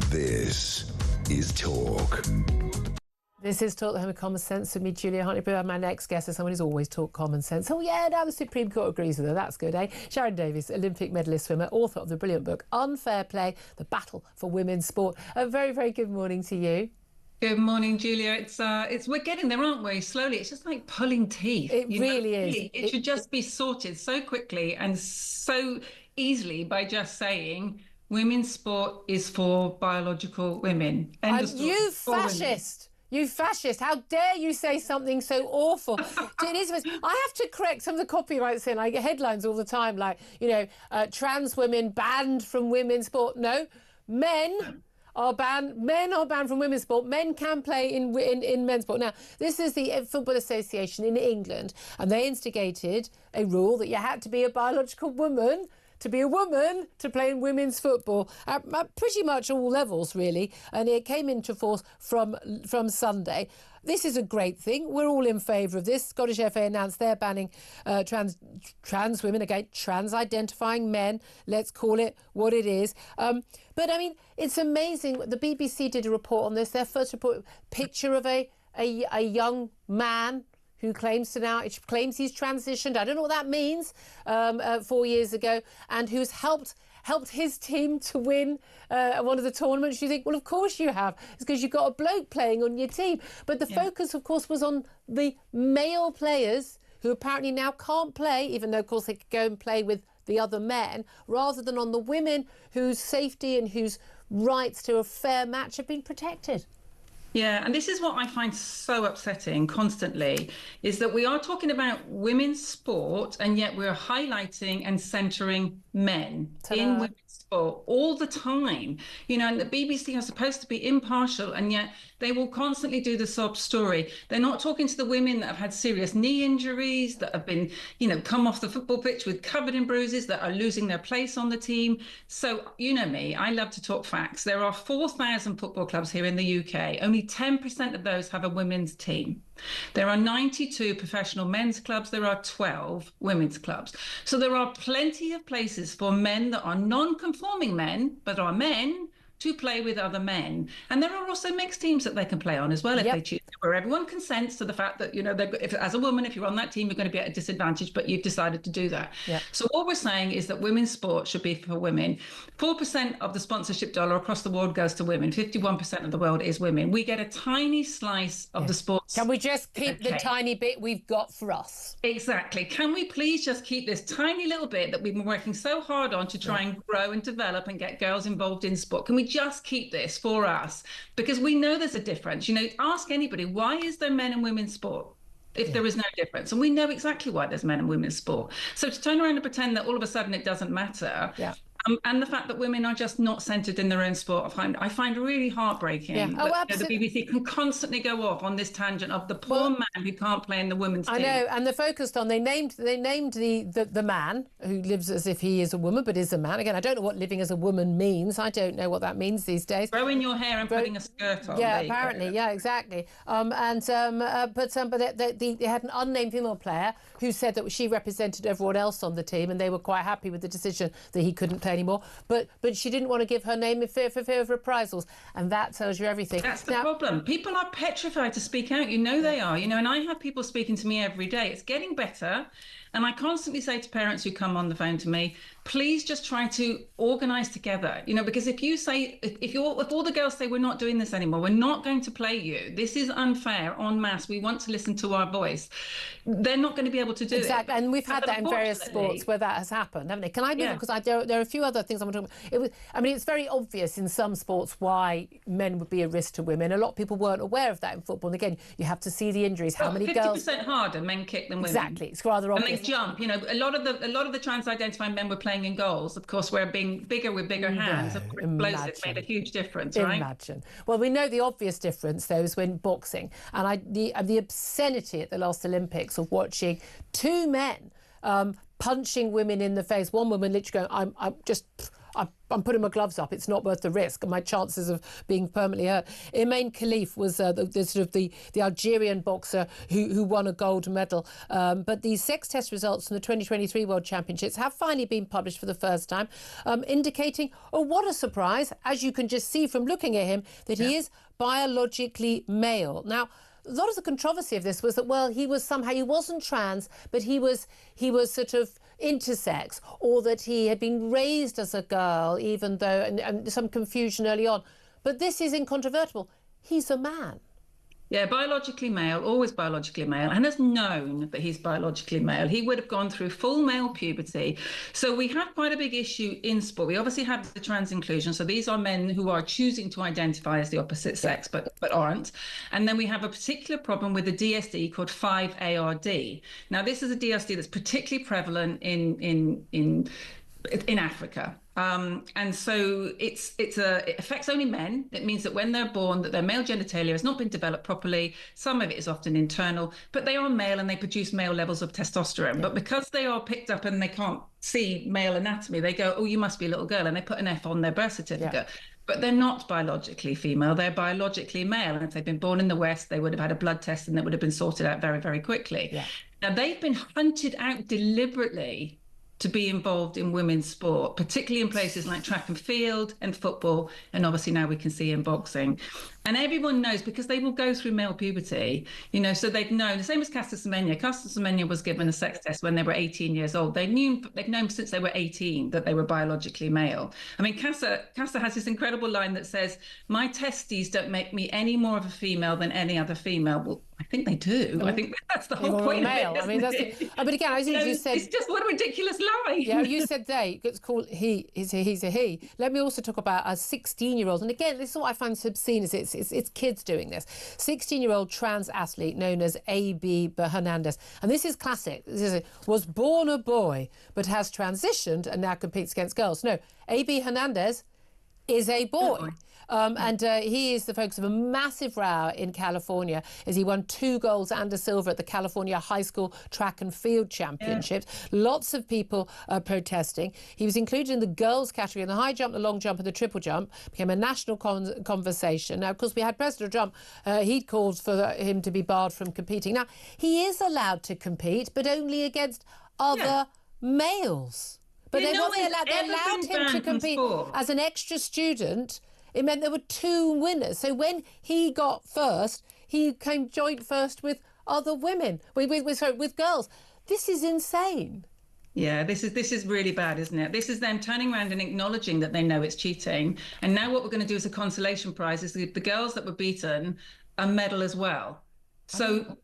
This is Talk. This is Talk, the Home of Common Sense with me, Julia Hartley-Brewer. My next guest is someone who's always talked common sense. Oh, yeah, now the Supreme Court agrees with her. That's good, eh? Sharon Davies, Olympic medalist swimmer, author of the brilliant book Unfair Play, The Battle for Women's Sport. A very, very good morning to you. Good morning, Julia. It's we're getting there, aren't we? Slowly. It's just like pulling teeth. It really is. It should just be sorted so quickly and so easily by just saying women's sport is for biological women. You fascist! You fascist, how dare you say something so awful. Elizabeth, I have to correct some of the copyrights in. I get headlines all the time like, trans women banned from women's sport. No, men are banned from women's sport. Men can play in men's sport. Now, this is the Football Association in England, and they instigated a rule that you had to be a biological woman to be a woman to play in women's football at pretty much all levels, really. And it came into force from Sunday. this is a great thing. We're all in favour of this. Scottish FA announced they're banning trans women, again, trans-identifying men. Let's call it what it is. But, I mean, it's amazing. The BBC did a report on this. Their first report, picture of a young man who claims he's transitioned. I don't know what that means, 4 years ago, and who's helped his team to win one of the tournaments. You think, well, of course you have. It's because you've got a bloke playing on your team. But the focus, of course, was on the male players who apparently now can't play, even though, of course, they could go and play with the other men, rather than on the women whose safety and whose rights to a fair match have been protected. Yeah, and this is what I find so upsetting constantly, is that we are talking about women's sport, and yet we're highlighting and centering men in women's sport all the time. You know, and the BBC are supposed to be impartial, and yet they will constantly do the sob story. They're not talking to the women that have had serious knee injuries, that have been, you know, come off the football pitch with covered in bruises, that are losing their place on the team. So, you know me, I love to talk facts. There are 4,000 football clubs here in the UK. Only 10% of those have a women's team. There are 92 professional men's clubs. There are 12 women's clubs. So there are plenty of places for men that are non-conforming men, but are men, to play with other men. And there are also mixed teams that they can play on as well if they choose, where everyone consents to the fact that, you know, as a woman, if you're on that team, you're going to be at a disadvantage, but you've decided to do that. So what we're saying is that women's sport should be for women. 4% of the sponsorship dollar across the world goes to women. 51% of the world is women. We get a tiny slice of the sports. Can we just keep the tiny bit we've got for us? Exactly. Can we please just keep this tiny little bit that we've been working so hard on to try and grow and develop and get girls involved in sport? Can we just keep this for us? Because we know there's a difference. You know, ask anybody, why is there men and women's sport if there is no difference? And we know exactly why there's men and women's sport. So to turn around and pretend that all of a sudden it doesn't matter, and the fact that women are just not centred in their own sport, I find really heartbreaking. That, the BBC can constantly go off on this tangent of the poor man who can't play in the women's team. I know, and they're focused on, they named the man who lives as if he is a woman but is a man. Again, I don't know what living as a woman means. I don't know what that means these days. Growing your hair and putting a skirt on. Yeah, apparently, exactly. But they had an unnamed female player who said that she represented everyone else on the team, and they were quite happy with the decision that he couldn't play anymore, but she didn't want to give her name for fear of reprisals, and that tells you everything. That's the problem. People are petrified to speak out. You know they are. You know, and I have people speaking to me every day. It's getting better, and I constantly say to parents who come on the phone to me, please just try to organise together. You know, because if all the girls say we're not doing this anymore, we're not going to play you, this is unfair en masse, we want to listen to our voice, they're not going to be able to do it. Exactly, and we've had that in various sports where that has happened, haven't it? Can I do it? Because there are a few other things I want to talk about. It's very obvious in some sports why men would be a risk to women. A lot of people weren't aware of that in football. And again, you have to see the injuries. How many 50% girls? 50% harder men kick than women. Exactly, it's rather obvious. And they jump. You know, a lot of the trans-identifying men were playing in goals. Of course, we're being bigger with bigger hands. Explosives made a huge difference, right? Imagine. Well, we know the obvious difference though is when boxing, and the obscenity at the last Olympics of watching two men punching women in the face. One woman literally going, I'm putting my gloves up. It's not worth the risk. My chances of being permanently hurt. Imain Khalif was the Algerian boxer who won a gold medal. But the sex test results from the 2023 World Championships have finally been published for the first time, indicating, oh, what a surprise, as you can just see from looking at him, that he is biologically male. Now, a lot of the controversy of this was that, well, he wasn't trans, but he was sort of intersex, or that he had been raised as a girl, even though, and some confusion early on. But this is incontrovertible. He's a man. Yeah, biologically male, always biologically male, and has known that he's biologically male. He would have gone through full male puberty. So we have quite a big issue in sport. We obviously have the trans inclusion. So these are men who are choosing to identify as the opposite sex, but aren't. And then we have a particular problem with the DSD called 5ARD. Now, this is a DSD that's particularly prevalent in Africa. And so it affects only men. It means that when they're born, that their male genitalia has not been developed properly. Some of it is often internal, but they are male and they produce male levels of testosterone. Yeah. But because they are picked up and they can't see male anatomy, they go, oh, you must be a little girl, and they put an F on their birth certificate. Yeah. but they're not biologically female, they're biologically male. And if they've been born in the West, they would have had a blood test and that would have been sorted out very, very quickly. Yeah. Now, they've been hunted out deliberately to be involved in women's sport, particularly in places like track and field and football, and obviously now we can see in boxing. And everyone knows, because they will go through male puberty, you know, so they've known, the same as Caster Semenya. Caster Semenya was given a sex test when they were 18 years old. They've known since they were 18 that they were biologically male. I mean, Caster has this incredible line that says, "My testes don't make me any more of a female than any other female." Well, I think they do. I think that's the whole point of it. I mean, that's it. But again, as you said, it's just what a ridiculous lie. Yeah, you said they. It's called he. He's a he. Let me also talk about a 16-year-old. And again, this is what I find so obscene: is it's kids doing this. 16-year-old trans athlete known as A.B. Hernandez, and this is classic. Was born a boy but has transitioned and now competes against girls. No, A.B. Hernandez is a boy. And he is the focus of a massive row in California as he won 2 golds and a silver at the California High School Track and Field Championships. Yeah. Lots of people protesting. He was included in the girls category in the high jump, the long jump and the triple jump. Became a national conversation. Now, of course, we had President Trump. He'd called for him to be barred from competing. Now, he is allowed to compete, but only against other males. But they allowed him to compete as an extra student. It meant there were 2 winners. So when he got first, he came joint first with other women, with girls. This is insane. Yeah, this is really bad, isn't it? This is them turning around and acknowledging that they know it's cheating. And now what we're going to do as a consolation prize is the girls that were beaten a medal as well. So,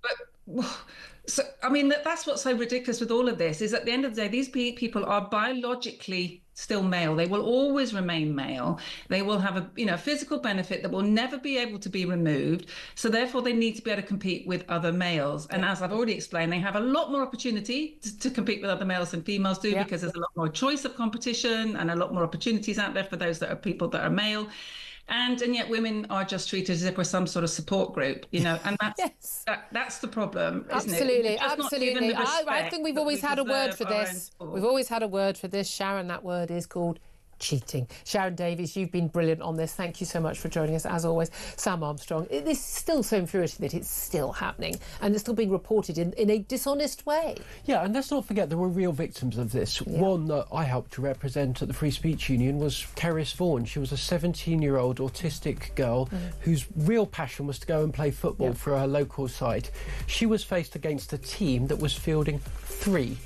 I mean, that's what's so ridiculous with all of this, is at the end of the day, these people are biologically still male. They will always remain male. They will have a physical benefit that will never be able to be removed. So therefore, they need to be able to compete with other males. And as I've already explained, they have a lot more opportunity to compete with other males than females do, because there's a lot more choice of competition and a lot more opportunities out there for those that are people that are male. And yet women are just treated as if we're some sort of support group, you know, and that's the problem, isn't it? Absolutely. I think we've always had a word for this. We've always had a word for this, Sharon. That word is called cheating. Sharon Davies, you've been brilliant on this. Thank you so much for joining us, as always. Sam Armstrong. This is still so infuriating that it's still happening and it's still being reported in a dishonest way. Yeah, and let's not forget there were real victims of this. Yeah. One that I helped to represent at the Free Speech Union was Kerris Vaughan. She was a 17-year-old autistic girl whose real passion was to go and play football for her local side. She was faced against a team that was fielding three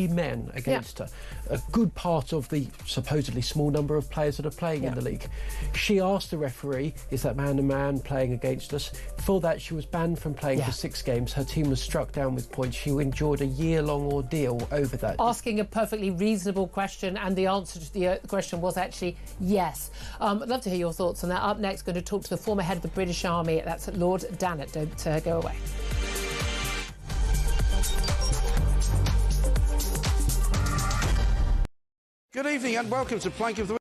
men against her. A good part of the supposedly small number of players that are playing in the league. She asked the referee, is that man a man playing against us? For that, she was banned from playing for 6 games. Her team was struck down with points. She endured a year-long ordeal over that. Asking a perfectly reasonable question, and the answer to the question was actually yes. I'd love to hear your thoughts on that. Up next, going to talk to the former head of the British Army. That's Lord Dannatt. Don't go away. Good evening and welcome to Plank of the Week.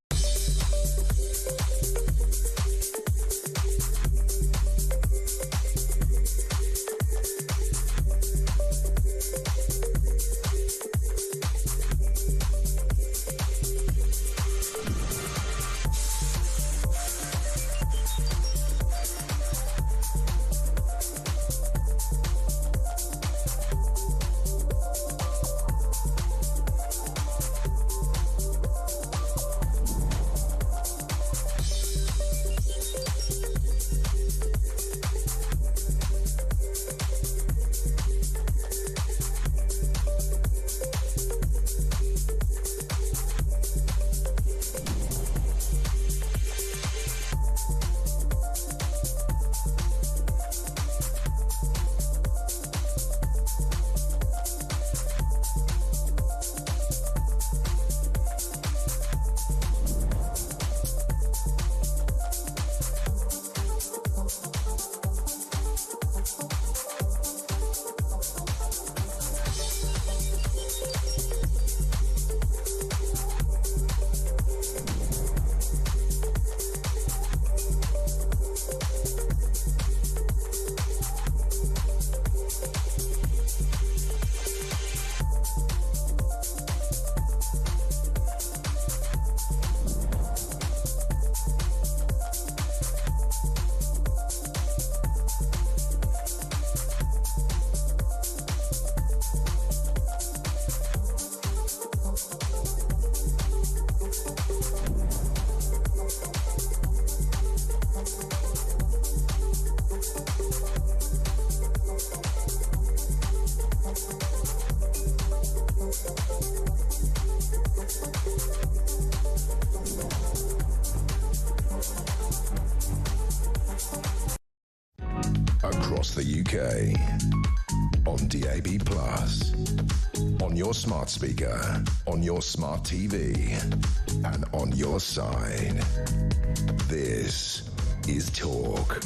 across the UK. On DAB+, on your smart speaker, on your smart TV, and on your side. This is Talk.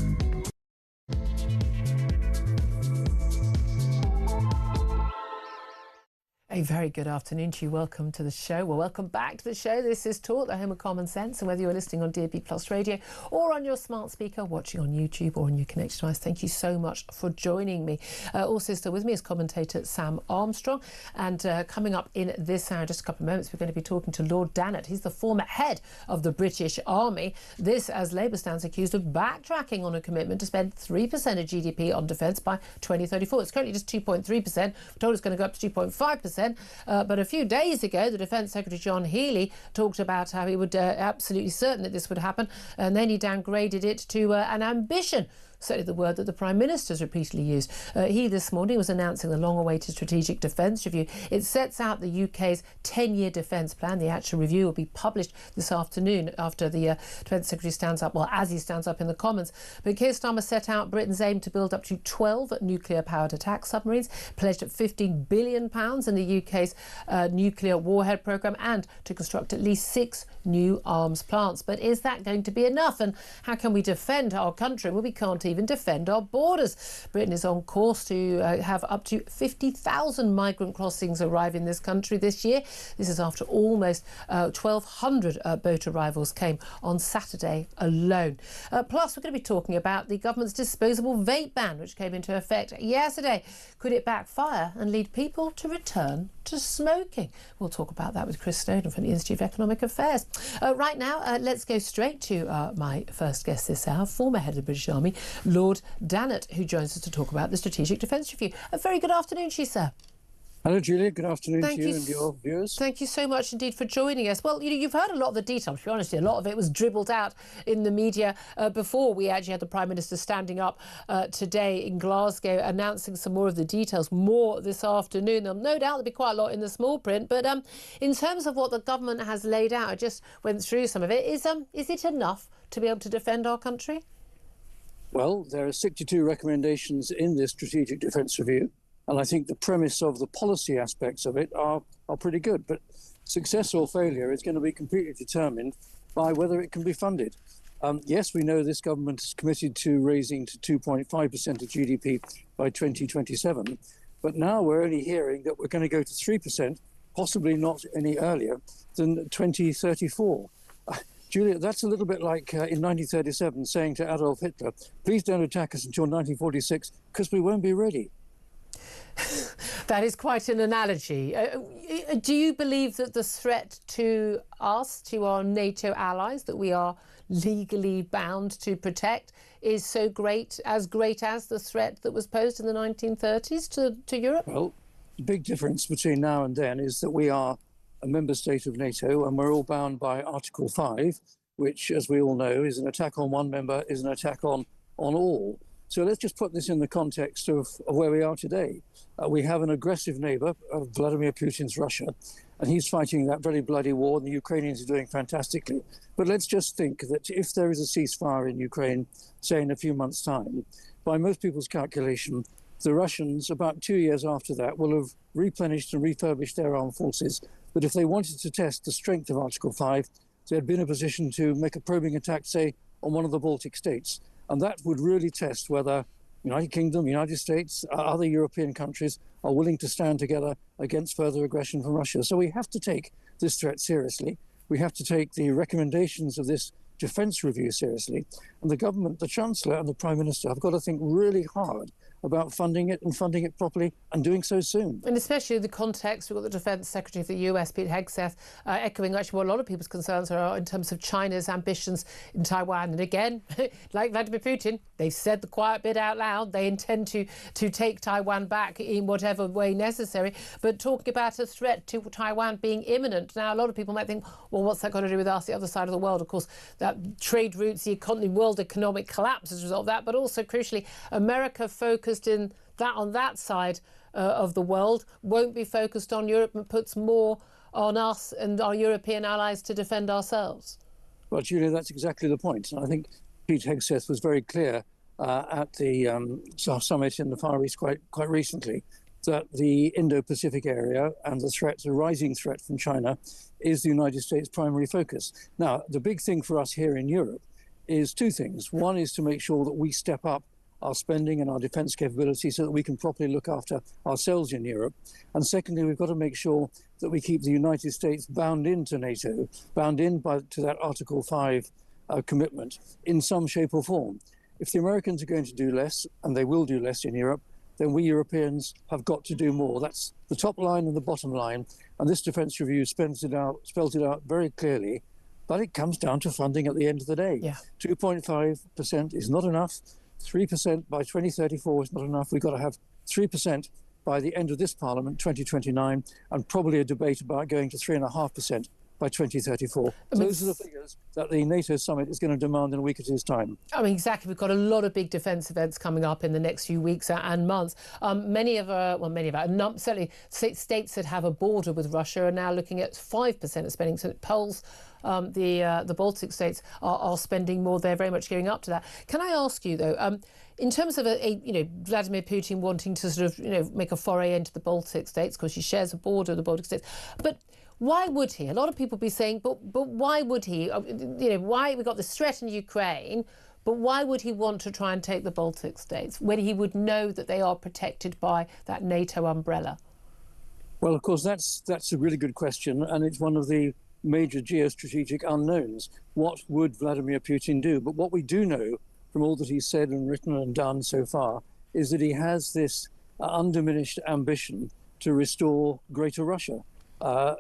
A very good afternoon to you. Welcome to the show. Well, welcome back to the show. This is Talk, the home of common sense. And whether you're listening on DAB+ radio or on your smart speaker, watching on YouTube or on your connected device, thank you so much for joining me. Also still with me is commentator Sam Armstrong. And coming up in this hour, just a couple of moments, we're going to be talking to Lord Dannatt. He's the former head of the British Army. This as Labour stands accused of backtracking on a commitment to spend 3% of GDP on defence by 2034. It's currently just 2.3%. We're told it's going to go up to 2.5%. But a few days ago, the Defence Secretary John Healey talked about how he would absolutely certain that this would happen, and then he downgraded it to an ambition. Certainly the word that the Prime Minister's repeatedly used. He this morning was announcing the long-awaited Strategic Defence Review. It sets out the UK's 10-year defence plan. The actual review will be published this afternoon after the Defence Secretary stands up, well, as he stands up in the Commons. But Keir Starmer set out Britain's aim to build up to 12 nuclear-powered attack submarines, pledged £15 billion in the UK's nuclear warhead programme, and to construct at least 6 new arms plants. But is that going to be enough? And how can we defend our country? Well, we can't even defend our borders. Britain is on course to have up to 50,000 migrant crossings arrive in this country this year. This is after almost 1,200 boat arrivals came on Saturday alone. Plus, we're going to be talking about the government's disposable vape ban, which came into effect yesterday. Could it backfire and lead people to return to smoking? We'll talk about that with Chris Snowden from the Institute of Economic Affairs. Right now, let's go straight to my first guest this hour, former head of the British Army, Lord Dannatt, who joins us to talk about the Strategic Defence Review. A very good afternoon to you, sir. Hello, Julia. Good afternoon to you and your viewers. Thank you so much indeed for joining us. Well, you've heard a lot of the detail. To be honest, a lot of it was dribbled out in the media before we actually had the Prime Minister standing up today in Glasgow announcing some more of the details, more this afternoon. No doubt there'll be quite a lot in the small print, but in terms of what the government has laid out, I just went through some of it. Is it enough to be able to defend our country? Well, there are 62 recommendations in this Strategic Defence Review, and I think the premise of the policy aspects of it are pretty good. But success or failure is going to be completely determined by whether it can be funded. Yes, we know this government is committed to raising to 2.5% of GDP by 2027, but now we're only hearing that we're going to go to 3%, possibly not any earlier than 2034. Julia, that's a little bit like in 1937 saying to Adolf Hitler, please don't attack us until 1946 because we won't be ready. That is quite an analogy. Do you believe that the threat to us, to our NATO allies, that we are legally bound to protect, is so great as the threat that was posed in the 1930s to Europe? Well, the big difference between now and then is that we are a member state of NATO, and we're all bound by Article 5, which, as we all know, is an attack on one member, is an attack on all. So let's just put this in the context of where we are today. We have an aggressive neighbour, Vladimir Putin's Russia, and he's fighting that very bloody war, and the Ukrainians are doing fantastically. But let's just think that if there is a ceasefire in Ukraine, say in a few months' time, by most people's calculation, the Russians, about 2 years after that, will have replenished and refurbished their armed forces. But if they wanted to test the strength of Article 5, they'd be in a position to make a probing attack, say, on one of the Baltic states. And that would really test whether United Kingdom, United States, other European countries are willing to stand together against further aggression from Russia. So we have to take this threat seriously. We have to take the recommendations of this defence review seriously. And the government, the Chancellor and the Prime Minister have got to think really hard about funding it and funding it properly and doing so soon. And especially in the context, we've got the Defence Secretary of the US, Pete Hegseth, echoing actually what a lot of people's concerns are in terms of China's ambitions in Taiwan. And again, like Vladimir Putin, they've said the quiet bit out loud. They intend to take Taiwan back in whatever way necessary. But talking about a threat to Taiwan being imminent. Now, a lot of people might think, well, what's that got to do with us, the other side of the world? Of course, that trade routes, the world economic collapse as a result of that. But also, crucially, America focused on that side of the world, won't be focused on Europe and puts more on us and our European allies to defend ourselves. Well, Julia, that's exactly the point. And I think Pete Hegseth was very clear at the summit in the Far East quite recently, that the Indo-Pacific area and the rising threat from China is the United States' primary focus. Now, the big thing for us here in Europe is two things. One is to make sure that we step up our spending and our defence capability so that we can properly look after ourselves in Europe. And secondly, we've got to make sure that we keep the United States bound into NATO, bound in to that Article 5 commitment in some shape or form. If the Americans are going to do less, and they will do less in Europe, then we Europeans have got to do more. That's the top line and the bottom line. And this defence review spells it out very clearly. But it comes down to funding at the end of the day. 2.5% is not enough. 3% by 2034 is not enough. We've got to have 3% by the end of this Parliament, 2029, and probably a debate about going to 3.5% by 2034. Those are the figures that the NATO summit is going to demand in a week or two's time. I mean, exactly. We've got a lot of big defence events coming up in the next few weeks and months. Certainly states that have a border with Russia are now looking at 5% of spending. So polls, the Baltic states are spending more. They're very much going up to that. Can I ask you, though, in terms of Vladimir Putin wanting to sort of make a foray into the Baltic states, because he shares a border with the Baltic states, but why would he? A lot of people be saying, but why would he? Why we got this threat in Ukraine, but why would he want to try and take the Baltic states when he would know that they are protected by that NATO umbrella? Well, of course, that's a really good question, and it's one of the major geostrategic unknowns. What would Vladimir Putin do? But what we do know from all that he's said and written and done so far is that he has this undiminished ambition to restore Greater Russia.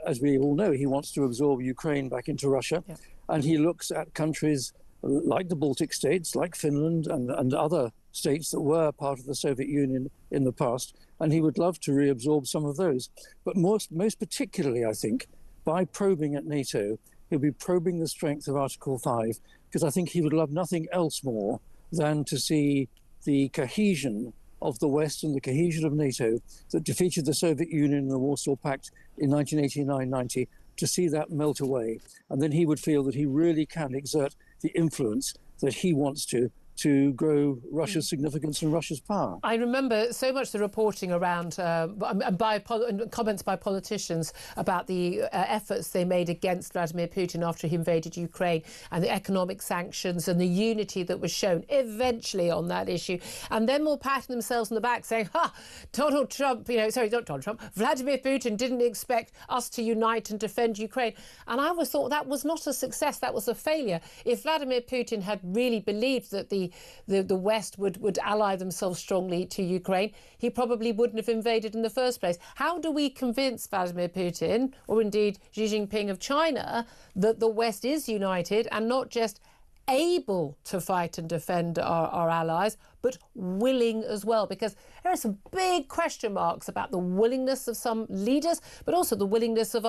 As we all know, he wants to absorb Ukraine back into Russia, and he looks at countries like the Baltic states, like Finland and other states that were part of the Soviet Union in the past, and he would love to reabsorb some of those. But most particularly, I think, by probing at NATO, he'll be probing the strength of Article 5, because I think he would love nothing else more than to see the cohesion of the West and the cohesion of NATO that defeated the Soviet Union and the Warsaw Pact in 1989-90, to see that melt away. And then he would feel that he really can exert the influence that he wants to grow Russia's significance and Russia's power. I remember so much the reporting around and comments by politicians about the efforts they made against Vladimir Putin after he invaded Ukraine, and the economic sanctions and the unity that was shown eventually on that issue. And then more patting themselves on the back saying, Vladimir Putin didn't expect us to unite and defend Ukraine. And I always thought that was not a success, that was a failure. If Vladimir Putin had really believed that the West would ally themselves strongly to Ukraine, he probably wouldn't have invaded in the first place. How do we convince Vladimir Putin, or indeed Xi Jinping of China, that the West is united and not just able to fight and defend our allies, but willing as well? Because there are some big question marks about the willingness of some leaders, but also the willingness of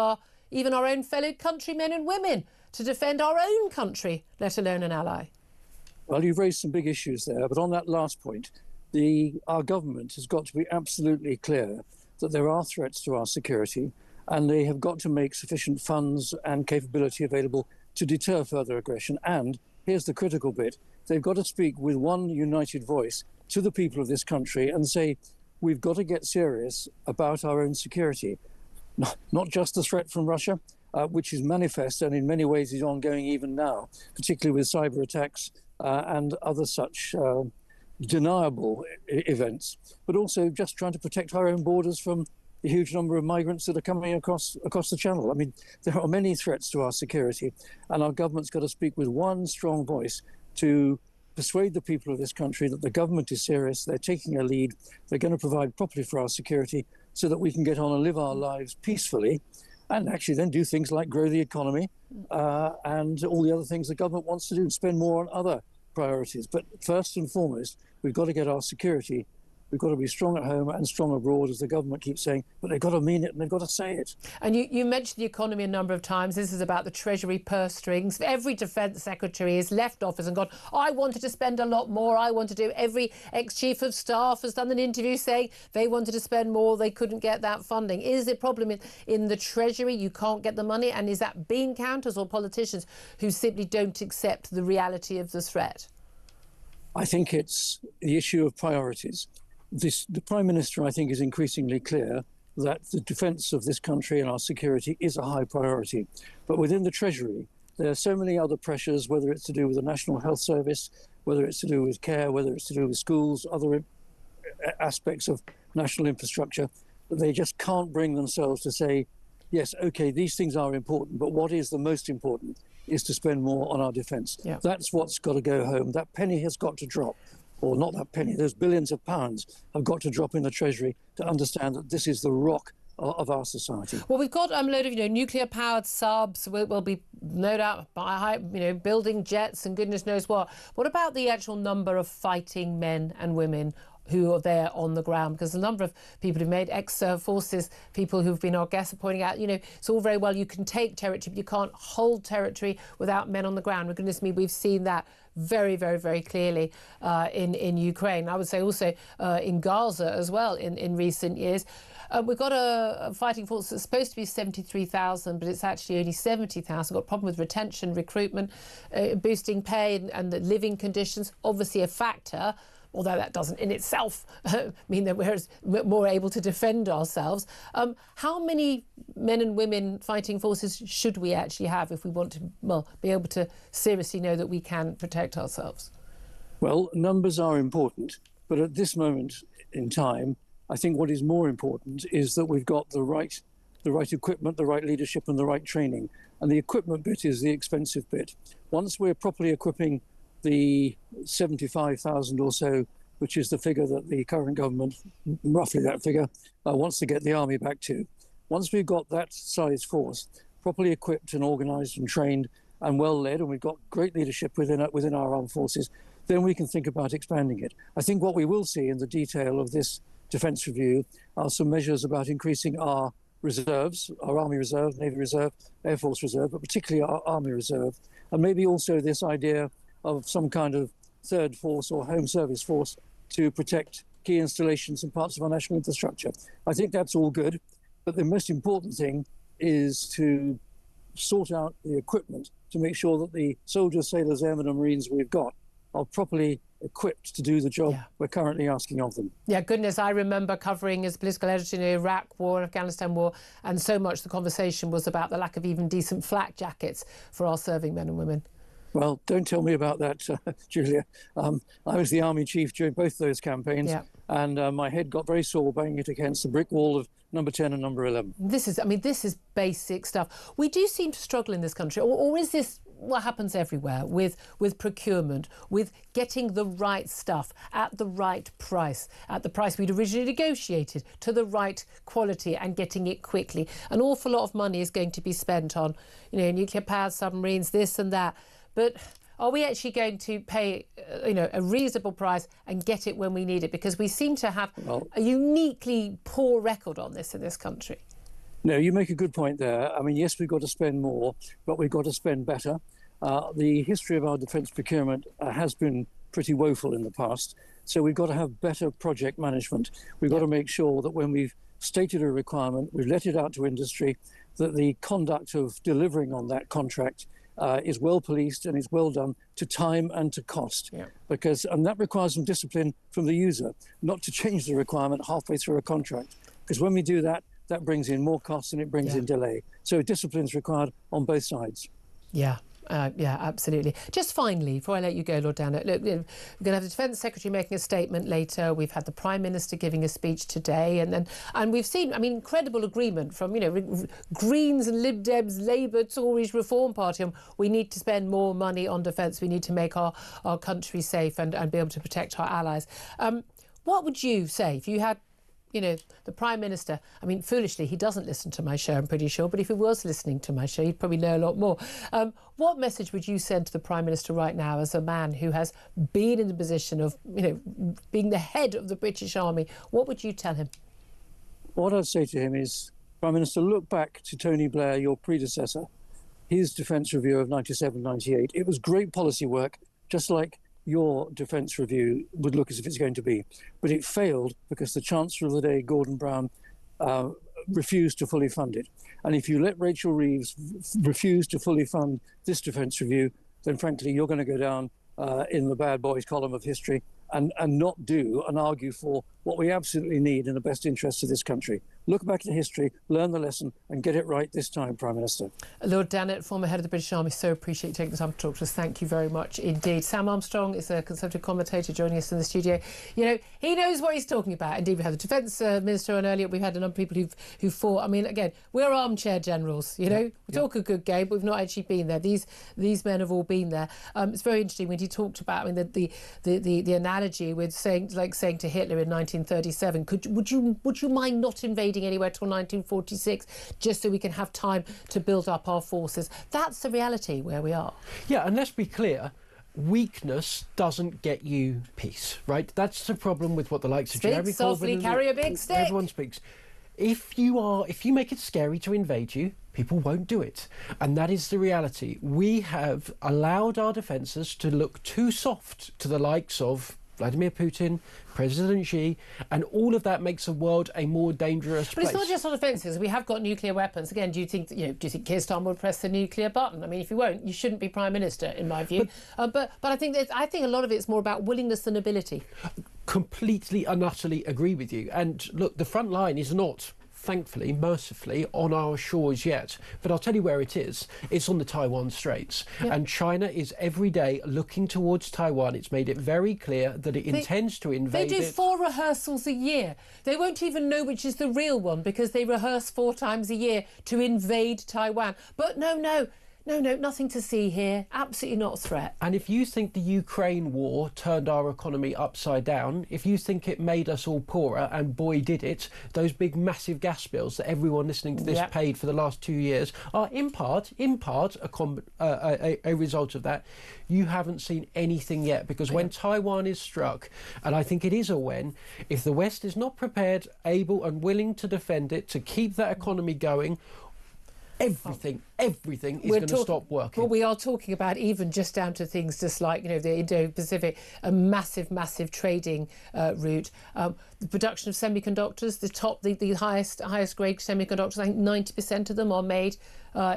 even our own fellow countrymen and women to defend our own country, let alone an ally. Well, you've raised some big issues there, but on that last point, our government has got to be absolutely clear that there are threats to our security, and they have got to make sufficient funds and capability available to deter further aggression. And here's the critical bit: they've got to speak with one united voice to the people of this country and say, we've got to get serious about our own security, not just the threat from Russia, which is manifest and in many ways is ongoing even now, particularly with cyber attacks and other such deniable events, but also just trying to protect our own borders from the huge number of migrants that are coming across the channel. I mean, there are many threats to our security, and our government's got to speak with one strong voice to persuade the people of this country that the government is serious, they're taking a lead, they're going to provide properly for our security so that we can get on and live our lives peacefully, and actually then do things like grow the economy and all the other things the government wants to do, and spend more on other priorities. But first and foremost, we've got to get our security. We've got to be strong at home and strong abroad, as the government keeps saying, but they've got to mean it and they've got to say it. And you mentioned the economy a number of times. This is about the Treasury purse strings. Every Defence Secretary has left office and gone, I wanted to spend a lot more, I want to do. Every ex-Chief of Staff has done an interview saying they wanted to spend more, they couldn't get that funding. Is the problem in the Treasury, you can't get the money? And is that bean counters or politicians who simply don't accept the reality of the threat? I think it's the issue of priorities. The Prime Minister, I think, is increasingly clear that the defence of this country and our security is a high priority. But within the Treasury, there are so many other pressures, whether it's to do with the National Health Service, whether it's to do with care, whether it's to do with schools, other aspects of national infrastructure, that they just can't bring themselves to say, yes, OK, these things are important, but what is the most important is to spend more on our defence. Yeah. That's what's got to go home. That penny has got to drop. Or not that penny, those billions of pounds have got to drop in the Treasury to understand that this is the rock of our society. Well, we've got a load of nuclear-powered subs. We'll be no doubt building jets and goodness knows what. What about the actual number of fighting men and women who are there on the ground? Because the number of people who've made ex-forces, people who've been our guests are pointing out, it's all very well you can take territory, but you can't hold territory without men on the ground. For goodness me, we've seen that very, very, very clearly in Ukraine. I would say also in Gaza as well in recent years. We've got a fighting force that's supposed to be 73,000, but it's actually only 70,000. Got a problem with retention, recruitment, boosting pay and the living conditions, obviously a factor, although that doesn't in itself mean that we're more able to defend ourselves. How many men and women fighting forces should we actually have if we want to, be able to seriously know that we can protect ourselves? Well, numbers are important, but at this moment in time, I think what is more important is that we've got the right equipment, the right leadership and the right training. And the equipment bit is the expensive bit. Once we're properly equipping the 75,000 or so, which is the figure that the current government, roughly that figure, wants to get the army back to. Once we've got that size force, properly equipped and organised and trained and well led, and we've got great leadership within our armed forces, then we can think about expanding it. I think what we will see in the detail of this Defence Review are some measures about increasing our reserves, our Army Reserve, Navy Reserve, Air Force Reserve, but particularly our Army Reserve, and maybe also this idea of some kind of third force or home service force to protect key installations and parts of our national infrastructure. I think that's all good, but the most important thing is to sort out the equipment to make sure that the soldiers, sailors, airmen and Marines we've got are properly equipped to do the job we're currently asking of them. Yeah, goodness, I remember covering as political editor in the Iraq War and Afghanistan War, and so much the conversation was about the lack of even decent flak jackets for our serving men and women. Well, don't tell me about that, Julia. I was the army chief during both those campaigns, and my head got very sore banging it against the brick wall of number 10 and number 11. This is basic stuff. We do seem to struggle in this country, or is this what happens everywhere with procurement, with getting the right stuff at the right price, at the price we'd originally negotiated, to the right quality and getting it quickly? An awful lot of money is going to be spent on, nuclear-powered submarines, this and that. But are we actually going to pay, a reasonable price and get it when we need it? Because we seem to have a uniquely poor record on this in this country. No, you make a good point there. I mean, yes, we've got to spend more, but we've got to spend better. The history of our defence procurement has been pretty woeful in the past. So we've got to have better project management. We've got to make sure that when we've stated a requirement, we've let it out to industry, that the conduct of delivering on that contract is well policed and is well done to time and to cost. And that requires some discipline from the user, not to change the requirement halfway through a contract. Because when we do that, that brings in more costs and it brings in delay. So discipline is required on both sides. Yeah, absolutely. Just finally, before I let you go, Lord Downer, look, we're going to have the Defence Secretary making a statement later. We've had the Prime Minister giving a speech today, and we've seen, incredible agreement from, Greens and Lib Dems, Labour, Tories, Reform Party. We need to spend more money on defence. We need to make our country safe and be able to protect our allies. What would you say if you had the Prime Minister? Foolishly, he doesn't listen to my show, I'm pretty sure, but if he was listening to my show, he'd probably know a lot more. What message would you send to the Prime Minister right now as a man who has been in the position of, being the head of the British Army? What would you tell him? What I'd say to him is, Prime Minister, look back to Tony Blair, your predecessor, his Defence Review of 97-98. It was great policy work, just like your Defence Review would look as if it's going to be. But it failed because the Chancellor of the day, Gordon Brown, refused to fully fund it. And if you let Rachel Reeves refuse to fully fund this Defence Review, then frankly, you're going to go down in the bad boys column of history and not do and argue for what we absolutely need in the best interests of this country. Look back at history, learn the lesson, and get it right this time, Prime Minister. Lord Dannett, former head of the British Army, so appreciate you taking the time to talk to us. Thank you very much indeed. Sam Armstrong is a Conservative commentator joining us in the studio. You know, he knows what he's talking about. Indeed, we had the Defence Minister on earlier. We've had a number of people who fought. I mean, again, we're armchair generals, you know. We talk a good game, but we've not actually been there. These men have all been there. It's very interesting when he talked about, I mean, the analogy with saying to Hitler in 1937, would you mind not invading anywhere till 1946 just so we can have time to build up our forces? That's the reality where we are. Yeah, and let's be clear, weakness doesn't get you peace, right? That's the problem with what the likes of Jeremy Corbyn... Speak softly, carry a big stick. Everyone speaks. If you make it scary to invade you, people won't do it. And that is the reality. We have allowed our defences to look too soft to the likes of Vladimir Putin, President Xi, and all of that makes the world a more dangerous place. But it's not just on offences. We have got nuclear weapons. Again, do you think Keir Starmer would press the nuclear button? I mean, if you won't, you shouldn't be Prime Minister, in my view. But I think a lot of it's more about willingness than ability. Completely and utterly agree with you. And look, the front line is not, thankfully, mercifully, on our shores yet. But I'll tell you where it is. It's on the Taiwan Straits. Yep. And China is every day looking towards Taiwan. It's made it very clear that it intends to invade it. They do 4 rehearsals a year. They won't even know which is the real one because they rehearse 4 times a year to invade Taiwan. But no, nothing to see here. Absolutely not a threat. And if you think the Ukraine war turned our economy upside down, if you think it made us all poorer, and boy did it, those big massive gas bills that everyone listening to this paid for the last 2 years are in part a result of that. You haven't seen anything yet, because when Taiwan is struck, and I think it is a when, if the West is not prepared, able and willing to defend it, to keep that economy going, everything is going to stop working. Well, we are talking about even just down to things just like, the Indo-Pacific, a massive trading route. The production of semiconductors, the highest grade semiconductors, I think 90% of them are made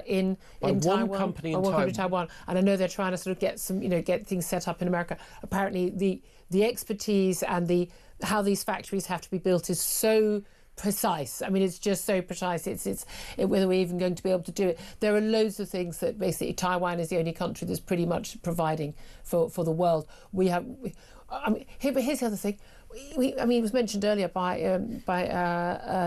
in Taiwan. One company in Taiwan. And I know they're trying to sort of get some, get things set up in America. Apparently, the expertise and how these factories have to be built is so precise. I mean, it's just so precise. It's whether we're even going to be able to do it. There are loads of things that basically Taiwan is the only country that's pretty much providing for the world. But here's the other thing. It was mentioned earlier by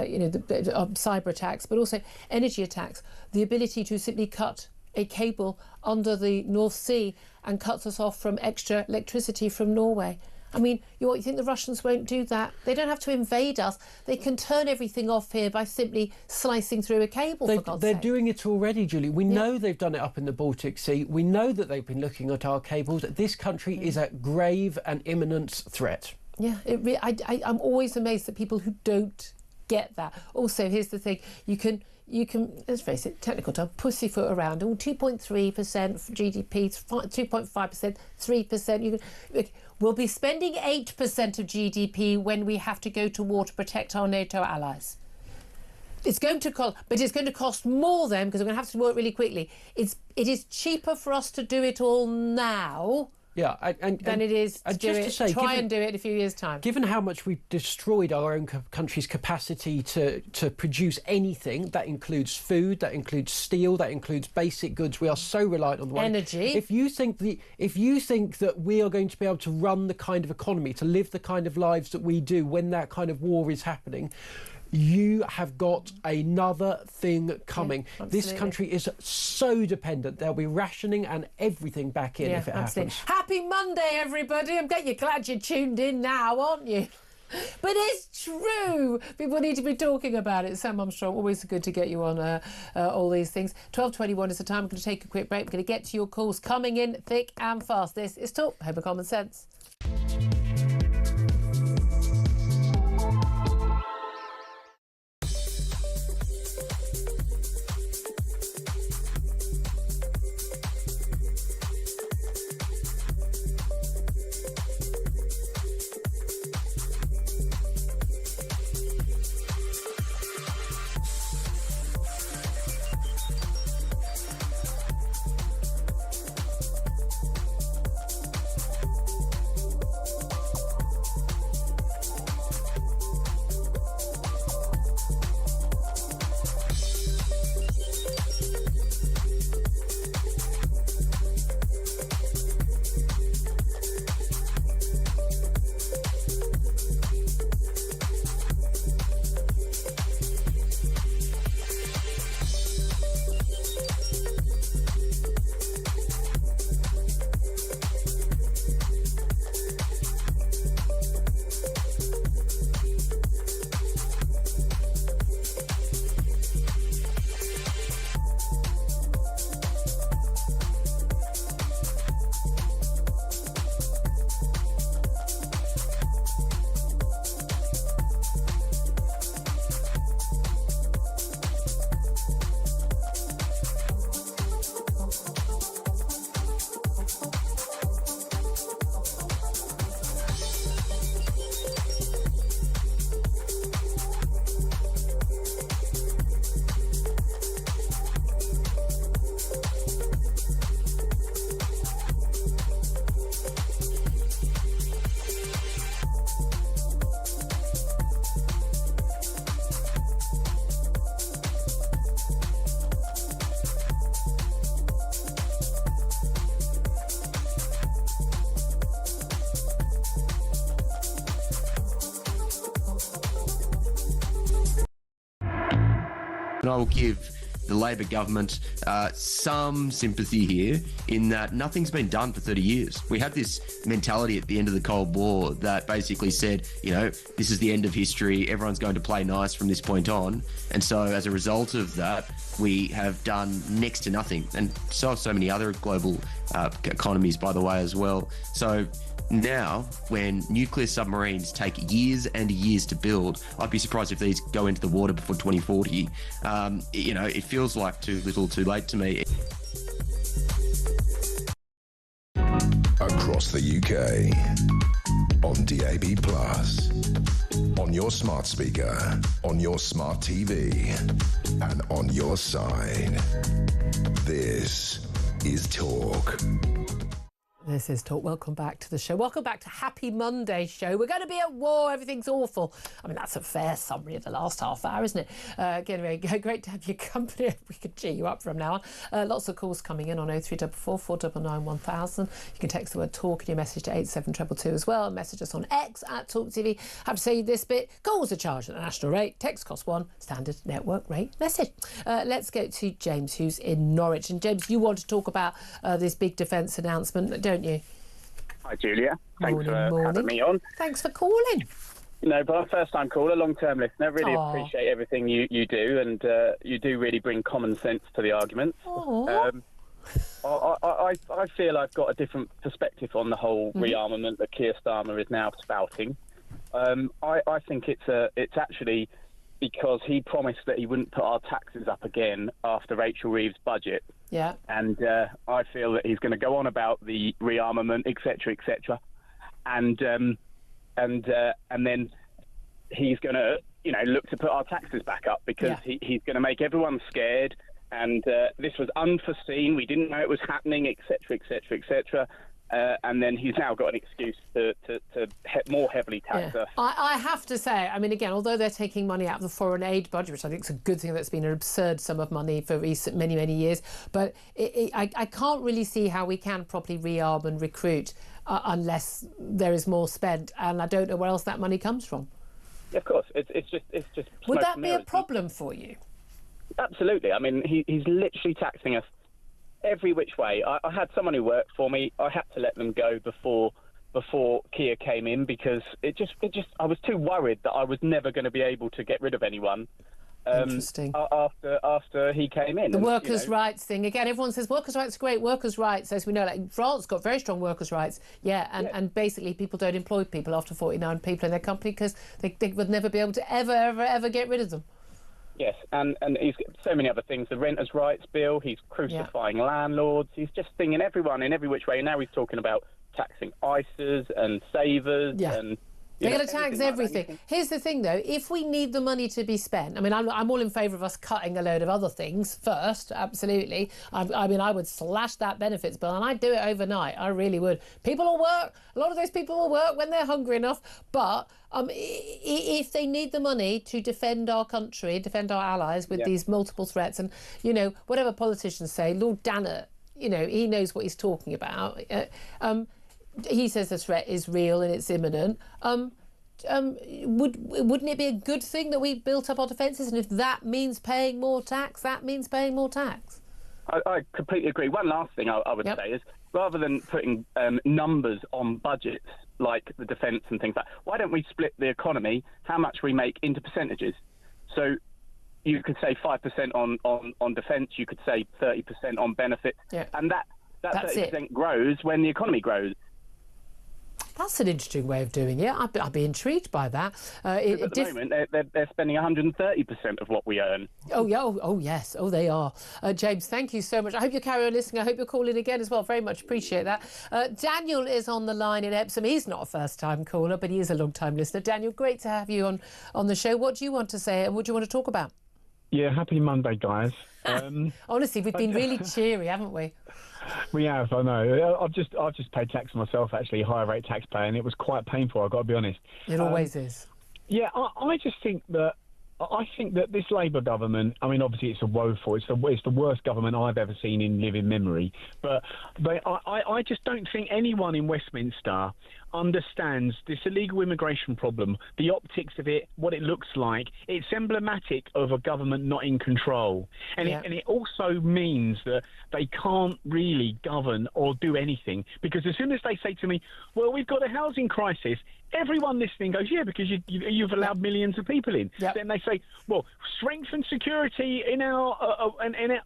cyber attacks, but also energy attacks. The ability to simply cut a cable under the North Sea and cuts us off from extra electricity from Norway. I mean, you think the Russians won't do that? They don't have to invade us. They can turn everything off here by simply slicing through a cable, for God's sake. They're doing it already, Julie. We know they've done it up in the Baltic Sea. We know that they've been looking at our cables. This country is a grave and imminent threat. Yeah, I'm always amazed at people who don't get that. Also, here's the thing. You can, let's face it, technical term, pussyfoot around. 2.3% for GDP, 2.5%, 3%. We'll be spending 8% of GDP when we have to go to war to protect our NATO allies. It's going to cost, but it's going to cost more then because we're going to have to work really quickly. It is cheaper for us to do it all now. Than it is to do it. Try and do it in a few years' time. Given how much we've destroyed our own country's capacity to produce anything, that includes food, that includes steel, that includes basic goods, we are so reliant on the energy. If you think that we are going to be able to run the kind of economy, to live the kind of lives that we do when that kind of war is happening, you have got another thing coming. This country is so dependent. There'll be rationing and everything back in if it happens. Happy Monday, everybody. I'm glad you're tuned in now, aren't you? But it's true. People need to be talking about it. Sam Armstrong, always good to get you on all these things. 12:21 is the time. I'm going to take a quick break. We're going to get to your calls coming in thick and fast. This is Talk Home Common Sense. And I will give the Labor government some sympathy here in that nothing's been done for 30 years. We had this mentality at the end of the Cold War that basically said, you know, this is the end of history, everyone's going to play nice from this point on. And so as a result of that, we have done next to nothing. And so have so many other global economies, by the way, as well. So now, when nuclear submarines take years and years to build, I'd be surprised if these go into the water before 2040. You know, it feels like too little too late to me. Across the UK, on DAB+, on your smart speaker, on your smart TV, and on your side. This is Talk. This is Talk. Welcome back to the show. Welcome back to Happy Monday show. We're going to be at war. Everything's awful. I mean, that's a fair summary of the last half hour, isn't it? Anyway, great to have your company. We could cheer you up from now on. Lots of calls coming in on 0344 499 1000. You can text the word Talk in your message to 87222 as well. Message us on X at Talk TV. Have to say this bit. Calls are charged at the national rate. Text cost £1. Standard network rate message. Let's go to James, who's in Norwich. And James, you want to talk about this big defence announcement, don't you? Hi, Julia. Thanks for having me on. Thanks for calling. No, but I'm a first-time caller, long-term listener. Really appreciate everything you do, and you do really bring common sense to the arguments. I feel I've got a different perspective on the whole rearmament that Keir Starmer is now spouting. I think it's actually because he promised that he wouldn't put our taxes up again after Rachel Reeves' budget. Yeah. And I feel that he's going to go on about the rearmament, etc., etc., and then he's going to, look to put our taxes back up because he's going to make everyone scared. And this was unforeseen. We didn't know it was happening, etc., etc., etc. And then he's now got an excuse to more heavily tax us. I have to say, I mean, again, although they're taking money out of the foreign aid budget, which I think is a good thing, that's been an absurd sum of money for many, many years, but I can't really see how we can properly rearm and recruit unless there is more spent, and I don't know where else that money comes from. Yeah, of course, it's just. Would that be a problem for you? Absolutely. I mean, he's literally taxing us every which way. I had someone who worked for me. I had to let them go before Keir came in because I was too worried that I was never going to be able to get rid of anyone. Interesting. After he came in. The workers' rights thing. Again, everyone says workers' rights are great. Workers' rights, as we know, like France got very strong workers' rights. And basically people don't employ people after 49 people in their company because they would never be able to ever get rid of them. Yes, and he's got so many other things. The renters' rights bill, he's crucifying landlords. He's just stinging everyone in every which way. And now he's talking about taxing ISAs and savers and... They're going to tax everything. Here's the thing, though. If we need the money to be spent, I mean, I'm all in favour of us cutting a load of other things first, absolutely. I mean, I would slash that benefits bill, and I'd do it overnight. I really would. People will work. A lot of those people will work when they're hungry enough. But if they need the money to defend our country, defend our allies with these multiple threats, and, whatever politicians say, Lord Dannett, he knows what he's talking about. He says the threat is real and it's imminent. Wouldn't it be a good thing that we built up our defences? And if that means paying more tax, that means paying more tax. I completely agree. One last thing I would say is, rather than putting numbers on budgets like the defence and things like that, why don't we split the economy, how much we make, into percentages? So you could say 5% on defence, you could say 30% on benefits, and that 30% grows when the economy grows. That's an interesting way of doing it. I'd be intrigued by that. At the moment, they're spending 130% of what we earn. Oh, yes. Oh, they are. James, thank you so much. I hope you carry on listening. I hope you'll call in again as well. Very much appreciate that. Daniel is on the line in Epsom. He's not a first-time caller, but he is a long-time listener. Daniel, great to have you on the show. What do you want to say and what do you want to talk about? Yeah, happy Monday, guys. Honestly, we've been really cheery, haven't we? We have, I know. I've just paid tax myself, actually, higher rate taxpayer, and it was quite painful, I've got to be honest. It always is. Yeah, I just think that this Labour government, I mean, obviously it's the worst government I've ever seen in living memory, but I just don't think anyone in Westminster understands this illegal immigration problem, the optics of it, what it looks like. It's emblematic of a government not in control. And, it also means that they can't really govern or do anything, because as soon as they say to me, well, we've got a housing crisis, everyone listening goes, yeah, because you've allowed millions of people in. Then they say, well, strengthen security in our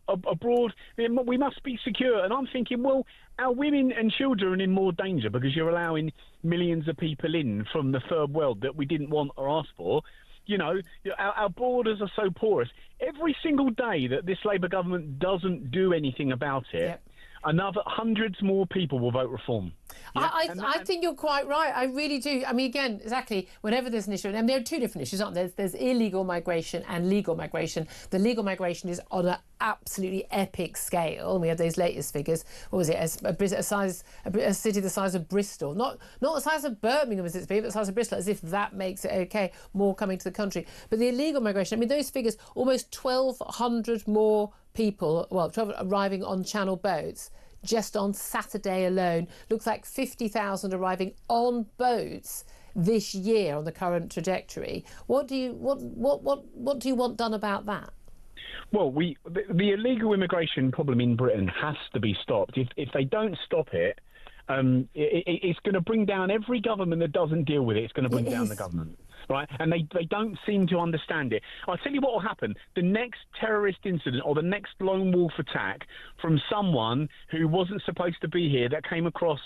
abroad. We must be secure. And I'm thinking, well, our women and children are in more danger because you're allowing millions of people in from the third world that we didn't want or ask for. You know, our borders are so porous. Every single day that this Labour government doesn't do anything about it, another hundreds more people will vote reform. I think you're quite right. I really do. I mean, again, exactly, whenever there's an issue, and there are two different issues, aren't there? There's illegal migration and legal migration. The legal migration is on an absolutely epic scale. We have those latest figures. What was it? A city the size of Bristol. Not the size of Birmingham as it's been, but the size of Bristol, as if that makes it okay, more coming to the country. But the illegal migration, I mean, those figures, almost 1,200 more people, 12 arriving on Channel boats just on Saturday alone. Looks like 50,000 arriving on boats this year on the current trajectory. What do you want done about that? Well, the illegal immigration problem in Britain has to be stopped. If they don't stop it, it's going to bring down every government that doesn't deal with it. It's going to bring down the government. Right, and they don't seem to understand it. I'll tell you what will happen. The next terrorist incident or the next lone wolf attack from someone who wasn't supposed to be here that came across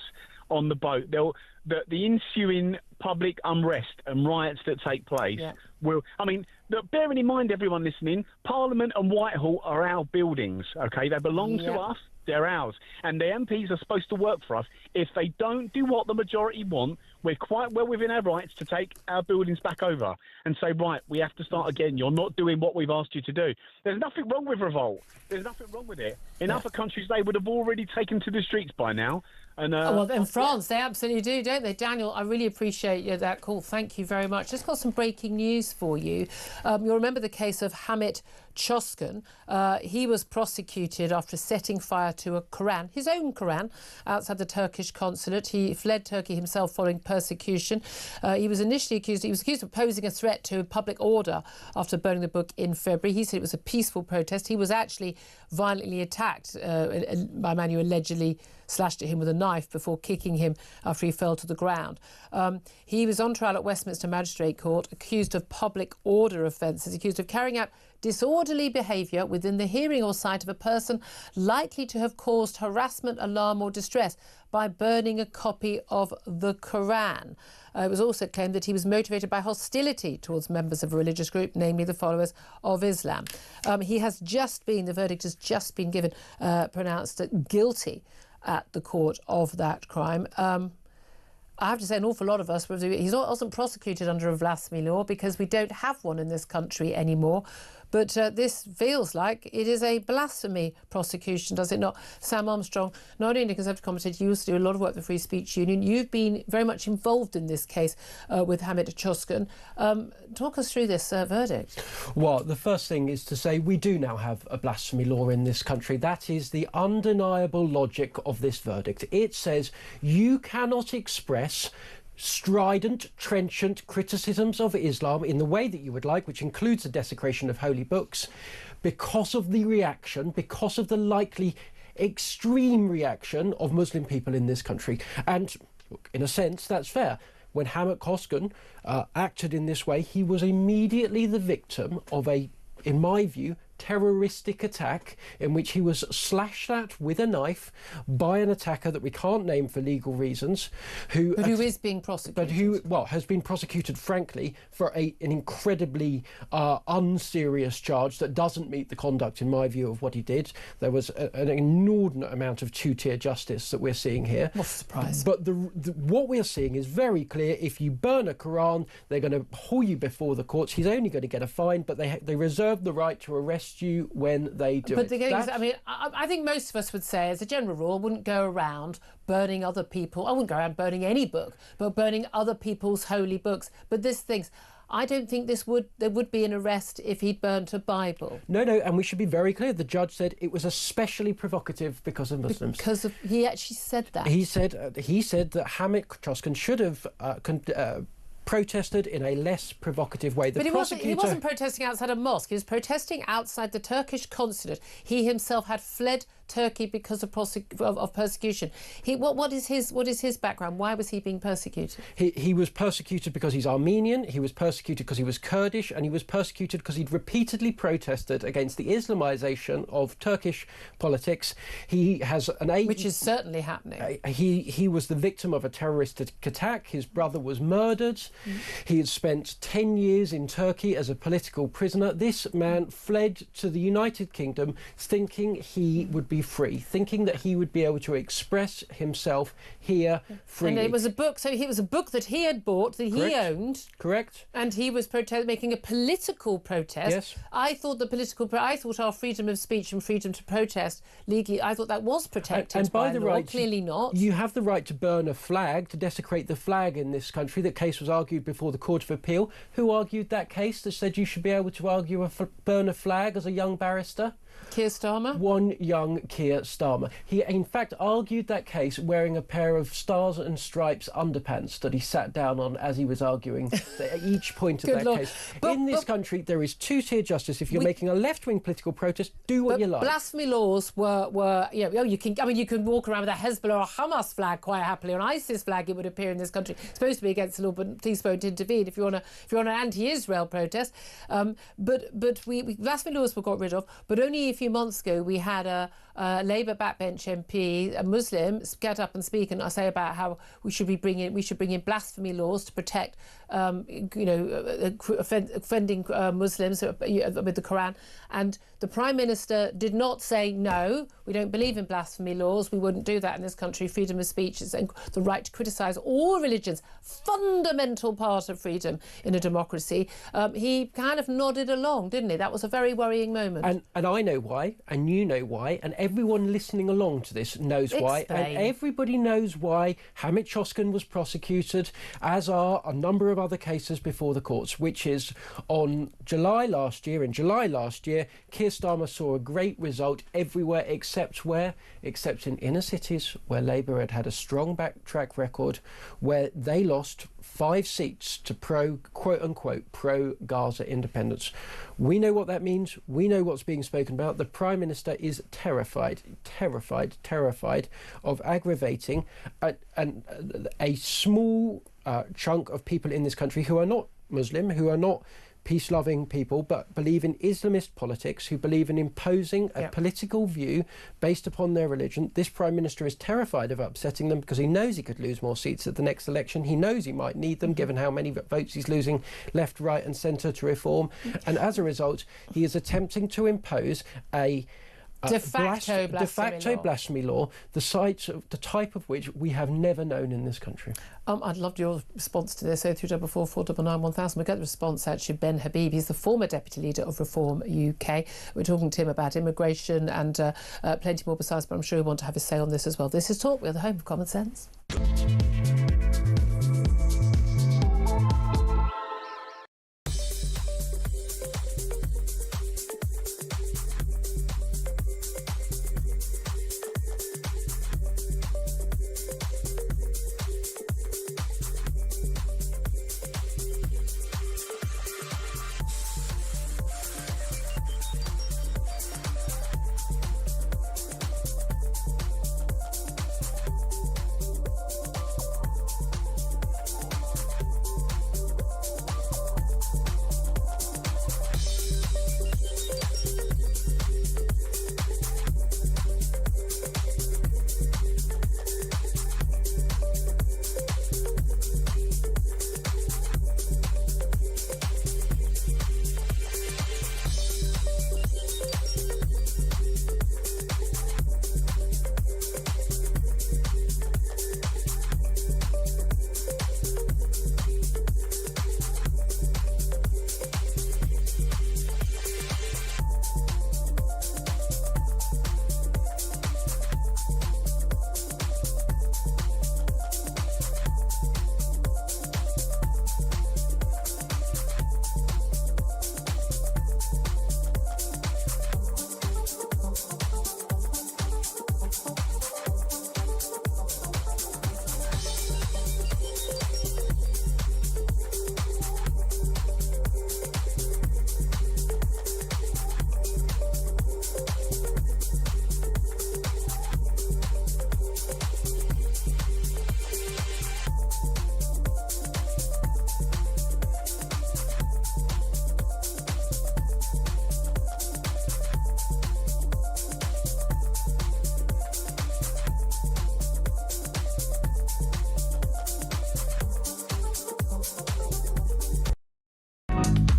on the boat, the ensuing public unrest and riots that take place will... I mean, bearing in mind, everyone listening, Parliament and Whitehall are our buildings, OK? They belong to us. They're ours. And the MPs are supposed to work for us. If they don't do what the majority want, we're quite well within our rights to take our buildings back over and say, right, we have to start again. You're not doing what we've asked you to do. There's nothing wrong with revolt. There's nothing wrong with it. In other countries, they would have already taken to the streets by now. And, well, in France, they absolutely do, don't they? Daniel, I really appreciate that call. Thank you very much. Just got some breaking news for you. You'll remember the case of Hamit Choskan. He was prosecuted after setting fire to a Quran, his own Quran, outside the Turkish consulate. He fled Turkey himself following persecution. He was accused of posing a threat to public order after burning the book in February. He said it was a peaceful protest. He was actually violently attacked by a man who allegedly slashed at him with a knife before kicking him after he fell to the ground. He was on trial at Westminster Magistrate Court, accused of public order offences, accused of carrying out disorderly behaviour within the hearing or sight of a person likely to have caused harassment, alarm or distress by burning a copy of the Quran. It was also claimed that he was motivated by hostility towards members of a religious group, namely the followers of Islam. The verdict has just been given, pronounced guilty at the court of that crime. I have to say, an awful lot of us, he wasn't prosecuted under a blasphemy law because we don't have one in this country anymore. But this feels like it is a blasphemy prosecution, does it not? Sam Armstrong, not only a Conservative commentator, you used to do a lot of work with the Free Speech Union. You've been very much involved in this case with Hamit Choskan. Talk us through this verdict. Well, the first thing is to say we do now have a blasphemy law in this country. That is the undeniable logic of this verdict. It says you cannot express strident, trenchant criticisms of Islam in the way that you would like, which includes the desecration of holy books, because of the reaction, because of the likely extreme reaction of Muslim people in this country. And in a sense, that's fair. When Hamit Choskan acted in this way, he was immediately the victim of a, in my view, terroristic attack in which he was slashed at with a knife by an attacker that we can't name for legal reasons, who is being prosecuted, but who has been prosecuted, frankly, for an incredibly unserious charge that doesn't meet the conduct, in my view, of what he did. There was an inordinate amount of two-tier justice that we're seeing here. What a surprise! But what we're seeing is very clear. If you burn a Quran, they're going to haul you before the courts. He's only going to get a fine, but they reserve the right to arrest you when they do it. I think most of us would say, as a general rule, wouldn't go around burning other people. I wouldn't go around burning any book, but burning other people's holy books. But this thing's... I don't think there would be an arrest if he'd burnt a Bible. No, and we should be very clear. The judge said it was especially provocative because of Muslims. He actually said that. He said that Hamid Choskan should have protested in a less provocative way. But he wasn't protesting outside a mosque. He was protesting outside the Turkish consulate. He himself had fled Turkey because of persecution. What is his background? Why was he being persecuted? He was persecuted because he's Armenian. He was persecuted because he was Kurdish, and he was persecuted because he'd repeatedly protested against the Islamization of Turkish politics. He has which is certainly happening. He was the victim of a terroristic attack. His brother was murdered. He had spent 10 years in Turkey as a political prisoner. This man fled to the United Kingdom thinking he would be free, thinking that he would be able to express himself here freely. And it was a book, so it was a book that he had bought, that he owned. Correct. And he was making a political protest. Yes. I thought our freedom of speech and freedom to protest legally, I thought that was protected and by the law. right, clearly not. You have the right to burn a flag, to desecrate the flag in this country. That case was argued before the Court of Appeal. Who argued that case that said you should be able to burn a flag as a young barrister? Keir Starmer? One young Keir Starmer. He, in fact, argued that case wearing a pair of Stars and Stripes underpants that he sat down on as he was arguing at each point of that case. In this country, there is two-tier justice. If you're making a left-wing political protest, do what you like. Blasphemy laws were you can walk around with a Hezbollah or Hamas flag quite happily. On ISIS flag, it would appear in this country. It's supposed to be against the law, but police won't intervene if you're on an anti-Israel protest. But blasphemy laws were got rid of. But only a few months ago, we had a Labour backbench MP, a Muslim, get up and speak and say about how we should bring in blasphemy laws to protect, offending Muslims with the Quran. And the Prime Minister did not say, no, we don't believe in blasphemy laws. We wouldn't do that in this country. Freedom of speech is the right to criticise all religions, fundamental part of freedom in a democracy. He kind of nodded along, didn't he? That was a very worrying moment. And I know why, and you know why, and everyone listening along to this knows why, and everybody knows why Hamid Choskan was prosecuted, as are a number of other cases before the courts, which is in July last year, Keir Starmer saw a great result everywhere except in inner cities where Labour had a strong track record, where they lost 5 seats to quote-unquote pro-Gaza independence. We know what that means. We know what's being spoken about. The Prime Minister is terrified of aggravating a small chunk of people in this country who are not Muslim, who are not peace-loving people, but believe in Islamist politics, who believe in imposing a political view based upon their religion. This Prime Minister is terrified of upsetting them because he knows he could lose more seats at the next election. He knows he might need them, given how many votes he's losing left, right and centre to reform. And as a result, he is attempting to impose a de facto blasphemy law, the type of which we have never known in this country. I'd love your response to this. 0344 499 1000. We'll get the response actually. Ben Habib, he's the former deputy leader of Reform UK. We're talking to him about immigration and plenty more besides, but I'm sure he'll want to have his say on this as well. This is Talk. We're the home of common sense.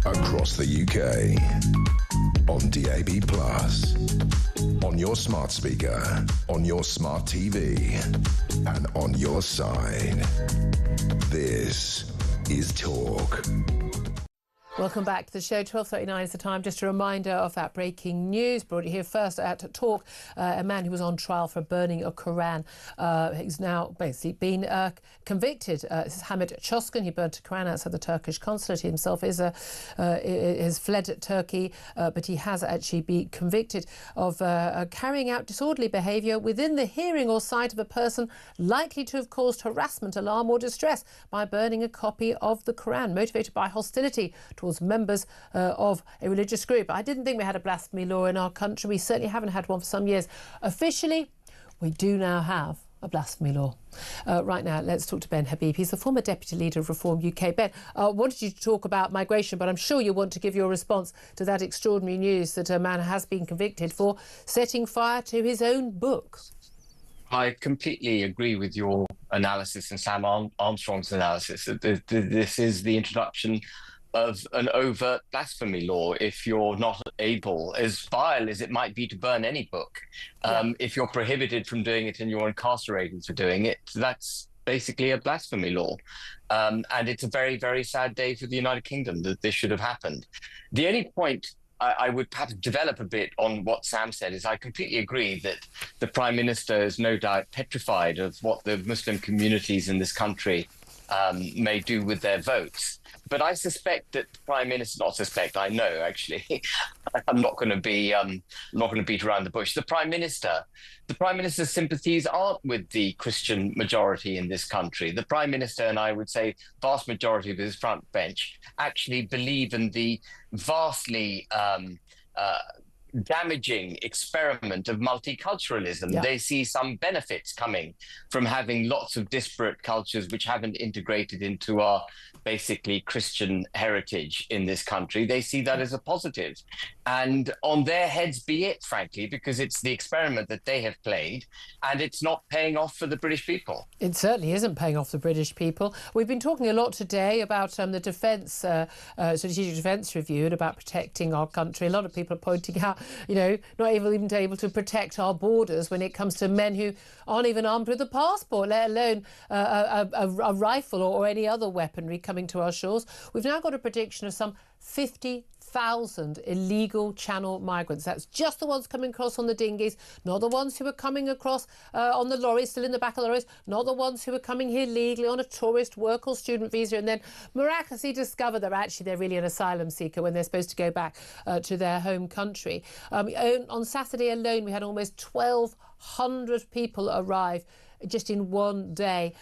across the UK, on DAB+, on your smart speaker, on your smart TV, and on your side. This is Talk. Welcome back to the show. 12:39 is the time. Just a reminder of that breaking news. Brought you here first at Talk. A man who was on trial for burning a Quran. He's now basically been convicted. This is Hamid Choskan. He burnt a Quran outside the Turkish consulate. He himself has fled Turkey, but he has actually been convicted of carrying out disorderly behaviour within the hearing or sight of a person likely to have caused harassment, alarm or distress by burning a copy of the Quran, motivated by hostility towards members of a religious group. I didn't think we had a blasphemy law in our country. We certainly haven't had one for some years. Officially, we do now have a blasphemy law. Right now, let's talk to Ben Habib. He's the former Deputy Leader of Reform UK. Ben, I wanted you to talk about migration, but I'm sure you want to give your response to that extraordinary news that a man has been convicted for setting fire to his own book. I completely agree with your analysis and Sam Armstrong's analysis. This is the introduction of an overt blasphemy law. If you're not able, as vile as it might be to burn any book, if you're prohibited from doing it and you're incarcerated for doing it, that's basically a blasphemy law. And it's a very, very sad day for the United Kingdom that this should have happened. The only point I would perhaps develop a bit on what Sam said is I completely agree that the Prime Minister is no doubt petrified of what the Muslim communities in this country may do with their votes. But I suspect that the Prime Minister, not suspect, I know actually, I'm not going to beat around the bush. The Prime Minister's sympathies aren't with the Christian majority in this country. The Prime Minister, and I would say vast majority of his front bench, actually believe in the vastly damaging experiment of multiculturalism. Yeah. They see some benefits coming from having lots of disparate cultures which haven't integrated into our basically Christian heritage in this country. They see that as a positive. And on their heads be it, frankly, because it's the experiment that they have played and it's not paying off for the British people. It certainly isn't paying off the British people. We've been talking a lot today about the defence, strategic defence review and about protecting our country. A lot of people are pointing out, not even able to protect our borders when it comes to men who aren't even armed with a passport, let alone a rifle or any other weaponry coming to our shores. We've now got a prediction of some 50,000 illegal channel migrants. That's just the ones coming across on the dinghies, not the ones who are coming across on the lorries, still in the back of the lorries, not the ones who are coming here legally on a tourist, work or student visa and then miraculously discover they're really an asylum seeker when they're supposed to go back to their home country. On Saturday alone, we had almost 1,200 people arrive just in one day.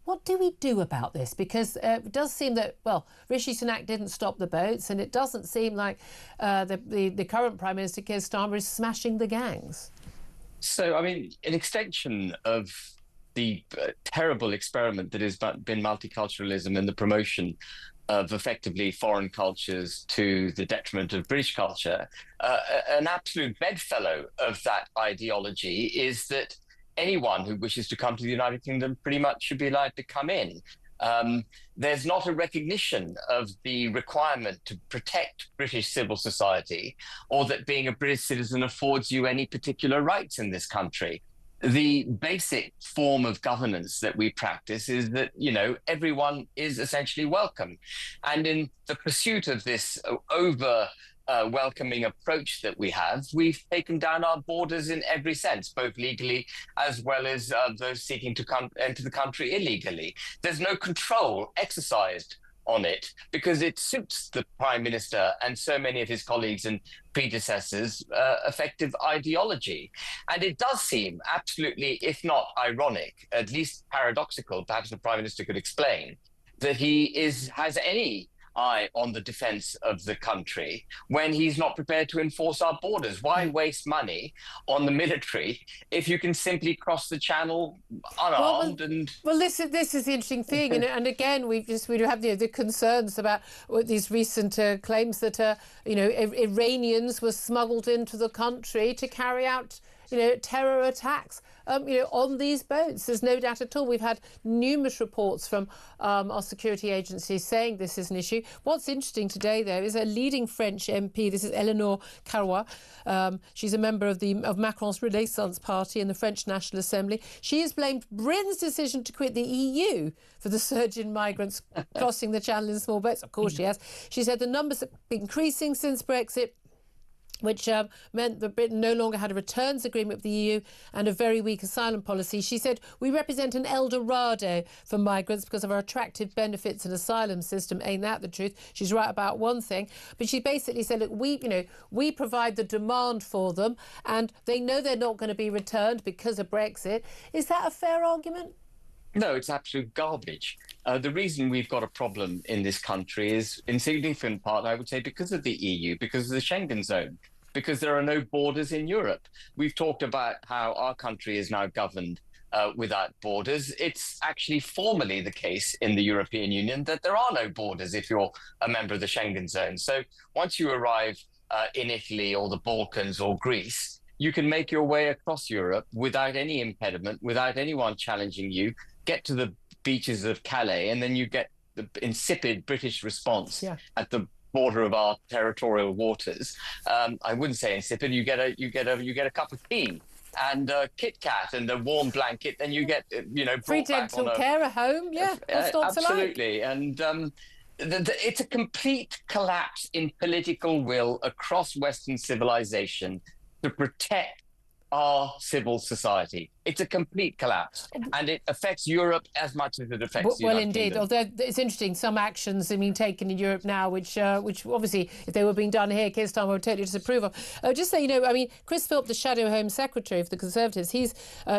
What do we do about this? Because it does seem that, Rishi Sunak didn't stop the boats, and it doesn't seem like the current Prime Minister, Keir Starmer, is smashing the gangs. So, an extension of the terrible experiment that has been multiculturalism and the promotion of effectively foreign cultures to the detriment of British culture, an absolute bedfellow of that ideology is that anyone who wishes to come to the United Kingdom pretty much should be allowed to come in. There's not a recognition of the requirement to protect British civil society or that being a British citizen affords you any particular rights in this country. The basic form of governance that we practice is that, everyone is essentially welcome. And in the pursuit of this welcoming approach that we have, we've taken down our borders in every sense, both legally as well as those seeking to enter the country illegally. There's no control exercised on it because it suits the Prime Minister and so many of his colleagues and predecessors' effective ideology. And it does seem absolutely, if not ironic, at least paradoxical, perhaps the Prime Minister could explain, that he has any eye on the defence of the country when he's not prepared to enforce our borders. Why waste money on the military if you can simply cross the channel unarmed? This is the interesting thing, and again we have the concerns about these recent claims that Iranians were smuggled into the country to carry out terror attacks on these boats. There's no doubt at all. We've had numerous reports from our security agencies saying this is an issue. What's interesting today, though, is a leading French MP. This is Eleanor Carrois. She's a member of Macron's Renaissance Party in the French National Assembly. She has blamed Britain's decision to quit the EU for the surge in migrants crossing the Channel in small boats. Of course she has. She said the numbers have been increasing since Brexit, which meant that Britain no longer had a returns agreement with the EU and a very weak asylum policy. She said, we represent an El Dorado for migrants because of our attractive benefits and asylum system. Ain't that the truth? She's right about one thing. But she basically said, look, we provide the demand for them and they know they're not going to be returned because of Brexit. Is that a fair argument? No, it's absolute garbage. The reason we've got a problem in this country is, in significant part, I would say, because of the EU, because of the Schengen zone, because there are no borders in Europe. We've talked about how our country is now governed without borders. It's actually formally the case in the European Union that there are no borders if you're a member of the Schengen zone. So once you arrive in Italy or the Balkans or Greece, you can make your way across Europe without any impediment, without anyone challenging you, get to the beaches of Calais, and then you get the insipid British response at the border of our territorial waters. I wouldn't say insipid. You get a cup of tea and a Kit Kat and a warm blanket, then you get free dental care, a home. Absolutely. And it's a complete collapse in political will across Western civilization to protect our civil society. It's a complete collapse, and it affects Europe as much as it affects the United Kingdom. Although it's interesting, some actions have been taken in Europe now, which obviously, if they were being done here, Keir Starmer would totally disapprove of. Just so you know, Chris Philp, the Shadow Home Secretary for the Conservatives, he's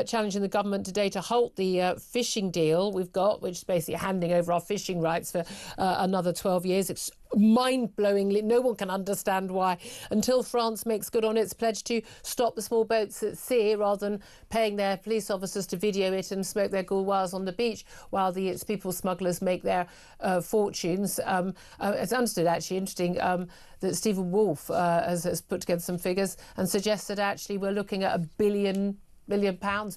challenging the government today to halt the fishing deal we've got, which is basically handing over our fishing rights for another 12 years. It's mind-blowingly, no one can understand why, until France makes good on its pledge to stop the small boats at sea rather than paying their police officers to video it and smoke their gauloises on the beach while the people smugglers make their fortunes. It's understood, actually, interesting, that Stephen Wolfe has put together some figures and suggests that actually we're looking at £1 billion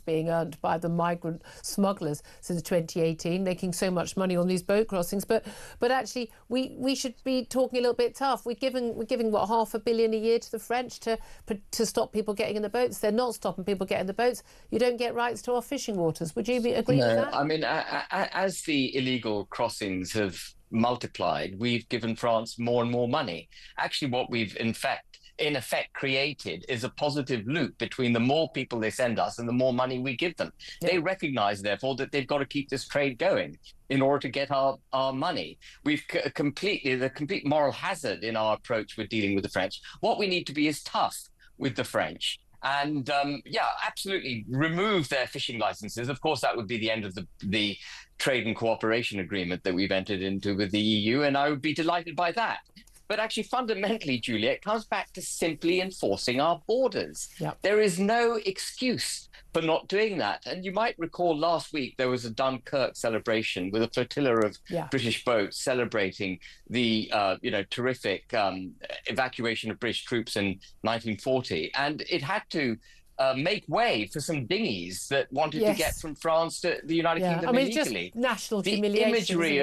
being earned by the migrant smugglers since 2018, making so much money on these boat crossings. But actually, we should be talking a little bit tough. We're giving what, £500 million a year to the French to stop people getting in the boats. They're not stopping people getting in the boats. You don't get rights to our fishing waters. Would you agree with that? I mean, as the illegal crossings have multiplied, we've given France more and more money. Actually, what we've in effect created is a positive loop between the more people they send us and the more money we give them. They recognise, therefore, that they've got to keep this trade going in order to get our money. We've the complete moral hazard in our approach with dealing with the French. What we need to be is tough with the French and, absolutely remove their fishing licenses. Of course, that would be the end of the trade and cooperation agreement that we've entered into with the EU, and I would be delighted by that. But actually, fundamentally, Julia, it comes back to simply enforcing our borders. There is no excuse for not doing that. And you might recall last week there was a Dunkirk celebration with a flotilla of British boats celebrating the terrific evacuation of British troops in 1940. And it had to make way for some dinghies that wanted to get from France to the United Kingdom illegally. Just national humiliation. The imagery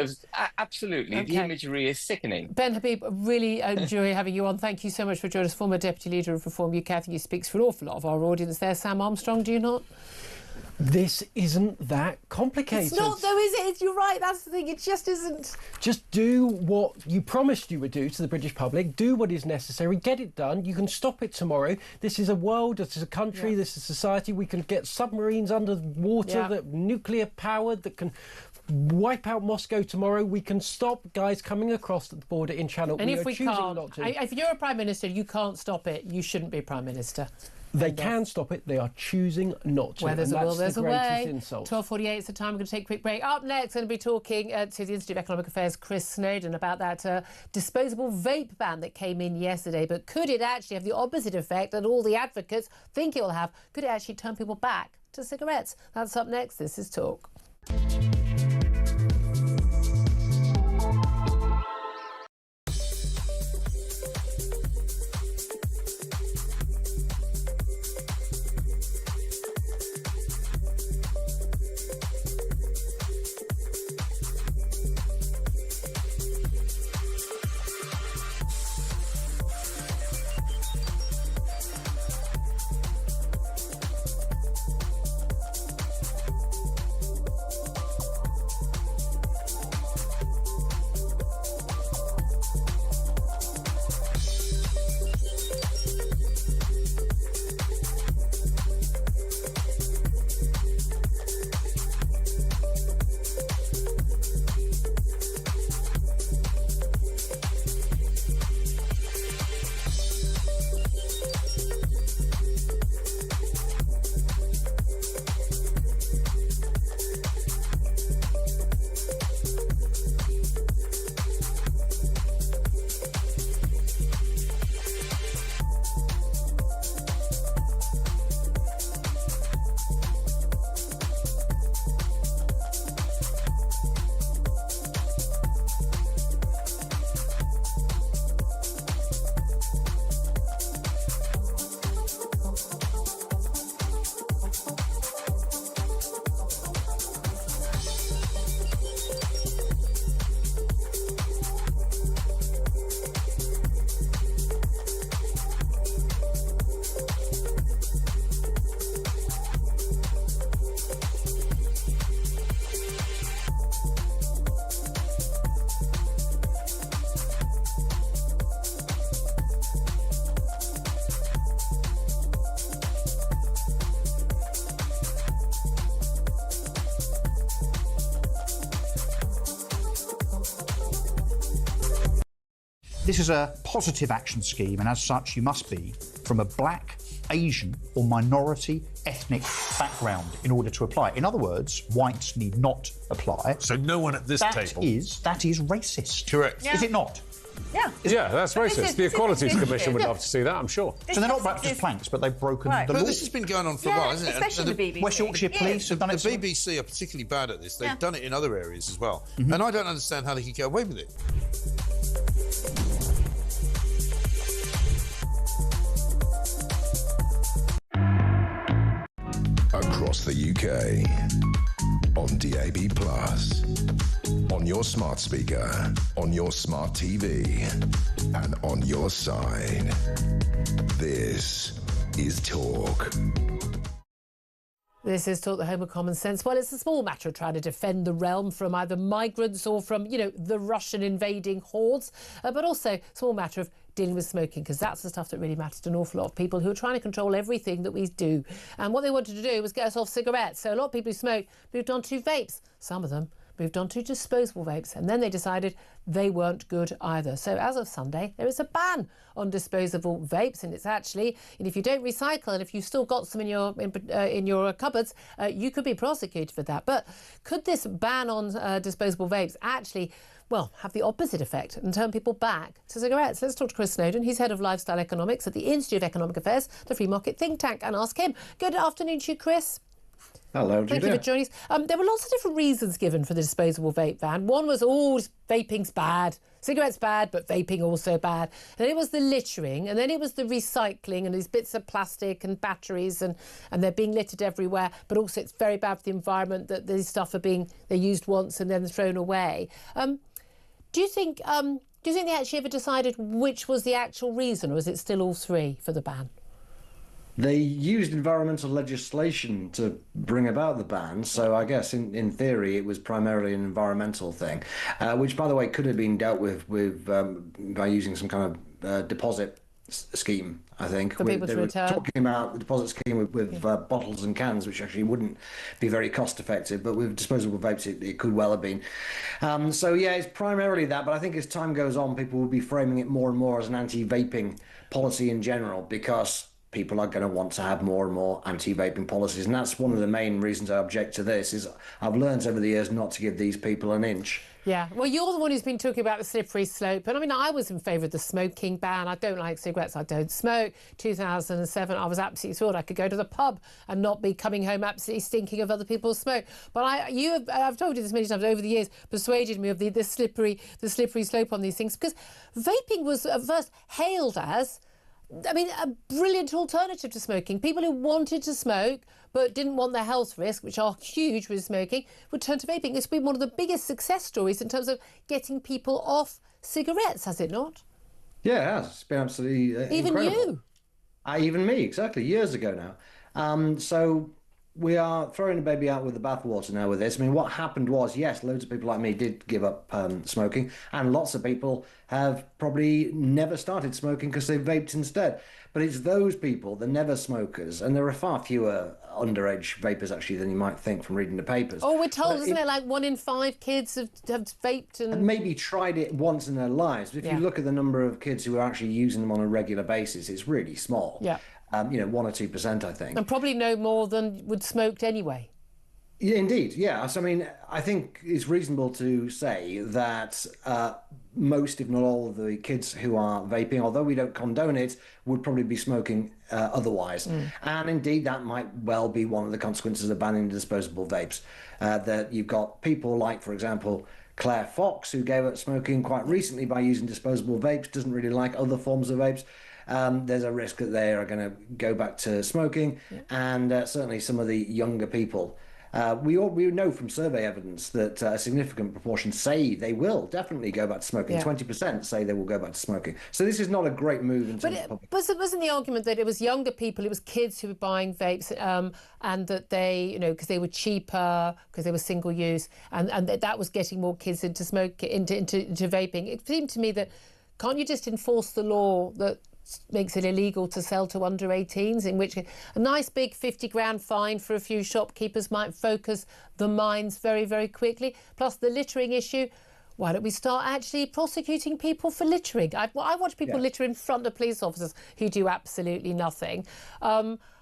the imagery is sickening. Ben Habib, really enjoy having you on. Thank you so much for joining us. Former Deputy Leader of Reform UK. I think he speaks for an awful lot of our audience there. Sam Armstrong, do you not? This isn't that complicated. It's not, though, is it? You're right. That's the thing. It just isn't. Just do what you promised you would do to the British public. Do what is necessary. Get it done. You can stop it tomorrow. This is a world. This is a country. This is society. We can get submarines under water that nuclear powered that can wipe out Moscow tomorrow. We can stop guys coming across the border in Channel. And if we can't, if you're a Prime Minister, you can't stop it. You shouldn't be Prime Minister. They can stop it. They are choosing not to. Where there's a will, there's a way. Insult. 12:48 is the time. We're going to take a quick break. Up next, we're going to be talking to the Institute of Economic Affairs' Chris Snowdon about that disposable vape ban that came in yesterday. But could it actually have the opposite effect that all the advocates think it will have? Could it actually turn people back to cigarettes? That's up next. This is Talk. This is a positive action scheme, and as such, you must be from a black, Asian or minority ethnic background in order to apply. In other words, whites need not apply. So no one at this table. That is racist. Correct. Is it not? Yeah. Yeah, that's racist. The Equalities Commission would love to see that, I'm sure. So they're not Baptist planks, but they've broken the law. But this has been going on for a while, hasn't it? Especially the BBC. West Yorkshire Police have done it. The BBC are particularly bad at this. They've done it in other areas as well. And I don't understand how they could get away with it. Across the UK, on DAB+, on your smart speaker, on your smart TV, and on your side. This is Talk. This is Talk, the home of common sense. Well, it's a small matter of trying to defend the realm from either migrants or from, the Russian invading hordes, but also a small matter of dealing with smoking, because that's the stuff that really matters to an awful lot of people who are trying to control everything that we do. And what they wanted to do was get us off cigarettes. So a lot of people who smoke moved on to vapes. Some of them moved on to disposable vapes, and then they decided they weren't good either. So as of Sunday, there is a ban on disposable vapes, and it's actually, and if you don't recycle and if you've still got some in your cupboards, you could be prosecuted for that. But could this ban on disposable vapes actually, have the opposite effect and turn people back to cigarettes? Let's talk to Chris Snowdon. He's head of lifestyle economics at the Institute of Economic Affairs, the free market think tank, and ask him. Good afternoon to you, Chris. Hello, Julia. Thank you for joining us. There were lots of different reasons given for the disposable vape ban. One was, vaping's bad. Cigarettes bad, but vaping also bad. And then it was the littering, and then it was the recycling and these bits of plastic and batteries, and they're being littered everywhere. But also it's very bad for the environment that these stuff they're used once and then thrown away. Do you think they actually ever decided which was the actual reason, or is it still all three for the ban? They used environmental legislation to bring about the ban, so I guess in theory it was primarily an environmental thing, which, by the way, could have been dealt with by using some kind of deposit scheme, I think. For people to return. Talking about the deposit scheme with bottles and cans, which actually wouldn't be very cost effective, but with disposable vapes it could well have been. So yeah, it's primarily that, but I think as time goes on, people will be framing it more and more as an anti-vaping policy in general, because people are going to want to have more and more anti-vaping policies. And that's one of the main reasons I object to this, is I've learned over the years not to give these people an inch. Yeah, well, you're the one who's been talking about the slippery slope. And I mean, I was in favour of the smoking ban. I don't like cigarettes. I don't smoke. 2007, I was absolutely thrilled I could go to the pub and not be coming home absolutely stinking of other people's smoke. But I've told you this many times over the years, persuaded me of the slippery slope on these things, because vaping was at first hailed as, a brilliant alternative to smoking. People who wanted to smoke but didn't want the health risk, which are huge with smoking, would turn to vaping. It's been one of the biggest success stories in terms of getting people off cigarettes, has it not? Yeah, it has. It's been absolutely even incredible. You? Even me, exactly, years ago now. So we are throwing the baby out with the bathwater now with this. I mean, what happened was, yes, loads of people like me did give up smoking, and lots of people have probably never started smoking because they vaped instead. But it's those people, the never smokers, and there are far fewer underage vapers actually than you might think from reading the papers. Oh, we're told, isn't it, like 1 in 5 kids have vaped and maybe tried it once in their lives. But if you look at the number of kids who are actually using them on a regular basis, it's really small. Yeah. 1 or 2%, I think. And probably no more than would smoked anyway. Yeah, indeed. Yeah. So, I mean, I think it's reasonable to say that most, if not all, of the kids who are vaping, although we don't condone it, would probably be smoking otherwise. And indeed, that might well be one of the consequences of banning disposable vapes. That you've got people like, for example, Claire Fox, who gave up smoking quite recently by using disposable vapes, doesn't really like other forms of vapes. There's a risk that they are going to go back to smoking, and certainly some of the younger people. We know from survey evidence that a significant proportion say they will definitely go back to smoking. 20% say they will go back to smoking. So this is not a great move in terms of public. Wasn't the argument that it was younger people, it was kids who were buying vapes, and that they, because they were cheaper, because they were single use, and that was getting more kids into vaping? It seemed to me that, can't you just enforce the law that makes it illegal to sell to under 18s, in which a nice big 50 grand fine for a few shopkeepers might focus the minds very, very quickly? Plus the littering issue. why don't we start actually prosecuting people for littering? I watch people litter in front of police officers who do absolutely nothing.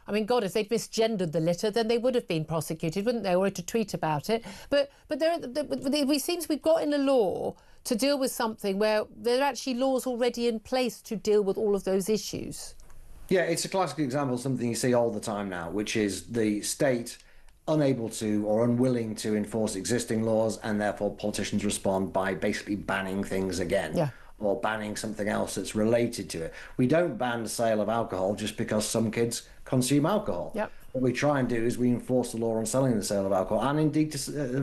I mean, God, if they'd misgendered the litter, then they would have been prosecuted, wouldn't they, or to tweet about it? But it seems we've got in a law to deal with something where there are actually laws already in place to deal with all of those issues. Yeah, it's a classic example of something you see all the time now, which is the state unable to or unwilling to enforce existing laws, and therefore politicians respond by basically banning things again. Or banning something else that's related to it. We don't ban the sale of alcohol just because some kids consume alcohol. What we try and do is we enforce the law on selling the sale of alcohol, and indeed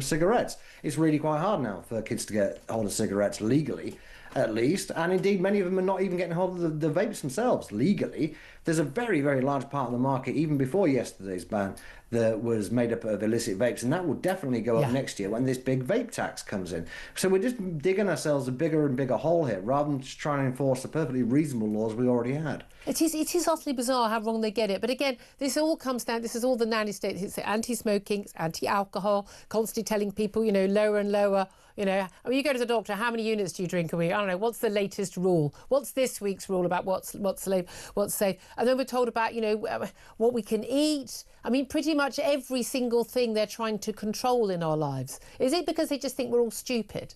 cigarettes. It's really quite hard now for kids to get hold of cigarettes legally, at least, and indeed many of them are not even getting hold of the vapes themselves legally. There's a very, very large part of the market, even before yesterday's ban, that was made up of illicit vapes, and that will definitely go up next year when this big vape tax comes in. So we're just digging ourselves a bigger and bigger hole here, rather than just trying to enforce the perfectly reasonable laws we already had. It is utterly bizarre how wrong they get it. But again, this all comes down, this is all the nanny state. It's anti-smoking, it's anti-alcohol, constantly telling people, you know, lower and lower. You know, I mean, you go to the doctor, how many units do you drink a week? I don't know, what's the latest rule? What's this week's rule about what's safe? And then we're told about, you know, what we can eat. I mean, pretty much every single thing they're trying to control in our lives. Is it because they just think we're all stupid?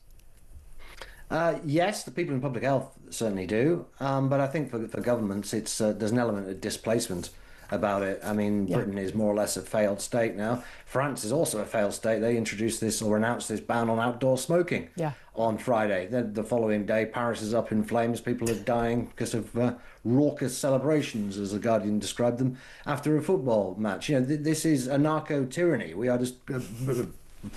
Yes, the people in public health certainly do. But I think for governments, it's there's an element of displacement about it. I mean, Britain is more or less a failed state now. France is also a failed state. They introduced this or announced this ban on outdoor smoking on Friday. Then the following day, Paris is up in flames. People are dying because of raucous celebrations, as The Guardian described them, after a football match. You know, this is anarcho-tyranny. We are just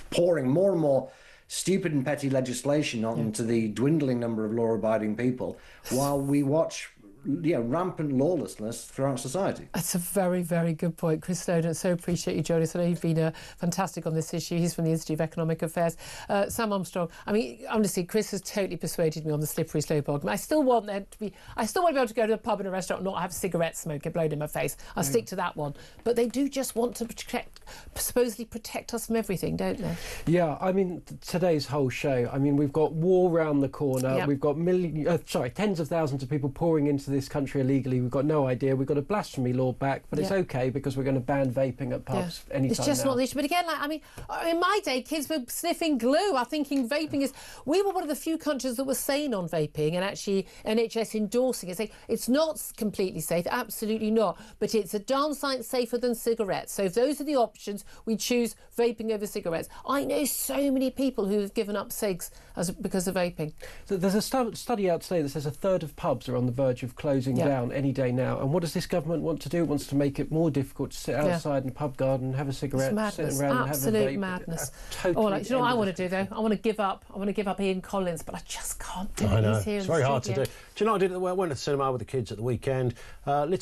pouring more and more stupid and petty legislation onto the dwindling number of law-abiding people while we watch rampant lawlessness throughout society. That's a very, very good point, Chris Snowdon. So appreciate you joining us. I know you've been fantastic on this issue. He's from the Institute of Economic Affairs. Sam Armstrong, I mean, honestly, Chris has totally persuaded me on the slippery slope argument. I still want to be able to go to a pub and a restaurant and not have cigarette smoke blown in my face. I'll stick to that one. But they do just want to supposedly protect us from everything, don't they? Yeah, I mean, today's whole show, I mean, we've got war round the corner. We've got tens of thousands of people pouring into this country illegally. We've got no idea. We've got a blasphemy law back, but it's okay because we're going to ban vaping at pubs anytime It's just now. not the issue. But again, like, I mean, in my day, kids were sniffing glue. I'm thinking vaping is... We were one of the few countries that were sane on vaping, and actually NHS endorsing it, saying it's not completely safe, absolutely not, but it's a darn sight safer than cigarettes. So if those are the options, we choose vaping over cigarettes. I know so many people who have given up cigs because of vaping. So there's a study out today that says a third of pubs are on the verge of closing down any day now. And what does this government want to do? It wants to make it more difficult to sit outside in a pub garden, have a cigarette, sit around Absolute and have a vape. madness. Totally. Do you know what I want to do, though? I want to give up. I want to give up Ian Collins, but I just can't do it. I know. He's here It's in the very hard to studio. do. Do you know, I went to the cinema with the kids at the weekend. Lit